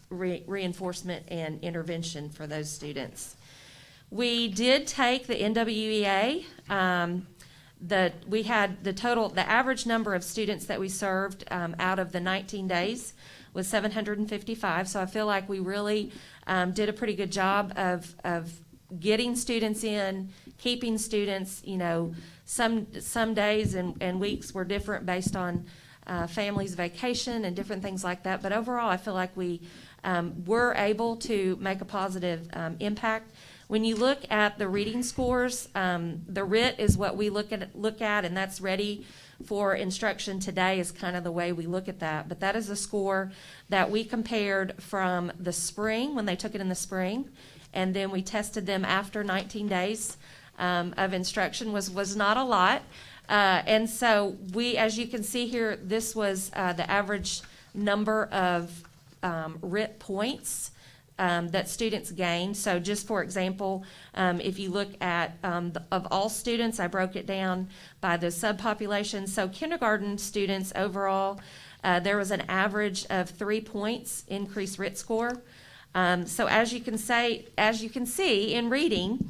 reinforcement and intervention for those students. We did take the NWEA. We had the average number of students that we served out of the 19 days was 755. So I feel like we really did a pretty good job of getting students in, keeping students. You know, some days and weeks were different based on families' vacation and different things like that. But overall, I feel like we were able to make a positive impact. When you look at the reading scores, the RIT is what we look at, and that's ready for instruction today is kind of the way we look at that. But that is a score that we compared from the spring, when they took it in the spring, and then we tested them after 19 days of instruction. Was not a lot. And so we, as you can see here, this was the average number of RIT points that students gained. So just for example, if you look at of all students, I broke it down by the subpopulation. So kindergarten students overall, there was an average of 3 points increased RIT score. So as you can see in reading,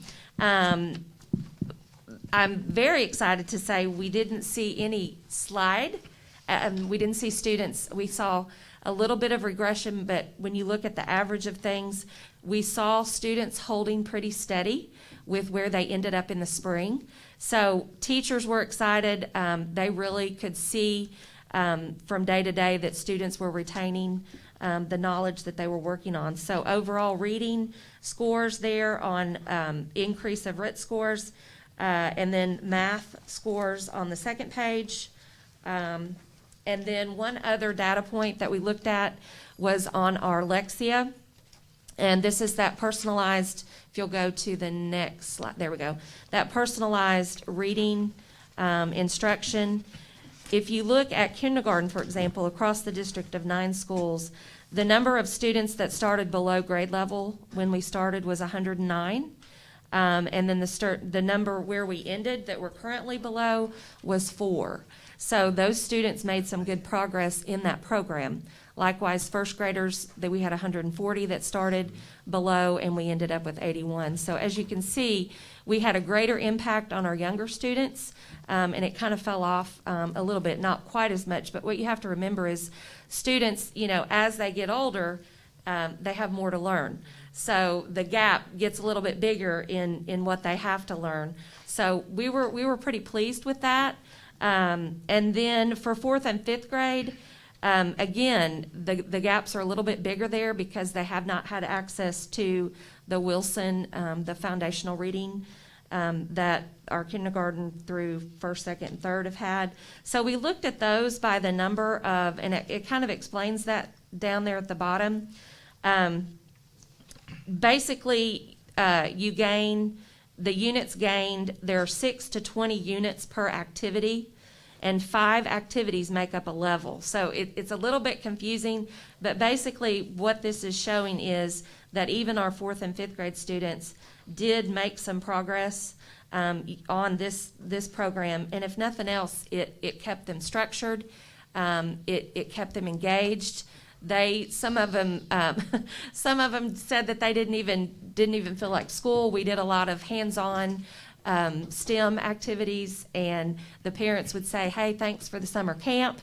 I'm very excited to say we didn't see any slide. We didn't see students. We saw a little bit of regression, but when you look at the average of things, we saw students holding pretty steady with where they ended up in the spring. So teachers were excited. They really could see from day to day that students were retaining the knowledge that they were working on. So overall reading scores there on increase of RIT scores, and then math scores on the second page. And then one other data point that we looked at was on our Lexia. And this is that personalized, if you'll go to the next slide, there we go, that personalized reading instruction. If you look at kindergarten, for example, across the district of 9 schools, the number of students that started below grade level when we started was 109. And then the number where we ended that we're currently below was 4. So those students made some good progress in that program. Likewise, first graders, that we had 140 that started below, and we ended up with 81. So as you can see, we had a greater impact on our younger students, and it kind of fell off a little bit, not quite as much. But what you have to remember is students, as they get older, they have more to learn. So the gap gets a little bit bigger in what they have to learn. So we were pretty pleased with that. And then for 4th and 5th grade, again, the gaps are a little bit bigger there because they have not had access to the Wilson, the foundational reading that our kindergarten through 1st, 2nd, and 3rd have had. So we looked at those by the number of, and it kind of explains that down there at the bottom. Basically, the units gained, there are 6 to 20 units per activity, and 5 activities make up a level. So it's a little bit confusing, but basically what this is showing is that even our 4th and 5th grade students did make some progress on this program, and if nothing else, it kept them structured, it kept them engaged. Some of them said that they didn't even feel like school. We did a lot of hands-on STEM activities, and the parents would say, "Hey, thanks for the summer camp."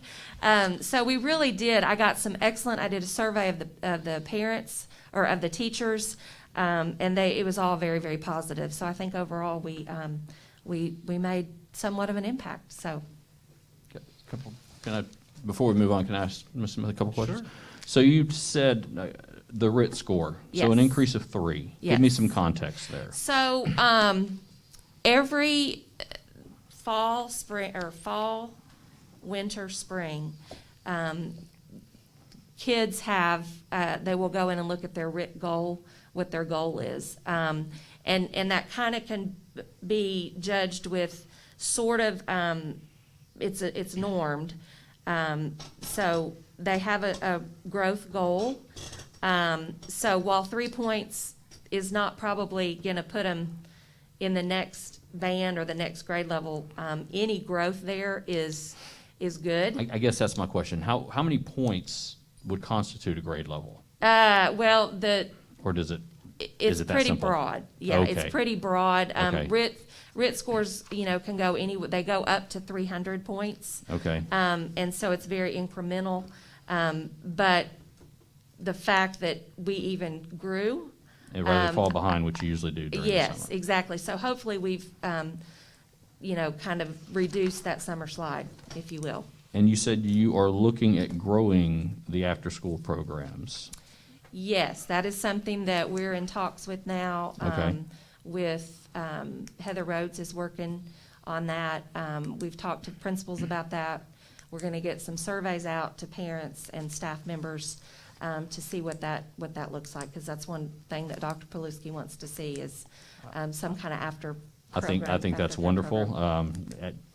So we really did. I did a survey of the parents or of the teachers, and it was all very, very positive. So I think overall we made somewhat of an impact. So. Before we move on, can I ask Ms. Smith a couple questions? Sure. So you said the RIT score, Yes. so an increase of 3. Yes. Give me some context there. So every fall, winter, spring, kids they will go in and look at their RIT goal, what their goal is. And that kind of can be judged with sort of, it's normed. So they have a growth goal. So while 3 points is not probably going to put them in the next band or the next grade level, any growth there is good. I guess that's my question. How many points would constitute a grade level? Or does it? It's pretty simple? broad. Yeah, Okay. It's pretty broad. Okay. RIT scores, can go they go up to 300 points. Okay. And so it's very incremental. But the fact that we even grew. And rather fall behind, which you usually do during the summer. Yes, exactly. So hopefully we've, kind of reduced that summer slide, if you will. And you said you are looking at growing the after-school programs. Yes, that is something that we're in talks with now. Okay. With Heather Rhodes is working on that. We've talked to principals about that. We're going to get some surveys out to parents and staff members to see what that looks like, because that's one thing that Dr. Paluski wants to see is some kind of after program. I think that's wonderful. I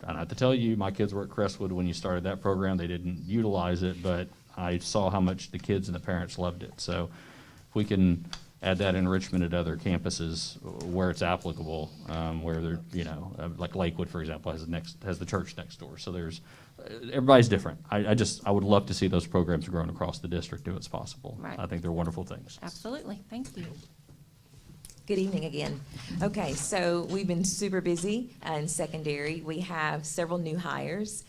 have to tell you, my kids were at Crestwood when you started that program. They didn't utilize it, but I saw how much the kids and the parents loved it. So if we can add that enrichment at other campuses where it's applicable, where they're, like Lakewood, for example, has the church next door. So everybody's different. I would love to see those programs grown across the district if it's possible. Right. I think they're wonderful things. Absolutely. Thank you. Good evening again. Okay, so we've been super busy in secondary. We have several new hires.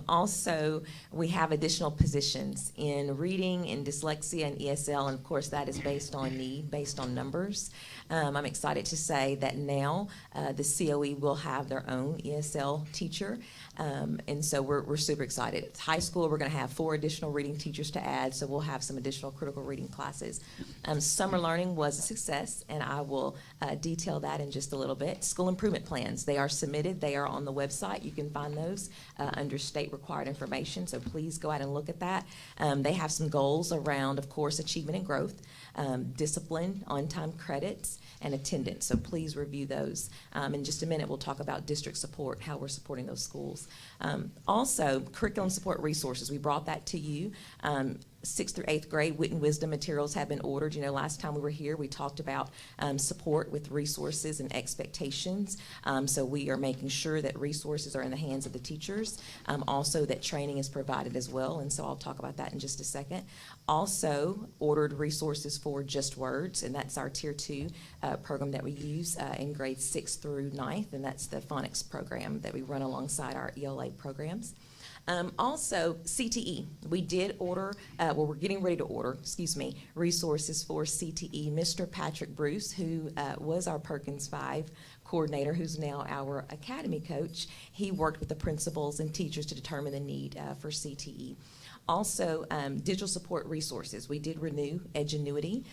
Also, we have additional positions in reading, in dyslexia, and ESL, and of course that is based on need, based on numbers. I'm excited to say that now the COE will have their own ESL teacher, and so we're super excited. At high school, we're going to have 4 additional reading teachers to add, so we'll have some additional critical reading classes. Summer learning was a success, and I will detail that in just a little bit. School improvement plans, they are submitted. They are on the website. You can find those under state required information, so please go out and look at that. They have some goals around, of course, achievement and growth, discipline, on-time credits, and attendance, so please review those. In just a minute, we'll talk about district support, how we're supporting those schools. Also, curriculum support resources, we brought that to you. 6th through 8th grade, wit and wisdom materials have been ordered. You know, last time we were here, we talked about support with resources and expectations. So we are making sure that resources are in the hands of the teachers. Also that training is provided as well, and so I'll talk about that in just a second. Also ordered resources for Just Words, and that's our Tier 2 program that we use in grades 6 through 9th, and that's the phonics program that we run alongside our ELA programs. Also, CTE, we did order, we're getting ready to order, resources for CTE. Mr. Patrick Bruce, who was our Perkins 5 coordinator, who's now our academy coach, he worked with the principals and teachers to determine the need for CTE. Also, digital support resources. We did renew Edgenuity.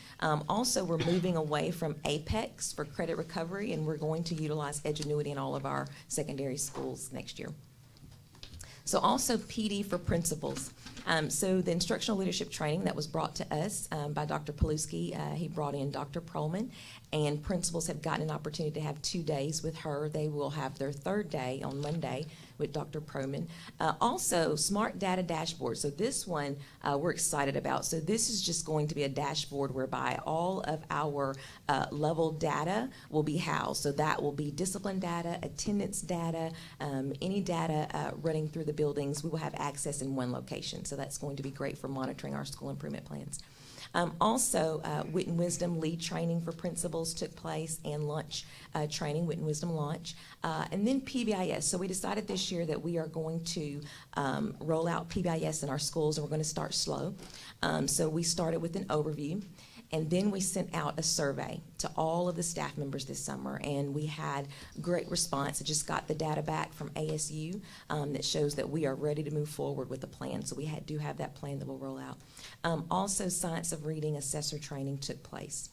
Also, we're moving away from Apex for credit recovery, and we're going to utilize Edgenuity in all of our secondary schools next year. So also PD for principals. So the instructional leadership training that was brought to us by Dr. Paluski, he brought in Dr. Perlman, and principals have gotten an opportunity to have 2 days with her. They will have their 3rd day on Monday with Dr. Perlman. Also, Smart Data Dashboard. So this one we're excited about. So this is just going to be a dashboard whereby all of our level data will be housed. So that will be discipline data, attendance data, any data running through the buildings, we will have access in one location. So that's going to be great for monitoring our school improvement plans. Also, Wit and Wisdom lead training for principals took place, and lunch training, Wit and Wisdom launch. And then PBIS. So we decided this year that we are going to roll out PBIS in our schools, and we're going to start slow. So we started with an overview. And then we sent out a survey to all of the staff members this summer, and we had great response. I just got the data back from ASU that shows that we are ready to move forward with the plan. So we do have that plan that we'll roll out. Also, Science of Reading Assessor training took place.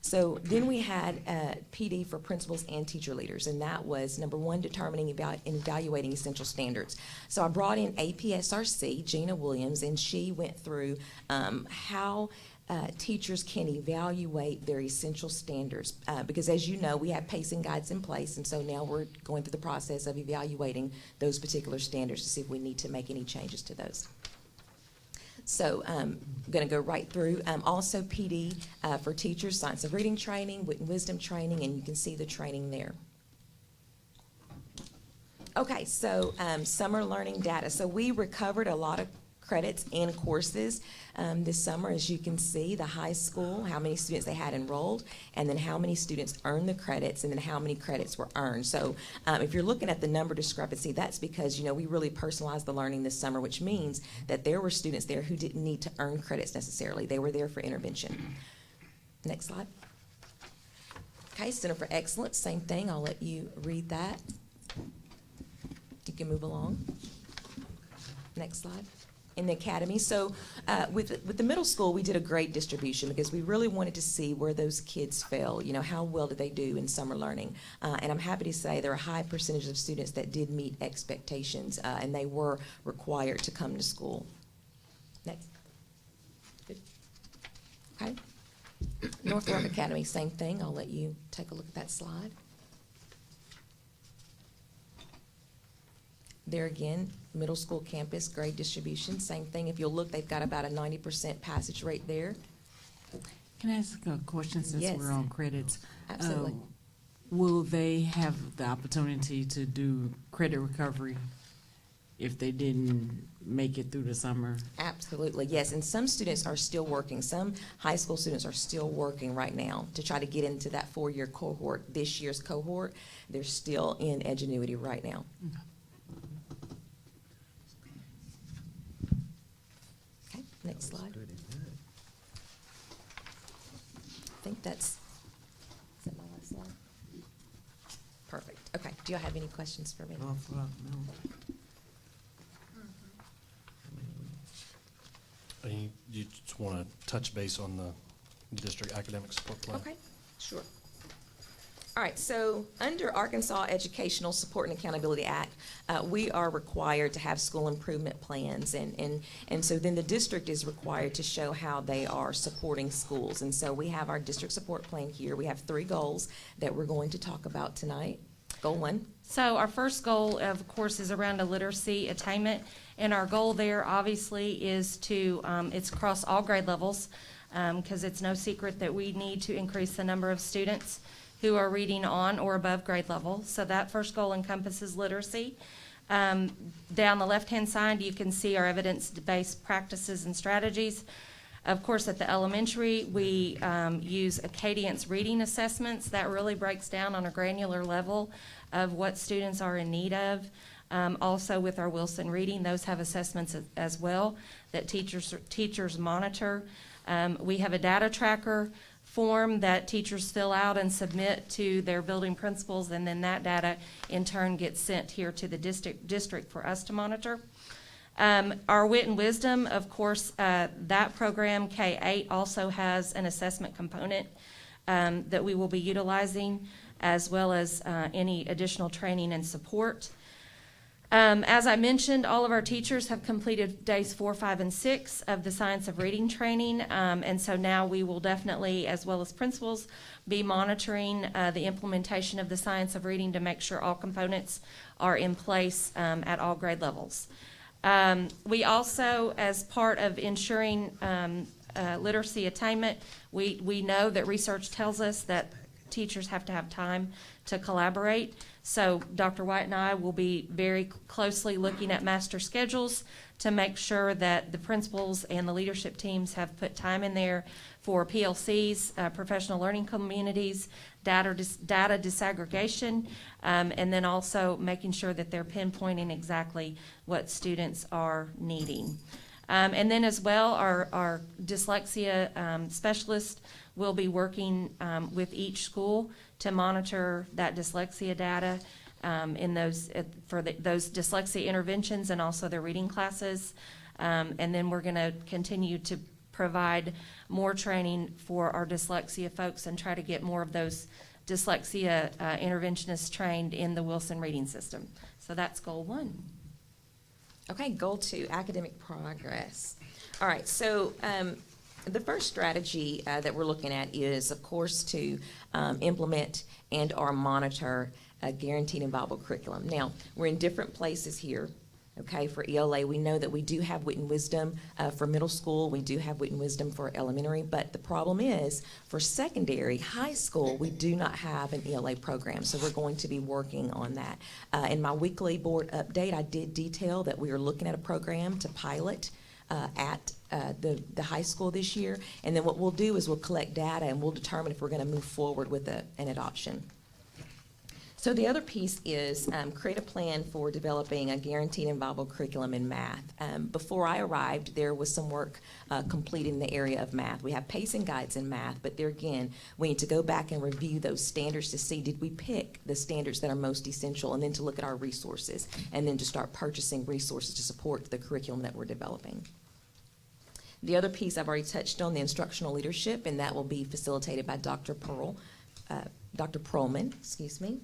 So then we had PD for principals and teacher leaders, and that was number 1, determining and evaluating essential standards. So I brought in APSRC, Gina Williams, and she went through how teachers can evaluate their essential standards because, as you know, we have pacing guides in place, and so now we're going through the process of evaluating those particular standards to see if we need to make any changes to those. So I'm going to go right through. Also PD for teachers, Science of Reading training, Wit and Wisdom training, and you can see the training there. Okay, so summer learning data. So we recovered a lot of credits and courses this summer. As you can see, the high school, how many students they had enrolled, and then how many students earned the credits, and then how many credits were earned. So if you're looking at the number discrepancy, that's because, you know, we really personalized the learning this summer, which means that there were students there who didn't need to earn credits necessarily. They were there for intervention. Next slide. Okay, Center for Excellence, same thing. I'll let you read that. You can move along. Next slide. In the academy. So with the middle school, we did a great distribution because we really wanted to see where those kids fell, you know, how well did they do in summer learning. And I'm happy to say there are a high percentage of students that did meet expectations, and they were required to come to school. Next. Good. Okay. Northwood Academy, same thing. I'll let you take a look at that slide. There again, middle school campus, grade distribution, same thing. If you'll look, they've got about a 90% passage rate there. Can I ask a question since Yes. we're on credits? Absolutely. Will they have the opportunity to do credit recovery if they didn't make it through the summer? Absolutely, yes. And some students are still working. Some high school students are still working right now to try to get into that four-year cohort. This year's cohort, they're still in Edgenuity right now. Okay, next slide. I think that's, is that my last slide? Perfect. Okay, do y'all have any questions for me? You just want to touch base on the district academic support plan? Okay, sure. All right, so under Arkansas Educational Support and Accountability Act, we are required to have school improvement plans, and so then the district is required to show how they are supporting schools. And so we have our district support plan here. We have 3 goals that we're going to talk about tonight. Goal 1. So our first goal, of course, is around a literacy attainment, and our goal there obviously is to, it's across all grade levels, because it's no secret that we need to increase the number of students who are reading on or above grade level. So that first goal encompasses literacy. Down the left-hand side, you can see our evidence-based practices and strategies. Of course, at the elementary, we use Acadience reading assessments. That really breaks down on a granular level of what students are in need of. Also with our Wilson reading, those have assessments as well that teachers monitor. We have a data tracker form that teachers fill out and submit to their building principals, and then that data in turn gets sent here to the district for us to monitor. Our Wit and Wisdom, of course, that program, K-8, also has an assessment component that we will be utilizing, as well as any additional training and support. As I mentioned, all of our teachers have completed days 4, 5, and 6 of the Science of Reading training, and so now we will definitely, as well as principals, be monitoring the implementation of the Science of Reading to make sure all components are in place at all grade levels. We also, as part of ensuring literacy attainment, we know that research tells us that teachers have to have time to collaborate. So Dr. White and I will be very closely looking at master schedules to make sure that the principals and the leadership teams have put time in there for PLCs, professional learning communities, data disaggregation, and then also making sure that they're pinpointing exactly what students are needing. And then as well, our dyslexia specialist will be working with each school to monitor that dyslexia data in those those dyslexia interventions and also their reading classes. And then we're going to continue to provide more training for our dyslexia folks and try to get more of those dyslexia interventionists trained in the Wilson reading system. So that's goal 1. Okay, goal 2, academic progress. All right, so the first strategy that we're looking at is, of course, to implement and or monitor a guaranteed and viable curriculum. Now, we're in different places here. Okay, for ELA, we know that we do have Wit and Wisdom for middle school. We do have Wit and Wisdom for elementary, but the problem is for secondary, high school, we do not have an ELA program, so we're going to be working on that. In my weekly board update, I did detail that we are looking at a program to pilot at the high school this year, and then what we'll do is we'll collect data and we'll determine if we're going to move forward with an adoption. So the other piece is create a plan for developing a guaranteed and viable curriculum in math. Before I arrived, there was some work completed in the area of math. We have pacing guides in math, but there again, we need to go back and review those standards to see, did we pick the standards that are most essential, and then to look at our resources, and then to start purchasing resources to support the curriculum that we're developing. The other piece I've already touched on, the instructional leadership, and that will be facilitated by Dr. Perlman, excuse me.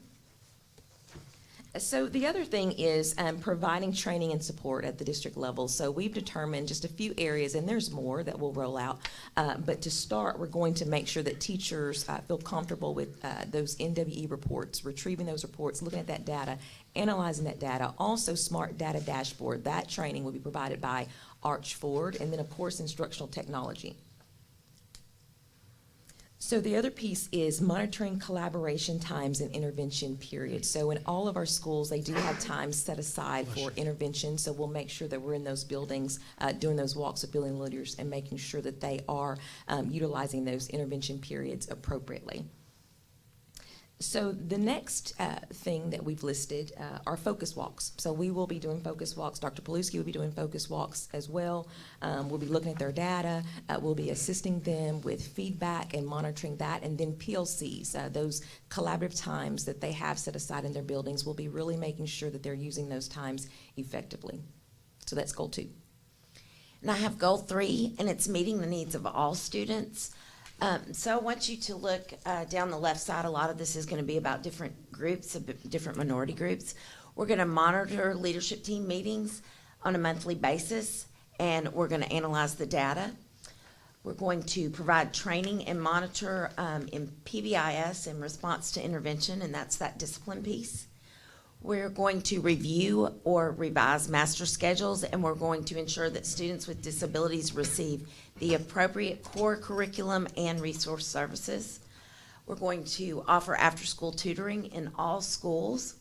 So the other thing is providing training and support at the district level. So we've determined just a few areas, and there's more that we'll roll out. But to start, we're going to make sure that teachers feel comfortable with those NWE reports, retrieving those reports, looking at that data, analyzing that data. Also, smart data dashboard. That training will be provided by Arch Ford, and then, of course, instructional technology. So the other piece is monitoring collaboration times and intervention periods. So in all of our schools, they do have times set aside for intervention. So we'll make sure that we're in those buildings, doing those walks with building leaders and making sure that they are utilizing those intervention periods appropriately. So the next thing that we've listed are focus walks. So we will be doing focus walks. Dr. Paluski will be doing focus walks as well. We'll be looking at their data. We'll be assisting them with feedback and monitoring that. And then PLCs, those collaborative times that they have set aside in their buildings, we'll be really making sure that they're using those times effectively. So that's goal 2. And I have goal 3, and it's meeting the needs of all students. So I want you to look down the left side. A lot of this is going to be about different groups, different minority groups. We're going to monitor leadership team meetings on a monthly basis, and we're going to analyze the data. We're going to provide training and monitor in PBIS in response to intervention, and that's that discipline piece. We're going to review or revise master schedules, and we're going to ensure that students with disabilities receive the appropriate core curriculum and resource services. We're going to offer after-school tutoring in all schools.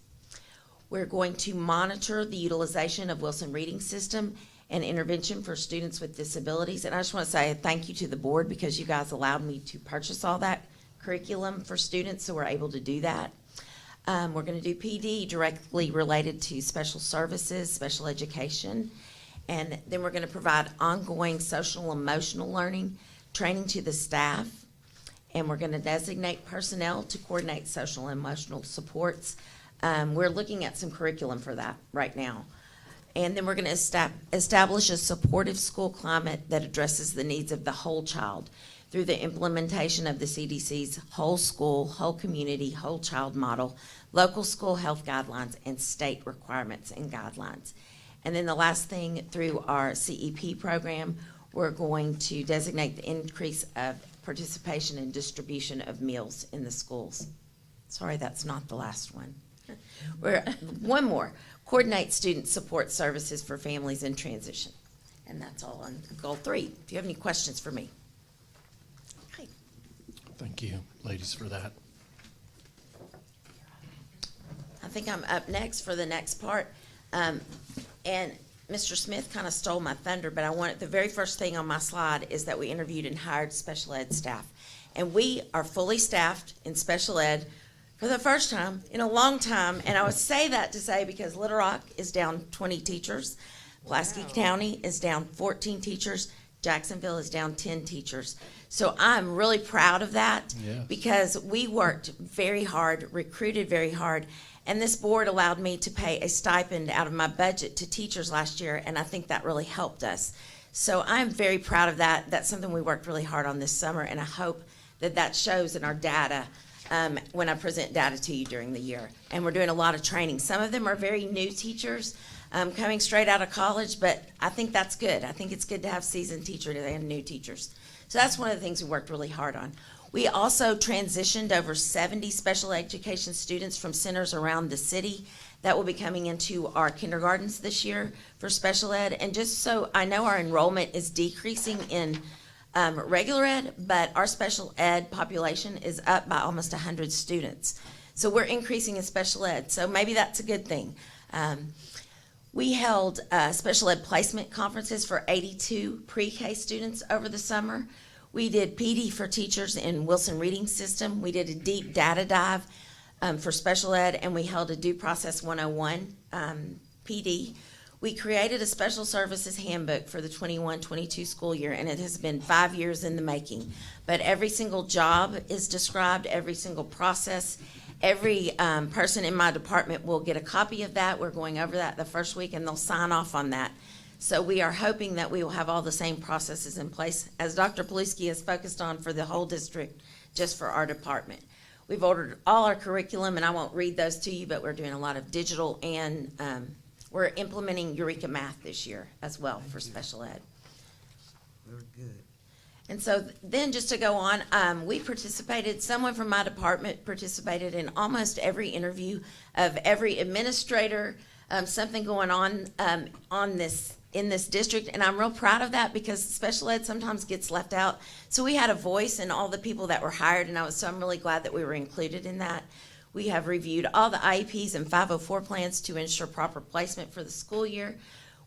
We're going to monitor the utilization of Wilson Reading System and intervention for students with disabilities. And I just want to say thank you to the board because you guys allowed me to purchase all that curriculum for students, so we're able to do that. We're going to do PD directly related to special services, special education, and then we're going to provide ongoing social and emotional learning, training to the staff, and we're going to designate personnel to coordinate social and emotional supports. We're looking at some curriculum for that right now. And then we're going to establish a supportive school climate that addresses the needs of the whole child through the implementation of the CDC's whole school, whole community, whole child model, local school health guidelines, and state requirements and guidelines. And then the last thing, through our CEP program, we're going to designate the increase of participation and distribution of meals in the schools. Sorry, that's not the last one. One more, coordinate student support services for families in transition. And that's all on goal 3. Do you have any questions for me? Thank you, ladies, for that. I think I'm up next for the next part. And Mr. Smith kind of stole my thunder, but I wanted, the very first thing on my slide is that we interviewed and hired special ed staff. And we are fully staffed in special ed for the first time in a long time. And I would say that to say because Little Rock is down 20 teachers, Pulaski County is down 14 teachers, Jacksonville is down 10 teachers. So I'm really proud of that because we worked very hard, recruited very hard, and this board allowed me to pay a stipend out of my budget to teachers last year, and I think that really helped us. So I'm very proud of that. That's something we worked really hard on this summer, and I hope that that shows in our data when I present data to you during the year. And we're doing a lot of training. Some of them are very new teachers coming straight out of college, but I think that's good. I think it's good to have seasoned teachers and new teachers. So that's one of the things we worked really hard on. We also transitioned over 70 special education students from centers around the city that will be coming into our kindergartens this year for special ed. And just so I know our enrollment is decreasing in regular ed, but our special ed population is up by almost 100 students. So we're increasing in special ed, so maybe that's a good thing. We held special ed placement conferences for 82 pre-K students over the summer. We did PD for teachers in Wilson Reading System. We did a deep data dive for special ed, and we held a Due Process 101 PD. We created a special services handbook for the 21-22 school year, and it has been 5 years in the making. But every single job is described, every single process. Every person in my department will get a copy of that. We're going over that the first week, and they'll sign off on that. So we are hoping that we will have all the same processes in place as Dr. Paluski has focused on for the whole district, just for our department. We've ordered all our curriculum, and I won't read those to you, but we're doing a lot of digital, and we're implementing Eureka Math this year as well for special ed. Very good. And so then just to go on, we participated, someone from my department participated in almost every interview of every administrator, something going on this in this district, and I'm real proud of that because special ed sometimes gets left out. So we had a voice in all the people that were hired, and I'm really glad that we were included in that. We have reviewed all the IEPs and 504 plans to ensure proper placement for the school year.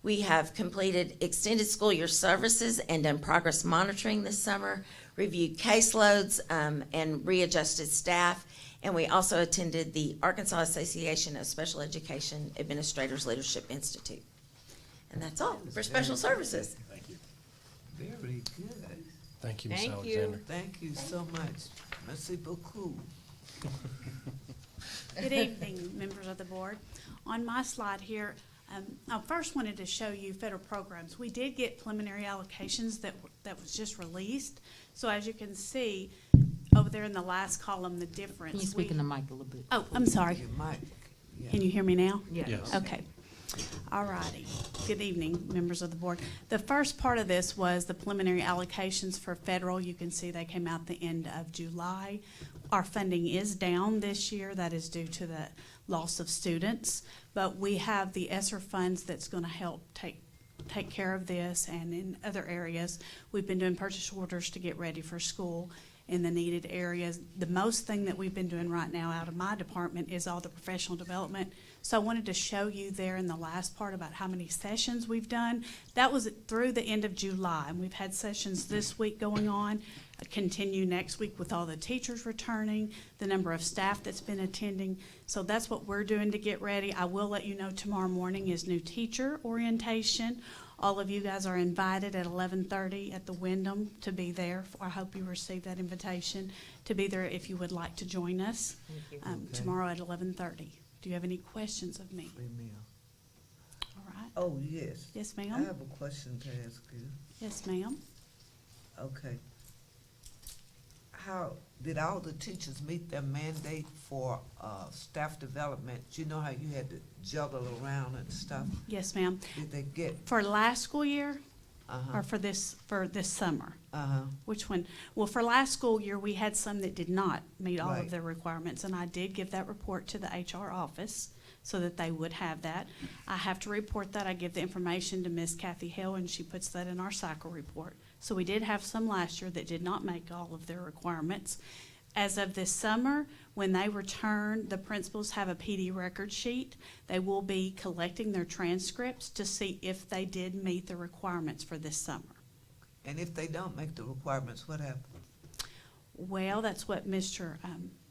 We have completed extended school year services and done progress monitoring this summer, reviewed caseloads, and readjusted staff. And we also attended the Arkansas Association of Special Education Administrators Leadership Institute. And that's all for special services. Thank you. Very good. Thank you, Ms. Thank you. Alexander. Thank you so much. Merci beaucoup. Good evening, members of the board. On my slide here, I first wanted to show you federal programs. We did get preliminary allocations that was just released. So as you can see over there in the last column, the difference. Can you speak in the mic a little bit? Oh, I'm sorry. Your mic. Yeah. Can you hear me now? Yes. Okay. All righty. Good evening, members of the board. The first part of this was the preliminary allocations for federal. You can see they came out the end of July. Our funding is down this year. That is due to the loss of students. But we have the ESSER funds that's going to help take care of this, and in other areas. We've been doing purchase orders to get ready for school in the needed areas. The most thing that we've been doing right now out of my department is all the professional development. So I wanted to show you there in the last part about how many sessions we've done. That was through the end of July, and we've had sessions this week going on, continue next week with all the teachers returning, the number of staff that's been attending. So that's what we're doing to get ready. I will let you know tomorrow morning is new teacher orientation. All of you guys are invited at 11:30 at the Wyndham to be there. I hope you received that invitation to be there if you would like to join us tomorrow at 11:30. Do you have any questions of me? Free meal. All right. Oh, yes. Yes, I ma'am. have a question to ask you. Yes, ma'am. Okay. How, did all the teachers meet their mandate for staff development? You know how you had to juggle around and stuff? Yes, ma'am. Did they get? For last school year Uh-huh. or for this summer? Uh-huh. Which one? Well, for last school year, we had some that did not meet all Right. of their requirements, and I did give that report to the HR office so that they would have that. I have to report that. I give the information to Miss Kathy Hill, and she puts that in our cycle report. So we did have some last year that did not make all of their requirements. As of this summer, when they return, the principals have a PD record sheet. They will be collecting their transcripts to see if they did meet the requirements for this summer. And if they don't make the requirements, what happens? Well, that's what Mr.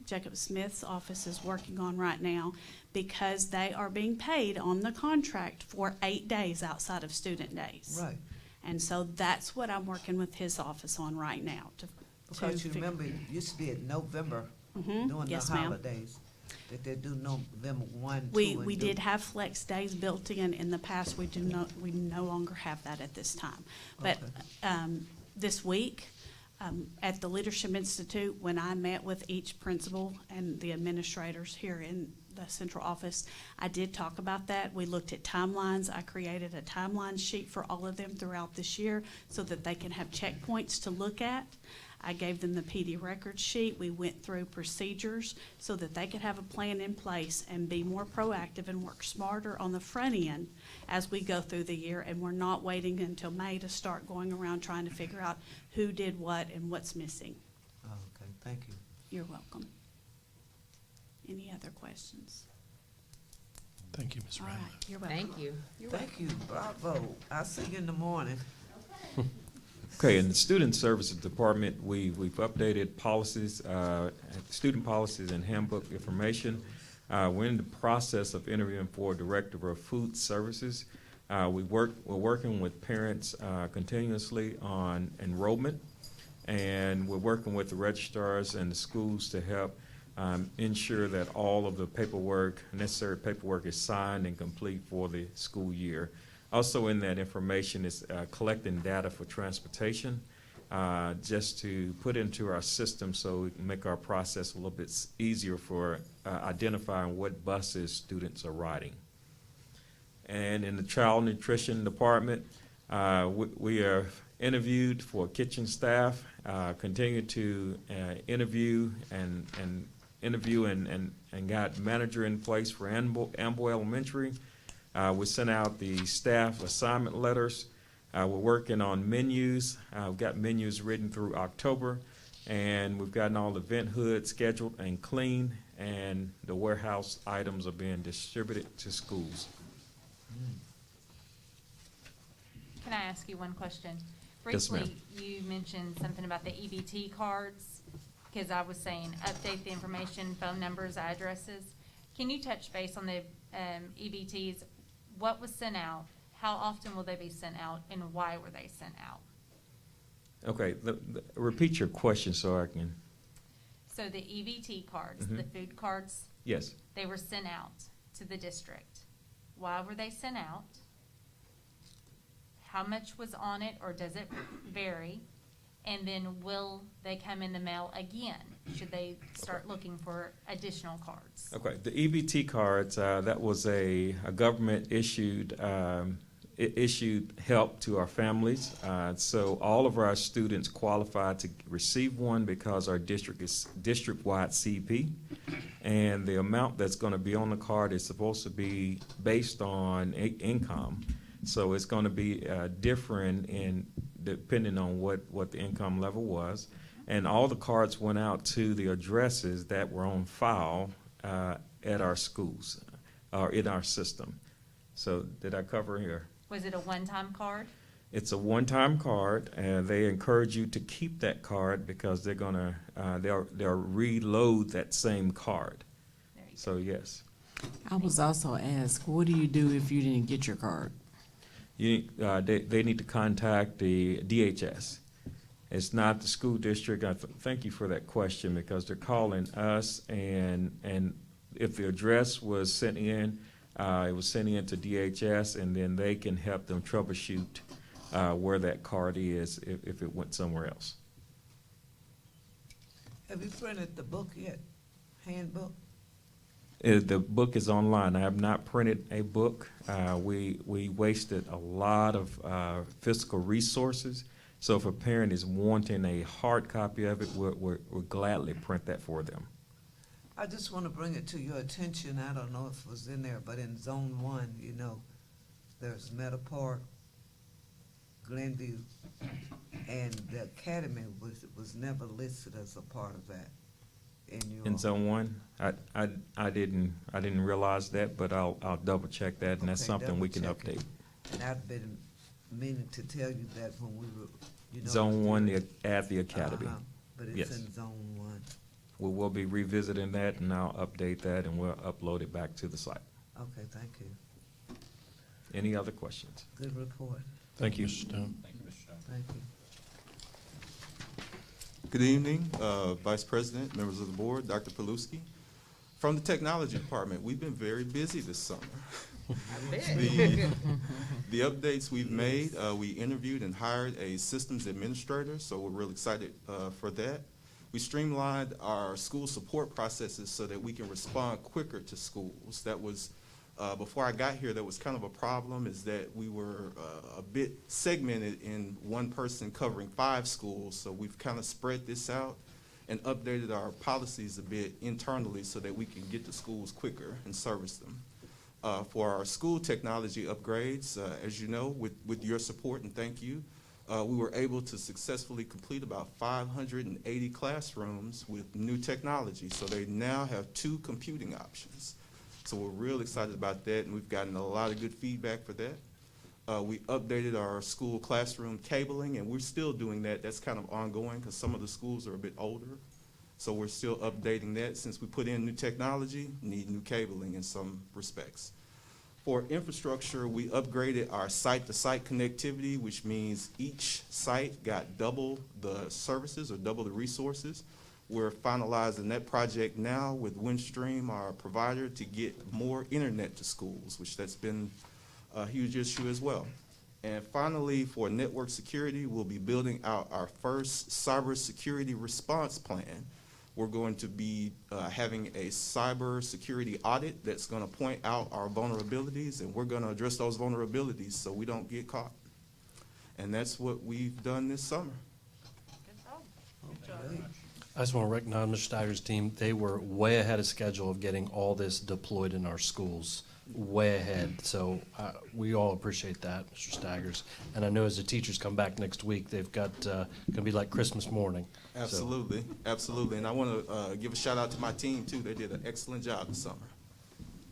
Jacob Smith's office is working on right now, because they are being paid on the contract for 8 days outside of student days. Right. And so that's what I'm working with his office on right now. Because you remember, it used to be in November during the Yes, ma'am. holidays, that they do November 1, 2, We and did have flex days built in the past. We no longer have that at this time. But this week, at the Leadership Institute, when I met with each principal and the administrators here in the central office, I did talk about that. We looked at timelines. I created a timeline sheet for all of them throughout this year so that they can have checkpoints to look at. I gave them the PD record sheet. We went through procedures so that they could have a plan in place and be more proactive and work smarter on the front end as we go through the year. And we're not waiting until May to start going around trying to figure out who did what and what's missing. Oh, okay, thank you. You're welcome. Any other questions? Thank you, Ms. All Randall. right, you're welcome. Thank you. Thank you, bravo. I'll see you in the morning. Okay, in the Student Services Department, we've updated policies, student policies and handbook information. We're in the process of interviewing for Director of Food Services. We're working with parents continuously on enrollment, and we're working with the registrars and the schools to help ensure that all of the necessary paperwork is signed and complete for the school year. Also in that information is collecting data for transportation, just to put into our system so we can make our process a little bit easier for identifying what buses students are riding. And in the Child Nutrition Department, we are interviewed for kitchen staff, continue to interview and got manager in place for Ambo Elementary. We sent out the staff assignment letters. We're working on menus. We've got menus written through October, and we've gotten all the vent hoods scheduled and clean, and the warehouse items are being distributed to schools. Can I ask you one question? Yes, ma'am. Briefly, you mentioned something about the EBT cards, because I was saying update the information, phone numbers, addresses. Can you touch base on the EBTs? What was sent out? How often will they be sent out, and why were they sent out? Okay, repeat your question so I can. So the EBT cards, Mhm. the food cards, Yes. they were sent out to the district. Why were they sent out? How much was on it, or does it vary? And then will they come in the mail again? Should they start looking for additional cards? Okay, the EBT cards, that was a government issued help to our families. So all of our students qualify to receive one because our district is district-wide CP. And the amount that's going to be on the card is supposed to be based on income. So it's going to be different in depending on what the income level was. And all the cards went out to the addresses that were on file at our schools or in our system. So did I cover here? Was it a one-time card? It's a one-time card, and they encourage you to keep that card because they're gonna they'll reload that same card. So yes, I was also asked, what do you do if you didn't get your card? they need to contact the DHS. It's not the school district. Thank you for that question because they're calling us, and if the address was sent in, it was sent in to DHS, and then they can help them troubleshoot where that card is if it went somewhere else. Have you printed the book yet? Handbook? The book is online. I have not printed a book. We wasted a lot of fiscal resources. So if a parent is wanting a hard copy of it, we'll gladly print that for them. I just want to bring it to your attention. I don't know if it was in there, but in Zone 1, you know, there's Meadow Park, Glenview, and the Academy was never listed as a part of that. In Zone 1, I didn't realize that, but I'll double check that, and that's Okay, something we can double check update. it. And I've been meaning to tell you that when we were, you know. Zone 1 at the Academy. But it's Yes. in Zone 1. We'll be revisiting that, and I'll update that, and we'll upload it back to the site. Okay, thank you. Any other questions? Good report. Thank you, Mr. Stone. Thank you. Good evening, Vice President, members of the board, Dr. Paluski. From the Technology Department, we've been very busy this summer. The updates we've made, we interviewed and hired a systems administrator, so we're really excited for that. We streamlined our school support processes so that we can respond quicker to schools. That was, before I got here, that was kind of a problem, is that we were a bit segmented in one person covering 5 schools, so we've kind of spread this out and updated our policies a bit internally so that we can get to schools quicker and service them. For our school technology upgrades, as you know, with your support, and thank you, we were able to successfully complete about 580 classrooms with new technology. So they now have 2 computing options. So we're real excited about that, and we've gotten a lot of good feedback for that. We updated our school classroom cabling, and we're still doing that. That's kind of ongoing because some of the schools are a bit older. So we're still updating that. Since we put in new technology, need new cabling in some respects. For infrastructure, we upgraded our site-to-site connectivity, which means each site got double the services or double the resources. We're finalizing that project now with Windstream, our provider, to get more internet to schools, which that's been a huge issue as well. And finally, for network security, we'll be building out our first cybersecurity response plan. We're going to be having a cyber security audit that's going to point out our vulnerabilities, and we're going to address those vulnerabilities so we don't get caught. And that's what we've done this summer. I just want to recognize Mr. Steiger's team. They were way ahead of schedule of getting all this deployed in our schools way ahead. So we all appreciate that, Mr. Staggers. And I know as the teachers come back next week, they've got going to be like Christmas morning. Absolutely, absolutely. And I want to give a shout out to my team too. They did an excellent job this summer.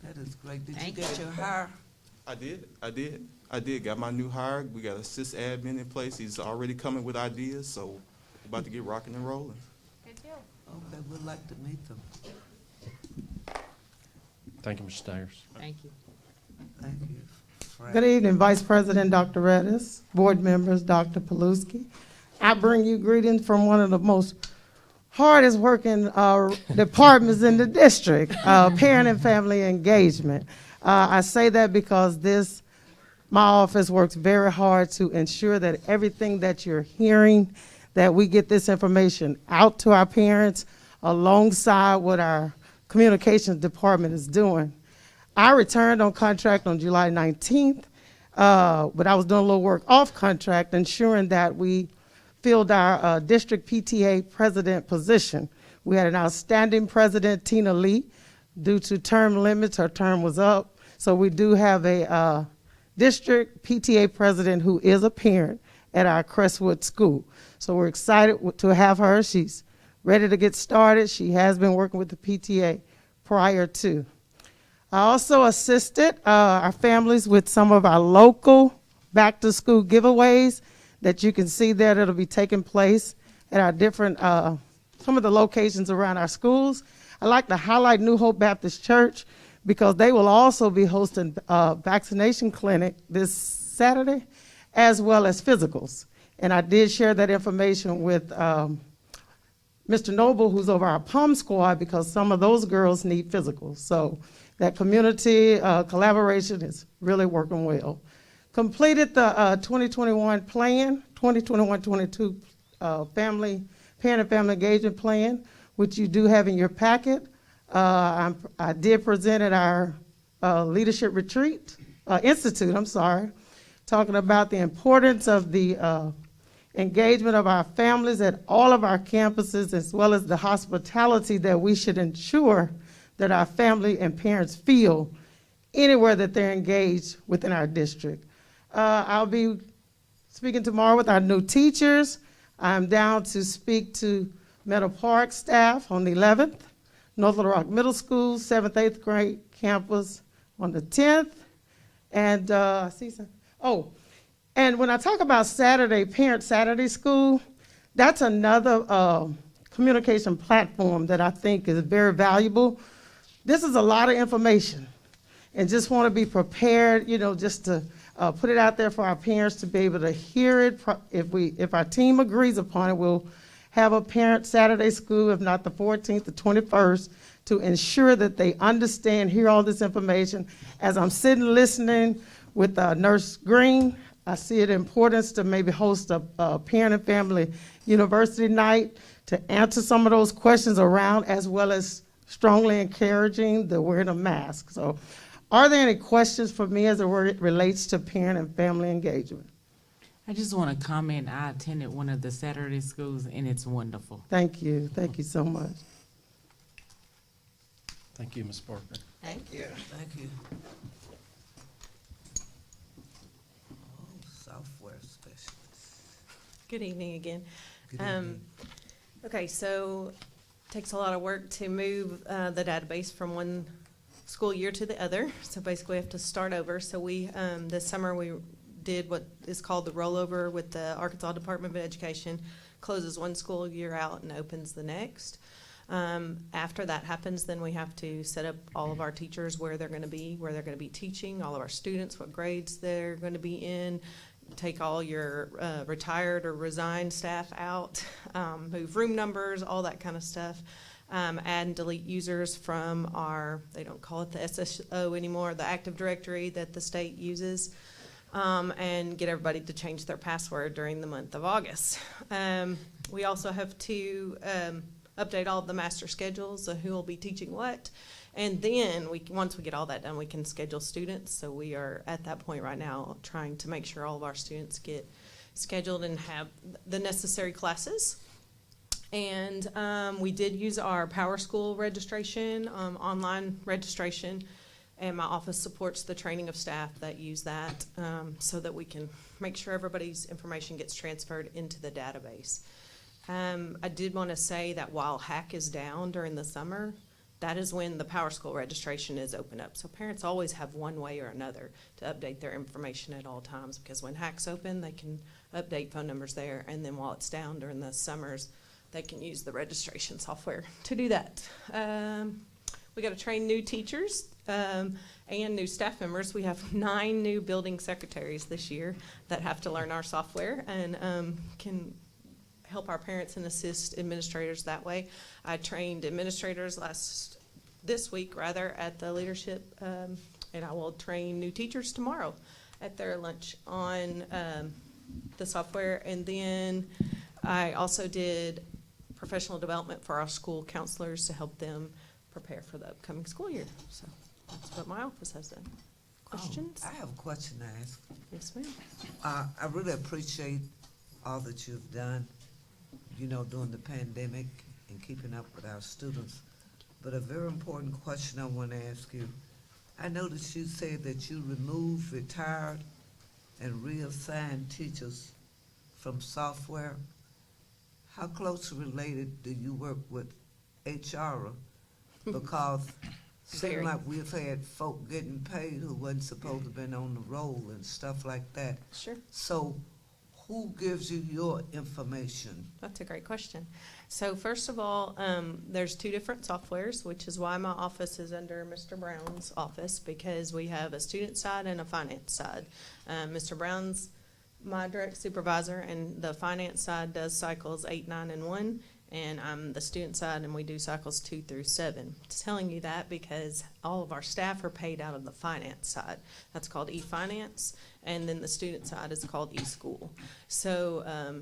That is great. Did you get your hire? I did. Got my new hire. We got a sys admin in place. He's already coming with ideas, so we're about to get rocking and rolling. Okay, we'd like to meet them. Thank you, Mr. Staggers. Thank you. Thank you. Good evening, Vice President Dr. Redis, board members, Dr. Paluski. I bring you greetings from one of the most hardest working departments in the district, parent and family engagement. I say that because my office works very hard to ensure that everything that you're hearing, that we get this information out to our parents alongside what our communications department is doing. I returned on contract on July 19th, but I was doing a little work off contract, ensuring that we filled our district PTA president position. We had an outstanding president, Tina Lee. Due to term limits, her term was up. So we do have a district PTA president who is a parent at our Crestwood School. So we're excited to have her. She's ready to get started. She has been working with the PTA prior to. I also assisted our families with some of our local back-to-school giveaways that you can see there that'll be taking place at our different, some of the locations around our schools. I'd like to highlight New Hope Baptist Church because they will also be hosting a vaccination clinic this Saturday, as well as physicals. And I did share that information with Mr. Noble, who's over our PUM squad, because some of those girls need physicals. So that community collaboration is really working well. Completed the 2021 plan, 2021-22 parent and family engagement plan, which you do have in your packet. I did present at our leadership retreat, institute, talking about the importance of the engagement of our families at all of our campuses, as well as the hospitality that we should ensure that our family and parents feel anywhere that they're engaged within our district. I'll be speaking tomorrow with our new teachers. I'm down to speak to Meadow Park staff on the 11th, North Little Rock Middle School, 7th, 8th grade campus on the 10th. And and when I talk about Saturday, Parent Saturday School, that's another communication platform that I think is very valuable. This is a lot of information, and just want to be prepared, just to put it out there for our parents to be able to hear it. If our team agrees upon it, we'll have a Parent Saturday School, if not the 14th, the 21st, to ensure that they understand, hear all this information. As I'm sitting listening with Nurse Green, I see the importance to maybe host a parent and family university night to answer some of those questions around, as well as strongly encouraging the wearing of masks. So are there any questions for me as it relates to parent and family engagement? I just want to comment, I attended one of the Saturday schools, and it's wonderful. Thank you. Thank you so much. Thank you, Ms. Parker. Thank you. Thank you. Software specialist. Good evening again. Good evening. Okay, so it takes a lot of work to move the database from one school year to the other. So basically, we have to start over. So we this summer we did what is called the rollover with the Arkansas Department of Education. Closes one school year out and opens the next. After that happens, then we have to set up all of our teachers where they're going to be teaching, all of our students, what grades they're going to be in, take all your retired or resigned staff out, move room numbers, all that kind of stuff. Add and delete users from they don't call it the SSO anymore, the Active Directory that the state uses, and get everybody to change their password during the month of August. We also have to update all of the master schedules of who will be teaching what. And then once we get all that done, we can schedule students. So we are at that point right now trying to make sure all of our students get scheduled and have the necessary classes. And we did use our Power School registration, online registration. And my office supports the training of staff that use that, so that we can make sure everybody's information gets transferred into the database. I did want to say that while Hvac is down during the summer, that is when the Power School registration is open up. So parents always have one way or another to update their information at all times, because when Hvac's open, they can update phone numbers there, and then while it's down during the summers, they can use the registration software to do that. We got to train new teachers and new staff members. We have 9 new building secretaries this year that have to learn our software and can help our parents and assist administrators that way. I trained administrators this week at the leadership, and I will train new teachers tomorrow at their lunch on the software. And then I also did professional development for our school counselors to help them prepare for the upcoming school year. So that's what my office has done. Questions? I have a question to ask. Yes, ma'am. I really appreciate all that you've done, during the pandemic and keeping up with our students. But a very important question I want to ask you. I noticed you said that you removed, retired, and reassigned teachers from software. How closely related do you work with HR? Because it seems like we've had folk getting paid who wasn't supposed to have been on the roll and stuff like that. Sure. So who gives you your information? That's a great question. So first of all, there's 2 different softwares, which is why my office is under Mr. Brown's office, because we have a student side and a finance side. Mr. Brown's my direct supervisor, and the finance side does cycles 8, 9, and 1, and I'm the student side, and we do cycles 2 through 7. I'm telling you that because all of our staff are paid out of the finance side. That's called e-finance, and then the student side is called e-school. So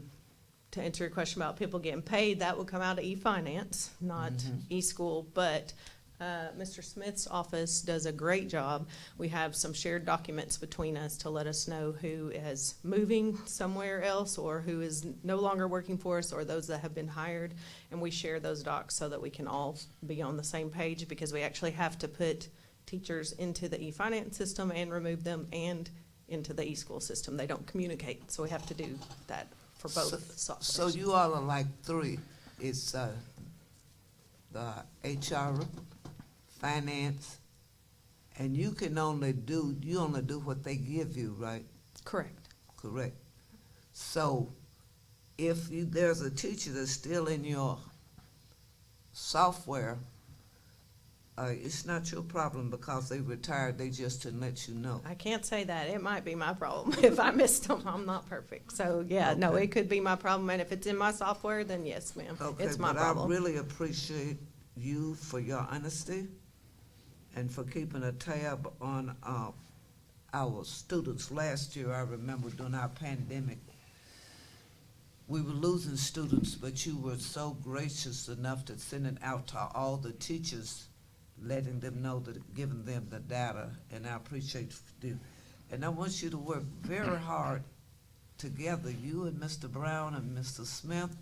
to answer your question about people getting paid, that would come out of e-finance, not e-school, but Mr. Smith's office does a great job. We have some shared documents between us to let us know who is moving somewhere else or who is no longer working for us or those that have been hired. And we share those docs so that we can all be on the same page, because we actually have to put teachers into the e-finance system and remove them and into the e-school system. They don't communicate, so we have to do that for both softwares. So you all are like 3. It's the HR, finance, and you only do what they give you, right? Correct. Correct. So if there's a teacher that's still in your software, it's not your problem because they retired, they just didn't let you know. I can't say that. It might be my problem. If I missed them, I'm not perfect. So, yeah, no, it could be my problem. And if it's in my software, then yes, ma'am, it's my problem. I really appreciate you for your honesty and for keeping a tab on our students. Last year, I remember during our pandemic, we were losing students, but you were so gracious enough to send it out to all the teachers, letting them know, giving them the data, and I appreciate you. And I want you to work very hard together, you and Mr. Brown and Mr. Smith,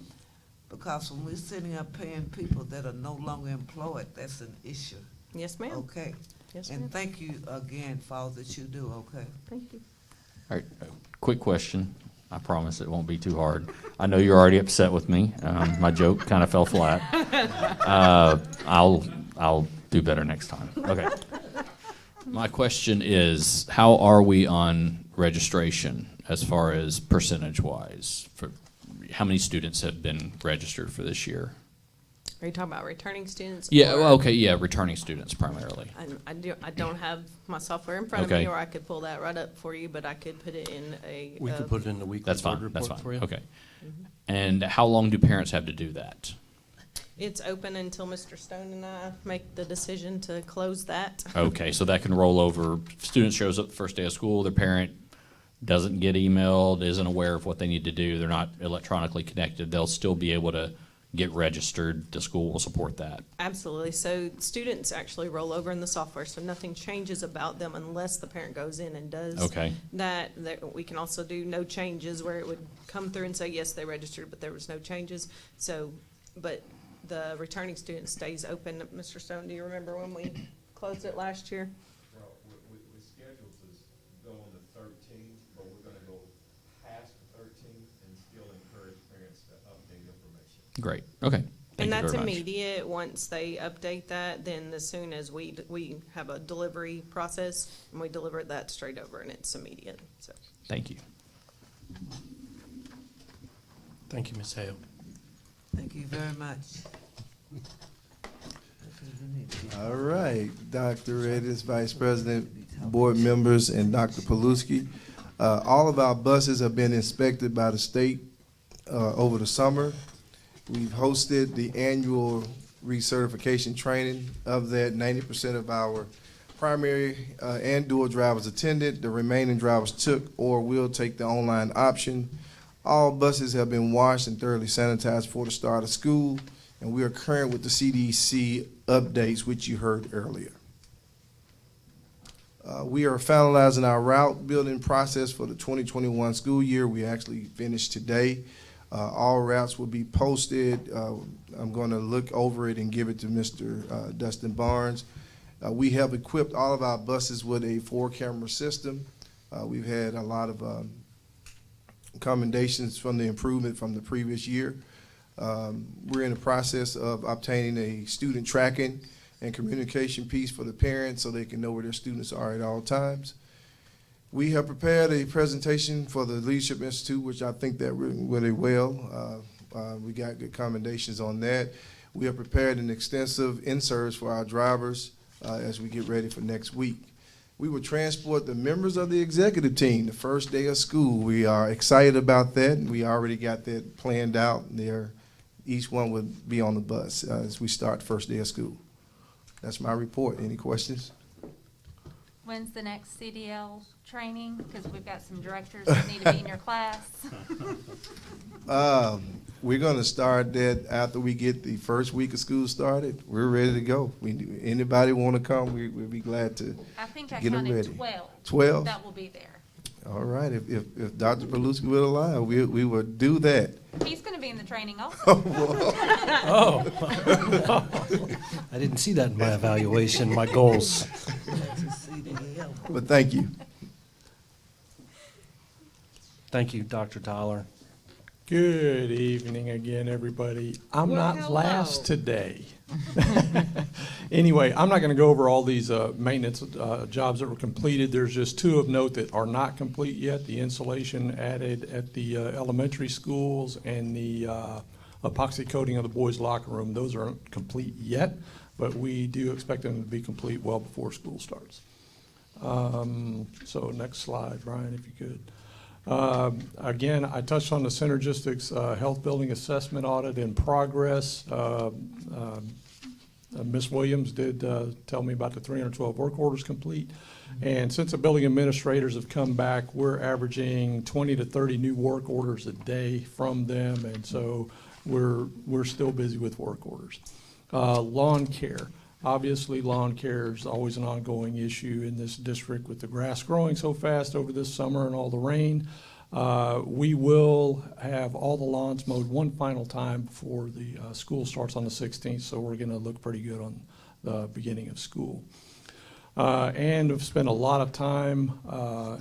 because when we're sitting up paying people that are no longer employed, that's an issue. Yes, ma'am. Okay. Yes, and ma'am. thank you again for all that you do, okay? Thank you. All right, quick question. I promise it won't be too hard. I know you're already upset with me. My joke kind of fell flat. I'll do better next time. Okay. My question is, how are we on registration as far as percentage-wise? For how many students have been registered for this year? Are you talking about returning students? Yeah, well, okay, yeah, returning students primarily. I don't have my software in front of me, or I could pull that right up for you, but I could put it in a. We could put it in the weekly That's board fine, that's report fine, for you. okay. And how long do parents have to do that? It's open until Mr. Stone and I make the decision to close that. Okay, so that can roll over. Student shows up the first day of school, their parent doesn't get emailed, isn't aware of what they need to do, they're not electronically connected, they'll still be able to get registered. The school will support that. Absolutely. So students actually roll over in the software, so nothing changes about them unless the parent goes in and does that. We can also do no changes, where it would come through and say, yes, they registered, but there was no changes. So, but the returning student stays open. Mr. Stone, do you remember when we closed it last year? Great. Okay. And Thank you that's very much. immediate. Once they update that, then as soon as we have a delivery process, and we deliver that straight over, and it's immediate, so. Thank you. Thank you, Ms. Hale. Thank you very much. All right, Dr. Redis, Vice President, board members, and Dr. Paluski. All of our buses have been inspected by the state over the summer. We've hosted the annual recertification training. Of that, 90% of our primary and dual drivers attended. The remaining drivers took or will take the online option. All buses have been washed and thoroughly sanitized before the start of school, and we are current with the CDC updates, which you heard earlier. We are finalizing our route building process for the 2021 school year. We actually finished today. All routes will be posted. I'm going to look over it and give it to Mr. Dustin Barnes. We have equipped all of our buses with a 4-camera system. We've had a lot of commendations from the improvement from the previous year. We're in the process of obtaining a student tracking and communication piece for the parents so they can know where their students are at all times. We have prepared a presentation for the Leadership Institute, which I think that went really well. We got good commendations on that. We have prepared an extensive inserts for our drivers as we get ready for next week. We will transport the members of the executive team the first day of school. We are excited about that, and we already got that planned out. Each one would be on the bus as we start the first day of school. That's my report. Any questions? When's the next CDL training? Because we've got some directors that need to be in your class. We're going to start that after we get the first week of school started. We're ready to go. Anybody want to come, we'll be glad to I think I get them counted ready. 12. 12? That will be there. All right. If Dr. Paluski will allow, we will do that. He's going to be in the training also. Oh. I didn't see that in my evaluation, my goals. But thank you. Thank you, Dr. Tyler. Good evening again, everybody. I'm not last today. Anyway, I'm not going to go over all these maintenance jobs that were completed. There's just 2 of note that are not complete yet. The insulation added at the elementary schools and the epoxy coating of the boys' locker room. Those aren't complete yet, but we do expect them to be complete well before school starts. So next slide, Brian, if you could. Again, I touched on the Synergistics Health Building Assessment Audit in progress. Ms. Williams did tell me about the 312 work orders complete. And since the building administrators have come back, we're averaging 20 to 30 new work orders a day from them. And so we're still busy with work orders. Lawn care. Obviously, lawn care is always an ongoing issue in this district with the grass growing so fast over this summer and all the rain. We will have all the lawns mowed one final time before the school starts on the 16th, so we're going to look pretty good on the beginning of school. And we've spent a lot of time,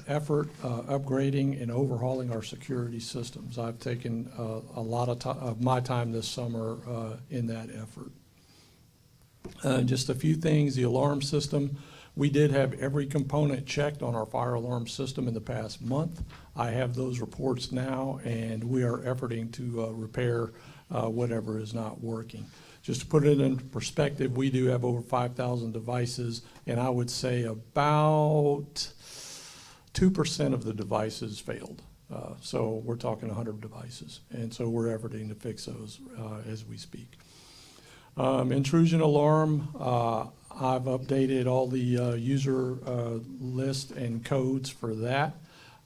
effort, upgrading and overhauling our security systems. I've taken a lot of my time this summer in that effort. Just a few things, the alarm system. We did have every component checked on our fire alarm system in the past month. I have those reports now, and we are efforting to repair whatever is not working. Just to put it in perspective, we do have over 5,000 devices, and I would say about 2% of the devices failed. So we're talking 100 devices, and so we're efforting to fix those as we speak. Intrusion alarm, I've updated all the user list and codes for that.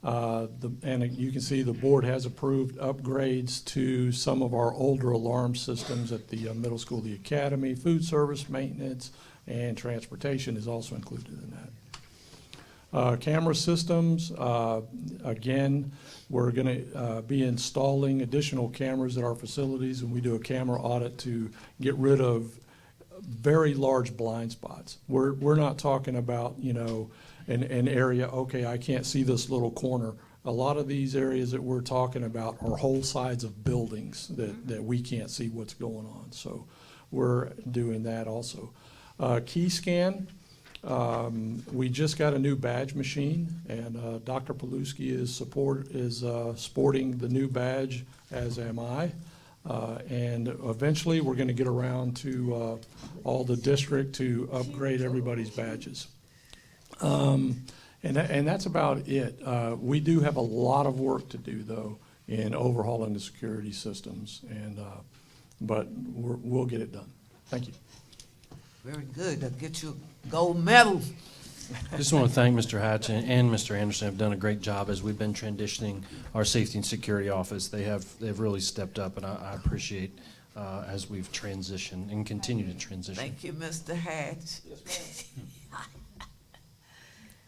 And you can see the board has approved upgrades to some of our older alarm systems at the middle school, the academy, food service, maintenance, and transportation is also included in that. Camera systems, again, we're going to be installing additional cameras at our facilities, and we do a camera audit to get rid of very large blind spots. We're not talking about, you know, an area, okay, I can't see this little corner. a lot of these areas that we're talking about are whole sides of buildings that we can't see what's going on. So we're doing that also. Key scan, we just got a new badge machine, and Dr. Paluski is sporting the new badge, as am I. And eventually, we're going to get around to all the district to upgrade everybody's badges. And that's about it. We do have a lot of work to do, though, in overhauling the security systems, but we'll get it done. Thank you. Very good. That'll get you a gold medal. I just want to thank Mr. Hatch and Mr. Anderson. Have done a great job as we've been transitioning our safety and security office. They've really stepped up, and I appreciate as we've transitioned and continue to transition. Thank you, Mr. Hatch.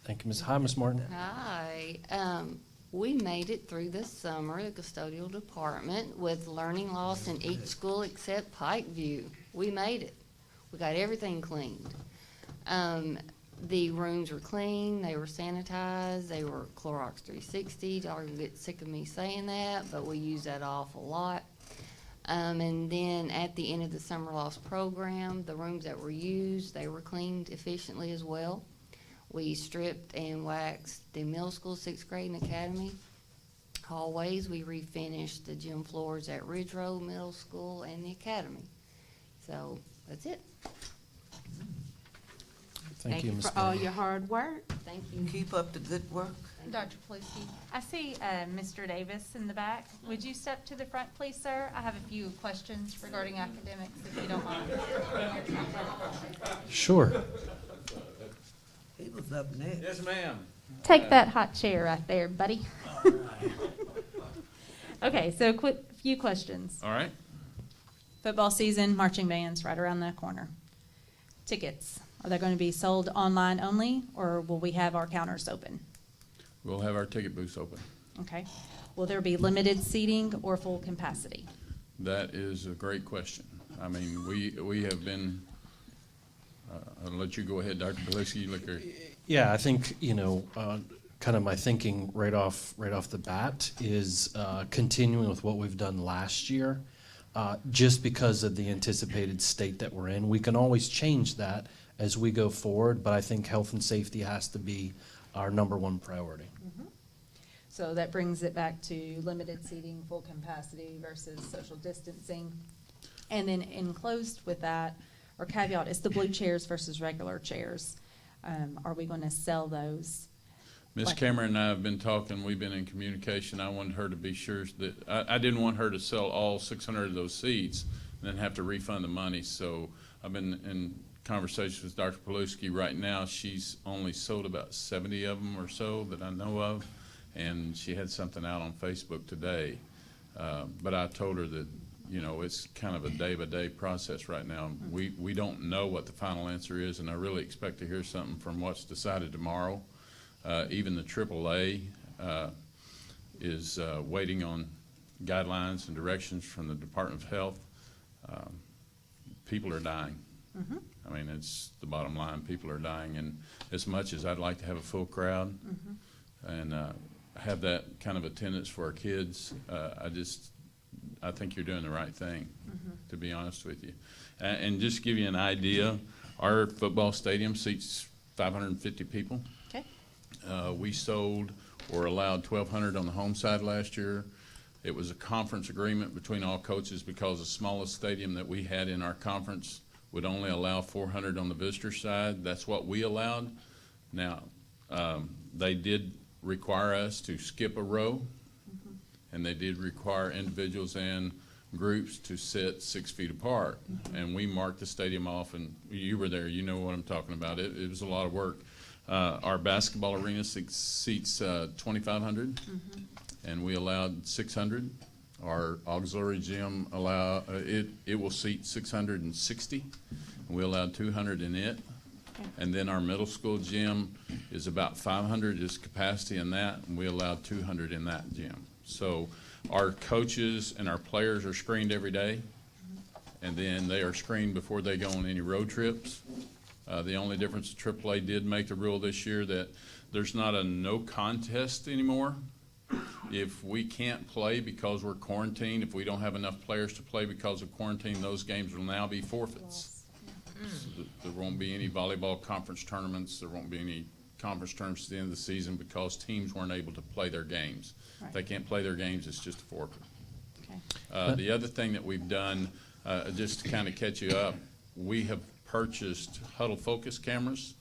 Thank you, Ms. Hi, Ms. Martin. Hi. We made it through the summer, the custodial department, with learning loss in each school except Pikeview. We made it. We got everything cleaned. The rooms were clean, they were sanitized, they were Clorox 360. Y'all are gonna get sick of me saying that, but we use that awful lot. And then at the end of the summer loss program, the rooms that were used, they were cleaned efficiently as well. We stripped and waxed the middle school, 6th grade and academy hallways. We refinished the gym floors at Ridge Road Middle School and the academy. So that's it. Thank you, Ms. for all Martin. your hard work. Thank you. Keep up the good work. Dr. Paluski, I see Mr. Davis in the back. Would you step to the front, please, sir? I have a few questions regarding academics, if you don't mind. Sure. He was up next. Yes, ma'am. Take that hot chair right there, buddy. Okay, so few questions. All right. Football season, marching bands right around the corner. Tickets, are they going to be sold online only, or will we have our counters open? We'll have our ticket booths open. Okay. Will there be limited seating or full capacity? That is a great question. I mean, we have been, I'll let you go ahead, Dr. Paluski. Yeah, I think, kind of my thinking right off the bat is continuing with what we've done last year, just because of the anticipated state that we're in. We can always change that as we go forward, but I think health and safety has to be our number one priority. Mm-hmm. So that brings it back to limited seating, full capacity versus social distancing. And then enclosed with that, or caveat, is the blue chairs versus regular chairs. Are we going to sell those? Ms. Cameron and I have been talking, we've been in communication. I wanted her to be sure that, I didn't want her to sell all 600 of those seats and then have to refund the money. So I've been in conversations with Dr. Paluski right now. She's only sold about 70 of them or so that I know of, and she had something out on Facebook today. But I told her that, it's kind of a day-by-day process right now. We don't know what the final answer is, and I really expect to hear something from what's decided tomorrow. Even the AAA is waiting on guidelines and directions from the Department of Health. People are dying. Mm-hmm. I mean, it's the bottom line. People are dying, and as much as I'd like to have a full crowd and have that kind of attendance for our kids, I think you're doing the right thing, to be honest with you. And just to give you an idea, our football stadium seats 550 people. Okay. We sold or allowed 1,200 on the home side last year. It was a conference agreement between all coaches because the smallest stadium that we had in our conference would only allow 400 on the visitor side. That's what we allowed. Now, they did require us to skip a row, and they did require individuals and groups to sit 6 feet apart. And we marked the stadium off, and you were there, you know what I'm talking about. It was a lot of work. Our basketball arena seats 2,500, and we allowed 600. Our auxiliary gym it will seat 660, and we allowed 200 in it. And then our middle school gym is about 500 is capacity in that, and we allowed 200 in that gym. So our coaches and our players are screened every day, and then they are screened before they go on any road trips. The only difference, AAA did make the rule this year that there's not a no contest anymore. If we can't play because we're quarantined, if we don't have enough players to play because of quarantine, those games will now be forfeits. So there won't be any volleyball conference tournaments. There won't be any conference tournaments at the end of the season because teams weren't able to play their games. If they can't play their games, it's just a forfeit. The other thing that we've done, just to kind of catch you up, we have purchased huddle focus cameras.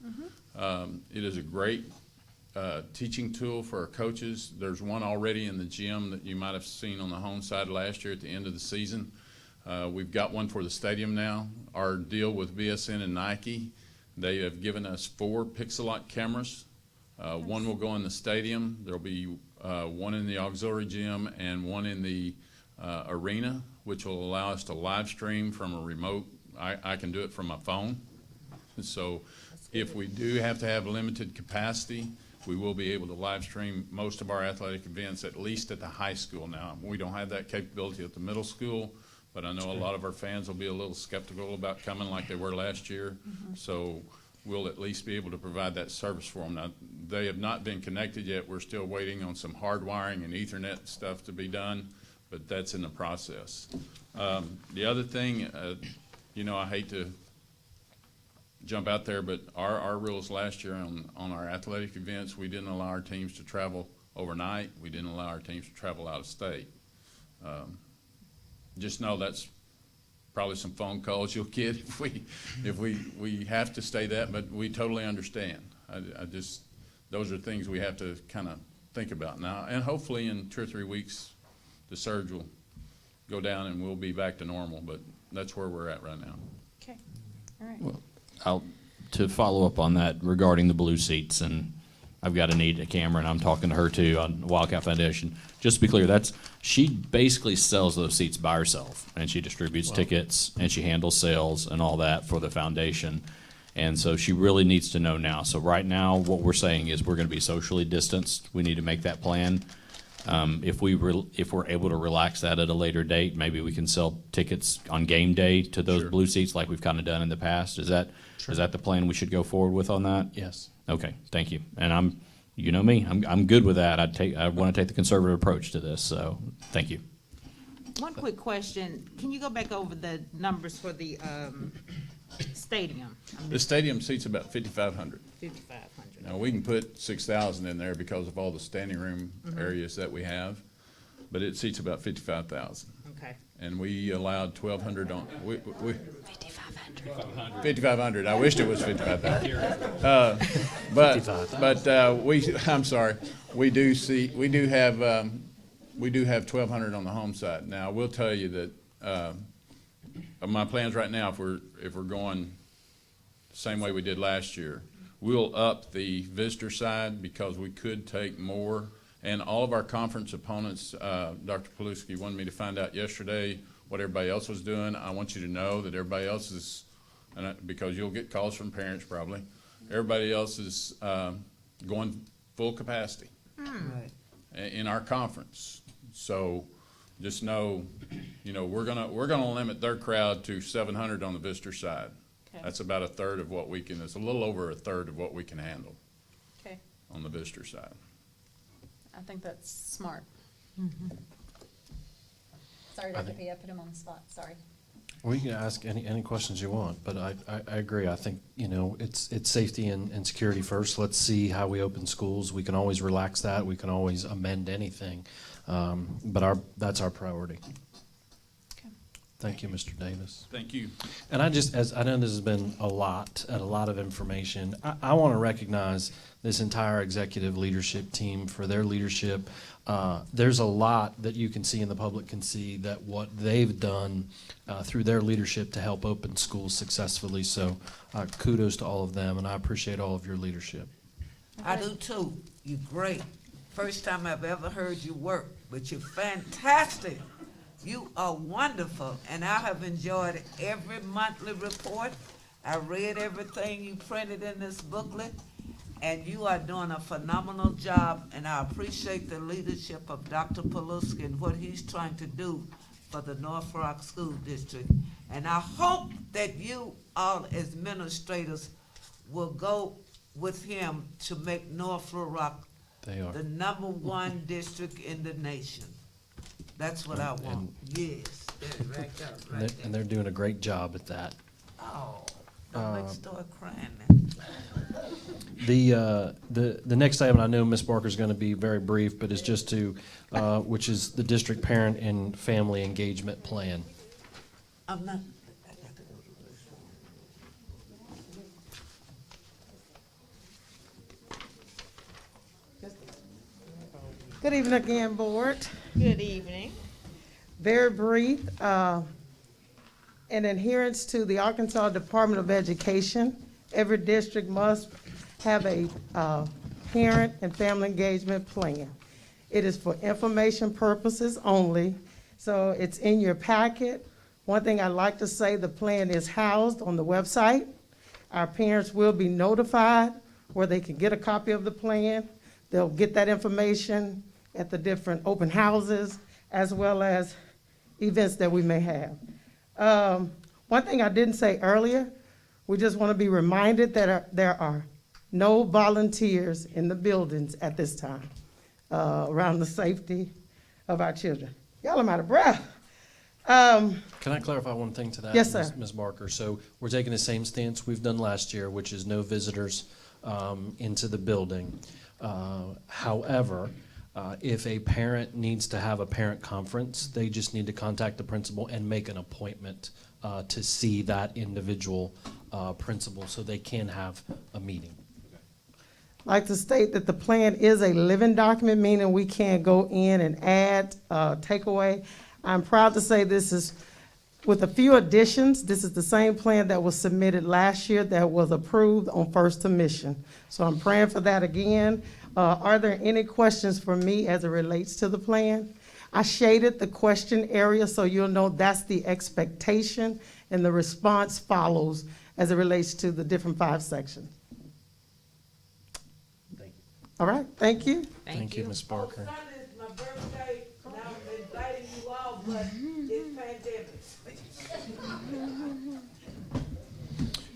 It is a great teaching tool for our coaches. There's one already in the gym that you might have seen on the home side last year at the end of the season. We've got one for the stadium now. Our deal with BSN and Nike, they have given us 4 Pixelot cameras. One will go in the stadium. There'll be one in the auxiliary gym and one in the arena, which will allow us to live stream from a remote. I can do it from my phone. So if we do have to have limited capacity, we will be able to live stream most of our athletic events, at least at the high school now. We don't have that capability at the middle school, but I know a lot of our fans will be a little skeptical about coming like they were last year. So we'll at least be able to provide that service for them. Now, they have not been connected yet. We're still waiting on some hardwiring and Ethernet stuff to be done, but that's in the process. The other thing, you know, I hate to jump out there, but our rules last year on our athletic events, we didn't allow our teams to travel overnight. We didn't allow our teams to travel out of state. Just know that's probably some phone calls you'll get if we have to stay that, but we totally understand. I just, those are things we have to kind of think about now, and hopefully in 2 or 3 weeks the surge will go down and we'll be back to normal, but that's where we're at right now. Okay, all right. Well, to follow up on that regarding the blue seats, and I've got Anita Cameron, I'm talking to her too on Wildcat Foundation. Just to be clear, she basically sells those seats by herself, and she distributes tickets, and she handles sales and all that for the foundation. And so she really needs to know now. So right now, what we're saying is we're going to be socially distanced. We need to make that plan. If we're able to relax that at a later date, maybe we can sell tickets on game day to those blue seats like we've kind of done in the past. Is that the plan we should go forward with on that? Yes. Okay, thank you. And you know me, I'm good with that. I want to take the conservative approach to this, so thank you. One quick question. Can you go back over the numbers for the stadium? The stadium seats about 5,500. 5,500. Now, we can put 6,000 in there because of all the standing room areas that we have, but it seats about 55,000. Okay. And we allowed 1,200 on, 5,500. I wished it was 55,000. I'm sorry. We do have 1,200 on the home side. Now, I will tell you that my plans right now, if we're going the same way we did last year, we'll up the visitor side because we could take more. And all of our conference opponents, Dr. Paluski wanted me to find out yesterday what everybody else was doing. I want you to know that everybody else is, because you'll get calls from parents probably, everybody else is going full capacity in our conference. So just know, we're gonna limit their crowd to 700 on the visitor side. Okay. That's about it's a little over a third of what we can handle on the visitor side. I think that's smart. Sorry, Dr. P, I put him on the spot, sorry. Well, you can ask any questions you want, but I agree. I think, it's safety and security first. Let's see how we open schools. We can always relax that. We can always amend anything. But that's our priority. Okay. Thank you, Mr. Davis. Thank you. And I know this has been a lot of information. I want to recognize this entire executive leadership team for their leadership. There's a lot that you can see and the public can see that what they've done through their leadership to help open schools successfully. So kudos to all of them, and I appreciate all of your leadership. I do too. You're great. First time I've ever heard you work, but you're fantastic. You are wonderful, and I have enjoyed every monthly report. I read everything you printed in this booklet, and you are doing a phenomenal job, and I appreciate the leadership of Dr. Paluski and what he's trying to do for the North Rock School District. And I hope that you all as administrators will go with him to make North Rock They are. The #1 district in the nation. That's what I want. Yes, there, right there, right there. And they're doing a great job at that. Oh, don't make me start crying now. The next item, I know Ms. Barker's going to be very brief, but is just to, which is the district parent and family engagement plan. I'm not. Good evening again, Board. Good evening. Very brief. In adherence to the Arkansas Department of Education, every district must have a parent and family engagement plan. It is for information purposes only, so it's in your packet. One thing I'd like to say, the plan is housed on the website. Our parents will be notified where they can get a copy of the plan. They'll get that information at the different open houses as well as events that we may have. One thing I didn't say earlier, we just want to be reminded that there are no volunteers in the buildings at this time around the safety of our children. Y'all, I'm out of breath. Can I clarify one thing to that? Yes, sir. Ms. Barker? So we're taking the same stance we've done last year, which is no visitors into the building. However, if a parent needs to have a parent conference, they just need to contact the principal and make an appointment to see that individual principal so they can have a meeting. I'd like to state that the plan is a living document, meaning we can go in and add, take away. I'm proud to say this is, with a few additions, this is the same plan that was submitted last year that was approved on first submission. So I'm praying for that again. Are there any questions for me as it relates to the plan? I shaded the question area so you'll know that's the expectation and the response follows as it relates to the different 5 sections. Thank you. All right, thank you. Thank you, Ms. Barker. Sunday is my birthday, and I'm inviting you all, but it's pandemic.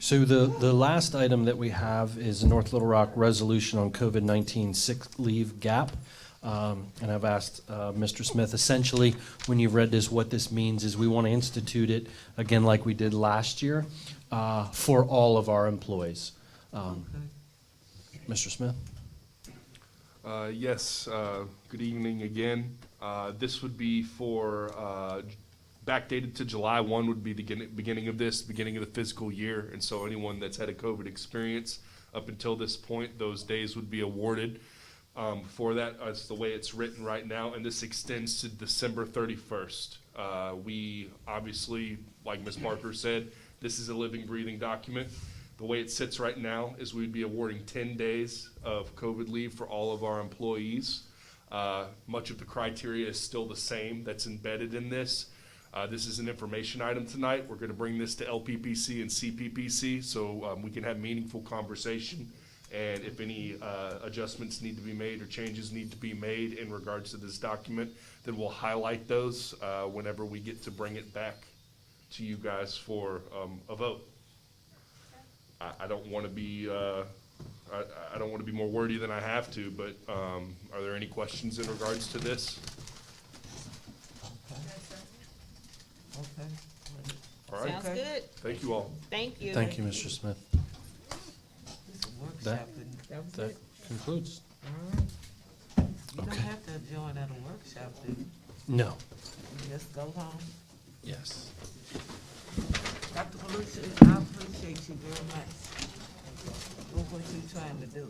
So the last item that we have is the North Little Rock resolution on COVID-19 sick leave gap. And I've asked Mr. Smith, essentially, when you've read this, what this means is we want to institute it, again, like we did last year, for all of our employees. Mr. Smith? Yes, good evening again. This would be for, backdated to July 1 would be the beginning of the fiscal year. And so anyone that's had a COVID experience up until this point, those days would be awarded for that. That's the way it's written right now. And this extends to December 31st. We obviously, like Ms. Barker said, this is a living, breathing document. The way it sits right now is we'd be awarding 10 days of COVID leave for all of our employees. Much of the criteria is still the same that's embedded in this. This is an information item tonight. We're going to bring this to LPPC and CPPC so we can have meaningful conversation. And if any adjustments need to be made or changes need to be made in regards to this document, then we'll highlight those whenever we get to bring it back to you guys for a vote. I don't want to be I don't want to be more wordy than I have to, but are there any questions in regards to this? Okay. All right. Sounds good. Thank you all. Thank you. Thank you, Mr. Smith. It's a That- workshop, and That concludes. you don't Okay. have to join at a workshop, do you? No. You just go home. Yes. Dr. Palucci, I appreciate you very much for what you're trying to do.